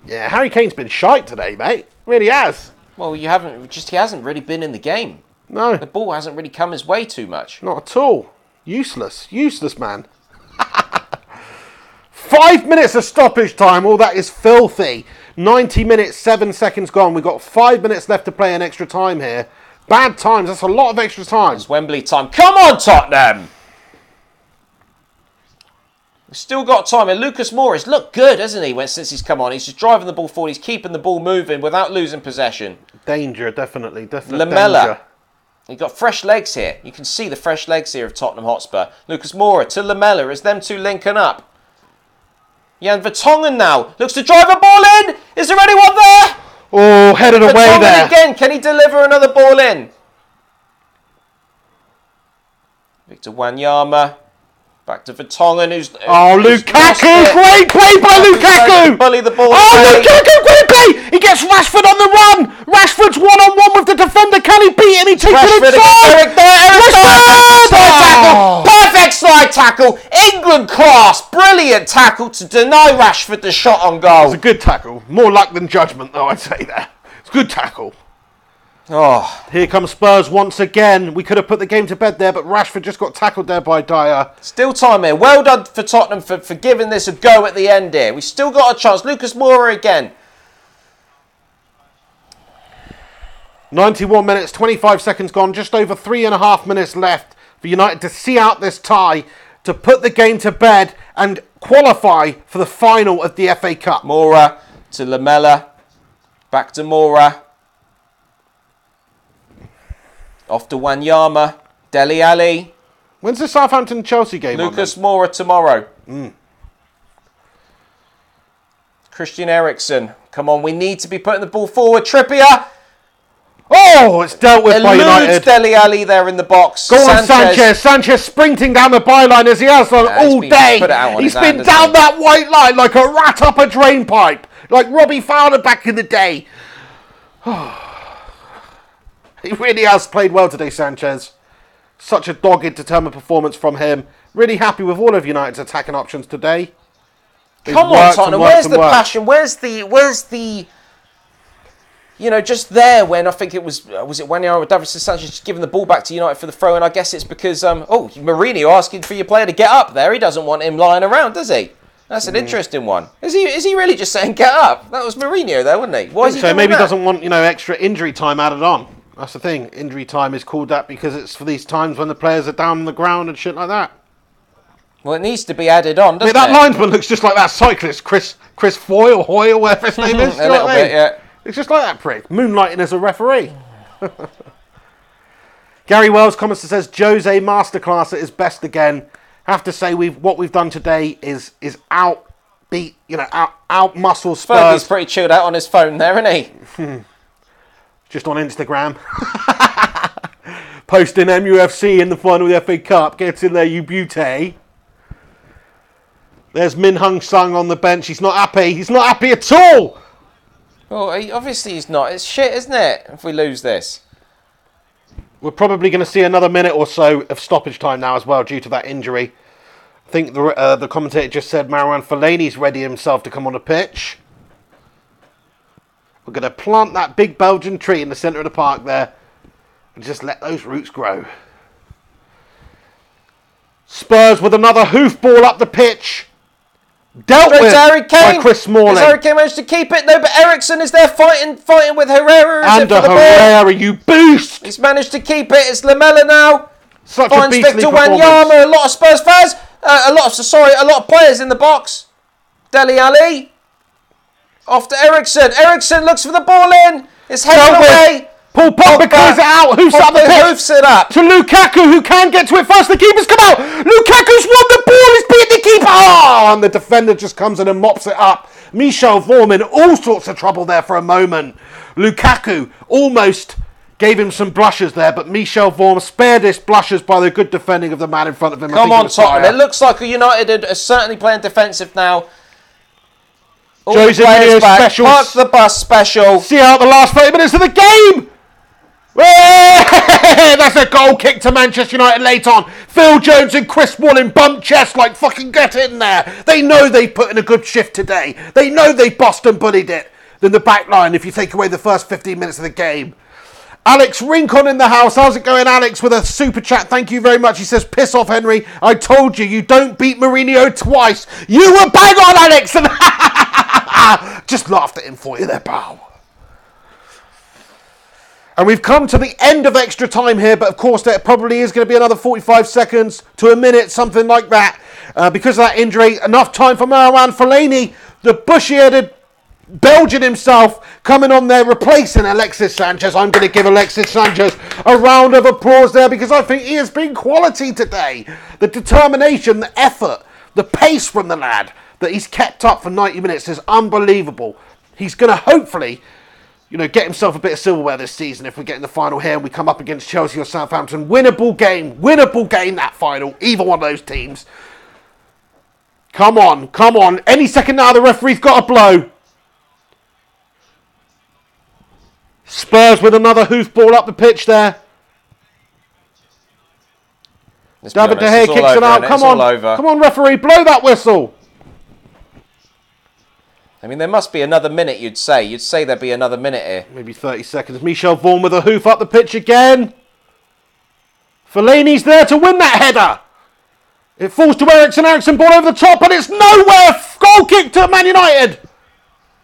S1: Yeah, Harry Kane's been shite today, mate. Really has.
S2: Well, he hasn't really been in the game.
S1: No.
S2: The ball hasn't really come his way too much.
S1: Not at all. Useless, man. 5 minutes of stoppage time. All that is filthy. 90 minutes, 7 seconds gone. We've got 5 minutes left to play in extra time here. Bad times. That's a lot of extra time.
S2: It's Wembley time. Come on, Tottenham. We've still got time. And Lucas Moura looked good, hasn't he? Since he's come on, he's just driving the ball forward. He's keeping the ball moving without losing possession.
S1: Danger, definitely
S2: Lamela.
S1: Danger.
S2: You've got fresh legs here. You can see the fresh legs here of Tottenham Hotspur. Lucas Moura to Lamela as them two linking up. Jan Vertonghen now looks to drive a ball in. Is there anyone there?
S1: Oh, headed away there.
S2: Again, can he deliver another ball in? Victor Wanyama. Back to Vertonghen, who's...
S1: Lukaku! Great play by Lukaku!
S2: Bully the ball.
S1: Lukaku, great play! He gets Rashford on the run! Rashford's one-on-one with the defender. Can he beat him? He takes it inside!
S2: Perfect slide tackle! England class! Brilliant tackle to deny Rashford the shot on goal.
S1: It's a good tackle. More luck than judgment, though, I'd say there. It's a good tackle.
S2: Oh,
S1: here comes Spurs once again. We could have put the game to bed there, but Rashford just got tackled there by Dyer.
S2: Still time here. Well done for Tottenham for giving this a go at the end here. We still got a chance. Lucas Moura again.
S1: 91 minutes, 25 seconds gone. Just over 3.5 minutes left for United to see out this tie, to put the game to bed and qualify for the final of the FA Cup.
S2: Moura to Lamela. Back to Moura. Off to Wanyama. Dele Alli.
S1: When's the Southampton-Chelsea game
S2: Lucas Moura tomorrow. Christian Eriksen. Come on, we need to be putting the ball forward. Trippier.
S1: Oh, it's dealt with by United.
S2: Dele Alli there in the box.
S1: Go on, Sanchez. Sanchez sprinting down the byline as he has done all day. He's been down that white line like a rat up a drain pipe. Like Robbie Fowler back in the day. He really has played well today, Sanchez. Such a dogged, determined performance from him. Really happy with all of United's attacking options today.
S2: Come on, Tottenham. Where's the passion? Where's the... You know, just there when I think it was it Wanyama with Davinson Sanchez just giving the ball back to United for the throw, and I guess it's because Mourinho asking for your player to get up there. He doesn't want him lying around, does he? That's an interesting one. Is he really just saying get up? That was Mourinho there, wasn't he? Why is he doing
S1: maybe
S2: that?
S1: Doesn't want extra injury time added on. That's the thing. Injury time is called that because it's for these times when the players are down on the ground and shit like that.
S2: Well, it needs to be added on, doesn't it?
S1: That linesman looks just like that cyclist, Chris Foy, whatever his name is.
S2: A little bit, yeah.
S1: It's just like that prick, moonlighting as a referee. Gary Wells comments and says, Jose masterclass at his best again. Have to say what we've done today is out muscle Spurs.
S2: Fergie's pretty chilled out on his phone there, isn't he?
S1: Just on Instagram. Posting MUFC in the final of the FA Cup. Get in there, you beauty. There's Min Hung Sung on the bench. He's not happy. He's not happy at all.
S2: Well, obviously he's not. It's shit, isn't it, if we lose this?
S1: We're probably going to see another minute or so of stoppage time now as well due to that injury. I think the commentator just said Marouane Fellaini's ready himself to come on the pitch. We're going to plant that big Belgian tree in the centre of the park there and just let those roots grow. Spurs with another hoof ball up the pitch. Dealt with by Chris Smalling.
S2: Harry Kane managed to keep it, though, but Eriksen is there fighting with Herrera.
S1: Herrera, you boost!
S2: He's managed to keep it. It's Lamela now.
S1: Finds
S2: Victor Wanyama. A lot of Spurs fans. A lot of players in the box. Dele Alli. Off to Eriksen. Eriksen looks for the ball in. It's headed away.
S1: Paul Pogba clears it out. Hoofs up the pitch.
S2: Hoofs it up.
S1: To Lukaku, who can get to it first. The keeper's come out. Lukaku's won the ball. He's beat the keeper. Oh, and the defender just comes in and mops it up. Michel Vorm in all sorts of trouble there for a moment. Lukaku almost gave him some blushes there, but Michel Vorm spared his blushes by the good defending of the man in front of him.
S2: Come on, Tottenham. It looks like United are certainly playing defensive now.
S1: Jose Mourinho special.
S2: Park the bus special.
S1: See out the last 30 minutes of the game. That's a goal kick to Manchester United late on. Phil Jones and Chris Smalling bump chest like fucking get in there. They know they put in a good shift today. They know they Boston bullied it. Then the back line, if you take away the first 15 minutes of the game. Alex Rincon in the house. How's it going, Alex? With a super chat. Thank you very much. He says, piss off, Henry. I told you, you don't beat Mourinho twice. You were bang on, Alex. And just laughed at him for you there, pal. And we've come to the end of extra time here, but of course there probably is going to be another 45 seconds to a minute, something like that. Because of that injury, enough time for Marouane Fellaini, the bushy-headed Belgian himself, coming on there, replacing Alexis Sanchez. I'm going to give Alexis Sanchez a round of applause there because I think he has been quality today. The determination, the effort, the pace from the lad that he's kept up for 90 minutes is unbelievable. He's going to hopefully get himself a bit of silverware this season if we get in the final here and we come up against Chelsea or Southampton. Winnable game, that final, either one of those teams. Come on. Any second now, the referee's got a blow. Spurs with another hoof ball up the pitch there. David De Gea kicks it out. Come on, referee, blow that whistle.
S2: I mean, there must be another minute, you'd say. You'd say there'd be another minute here.
S1: Maybe 30 seconds. Michel Vaughan with a hoof up the pitch again. Fellaini's there to win that header. It falls to Eriksen. Eriksen ball over the top, and it's nowhere. Goal kick to Man United.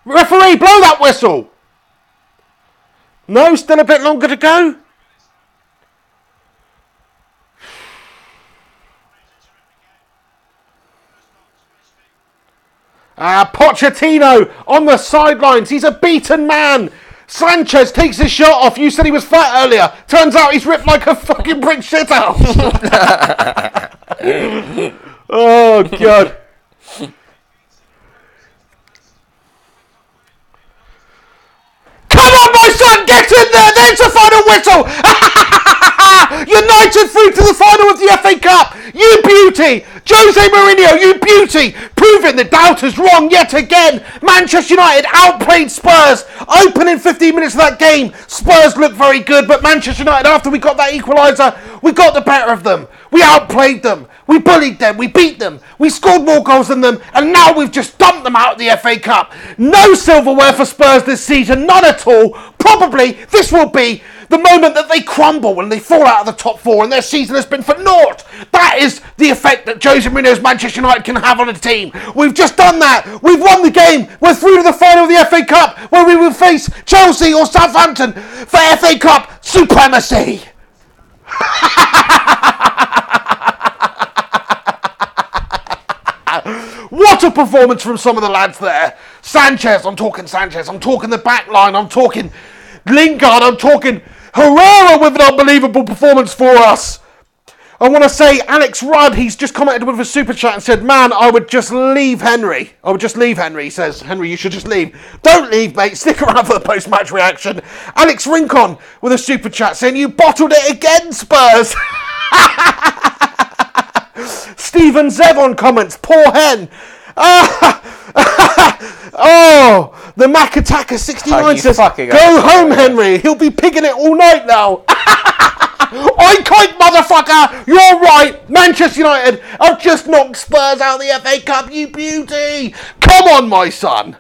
S1: Referee, blow that whistle. No, still a bit longer to go. Pochettino on the sidelines. He's a beaten man. Sanchez takes his shirt off. You said he was fat earlier. Turns out he's ripped like a fucking brick shithouse. Oh, God. Come on, my son. Get in there. There's the final whistle. United through to the final of the FA Cup. You beauty. Jose Mourinho, you beauty. Proving the doubters wrong yet again. Manchester United outplayed Spurs. Opening 15 minutes of that game, Spurs looked very good, but Manchester United, after we got that equaliser, we got the better of them. We outplayed them. We bullied them. We beat them. We scored more goals than them, and now we've just dumped them out of the FA Cup. No silverware for Spurs this season, none at all. Probably this will be the moment that they crumble when they fall out of the top four and their season has been for naught. That is the effect that Jose Mourinho's Manchester United can have on a team. We've just done that. We've won the game. We're through to the final of the FA Cup where we will face Chelsea or Southampton for FA Cup supremacy. What a performance from some of the lads there. Sanchez, I'm talking the back line, I'm talking Lingard, I'm talking Herrera with an unbelievable performance for us. I want to say Alex Rudd, he's just commented with a super chat and said, man, I would just leave Henry. He says, Henry, you should just leave. Don't leave, mate. Stick around for the post-match reaction. Alex Rincon with a super chat saying, you bottled it again, Spurs. Stephen Zevon comments, poor hen. Oh, the Mac Attacker 69 says, go home, Henry. He'll be pigging it all night now. Oink, motherfucker. You're right. Manchester United have just knocked Spurs out of the FA Cup, you beauty. Come on, my son.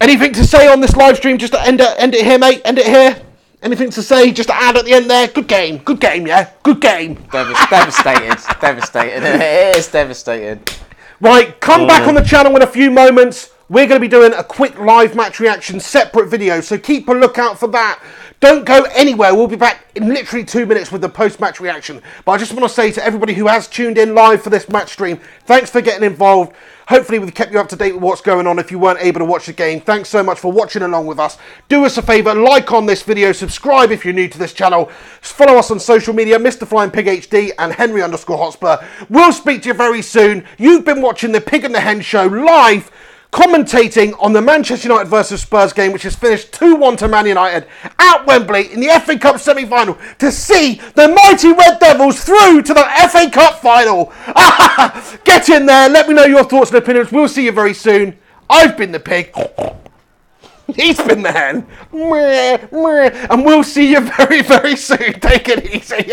S1: Anything to say on this live stream? Just to end it here, mate. End it here. Anything to say? Just to add at the end there. Good game, yeah. Good game.
S2: Devastated. It is devastating.
S1: Right, come back on the channel in a few moments. We're going to be doing a quick live match reaction separate video, so keep a lookout for that. Don't go anywhere. We'll be back in literally 2 minutes with the post-match reaction. But I just want to say to everybody who has tuned in live for this match stream, thanks for getting involved. Hopefully we've kept you up to date with what's going on if you weren't able to watch the game. Thanks so much for watching along with us. Do us a favour, like on this video, subscribe if you're new to this channel. Follow us on social media, Mr. Flying Pig HD and Henry_Hotspur. We'll speak to you very soon. You've been watching the Pig and the Hen Show live, commentating on the Manchester United versus Spurs game, which has finished 2-1 to Man United at Wembley in the FA Cup semi-final to see the mighty Red Devils through to the FA Cup final. Get in there, let me know your thoughts and opinions. We'll see you very soon. I've been the Pig. He's been the Hen. And we'll see you very, very soon. Take it easy.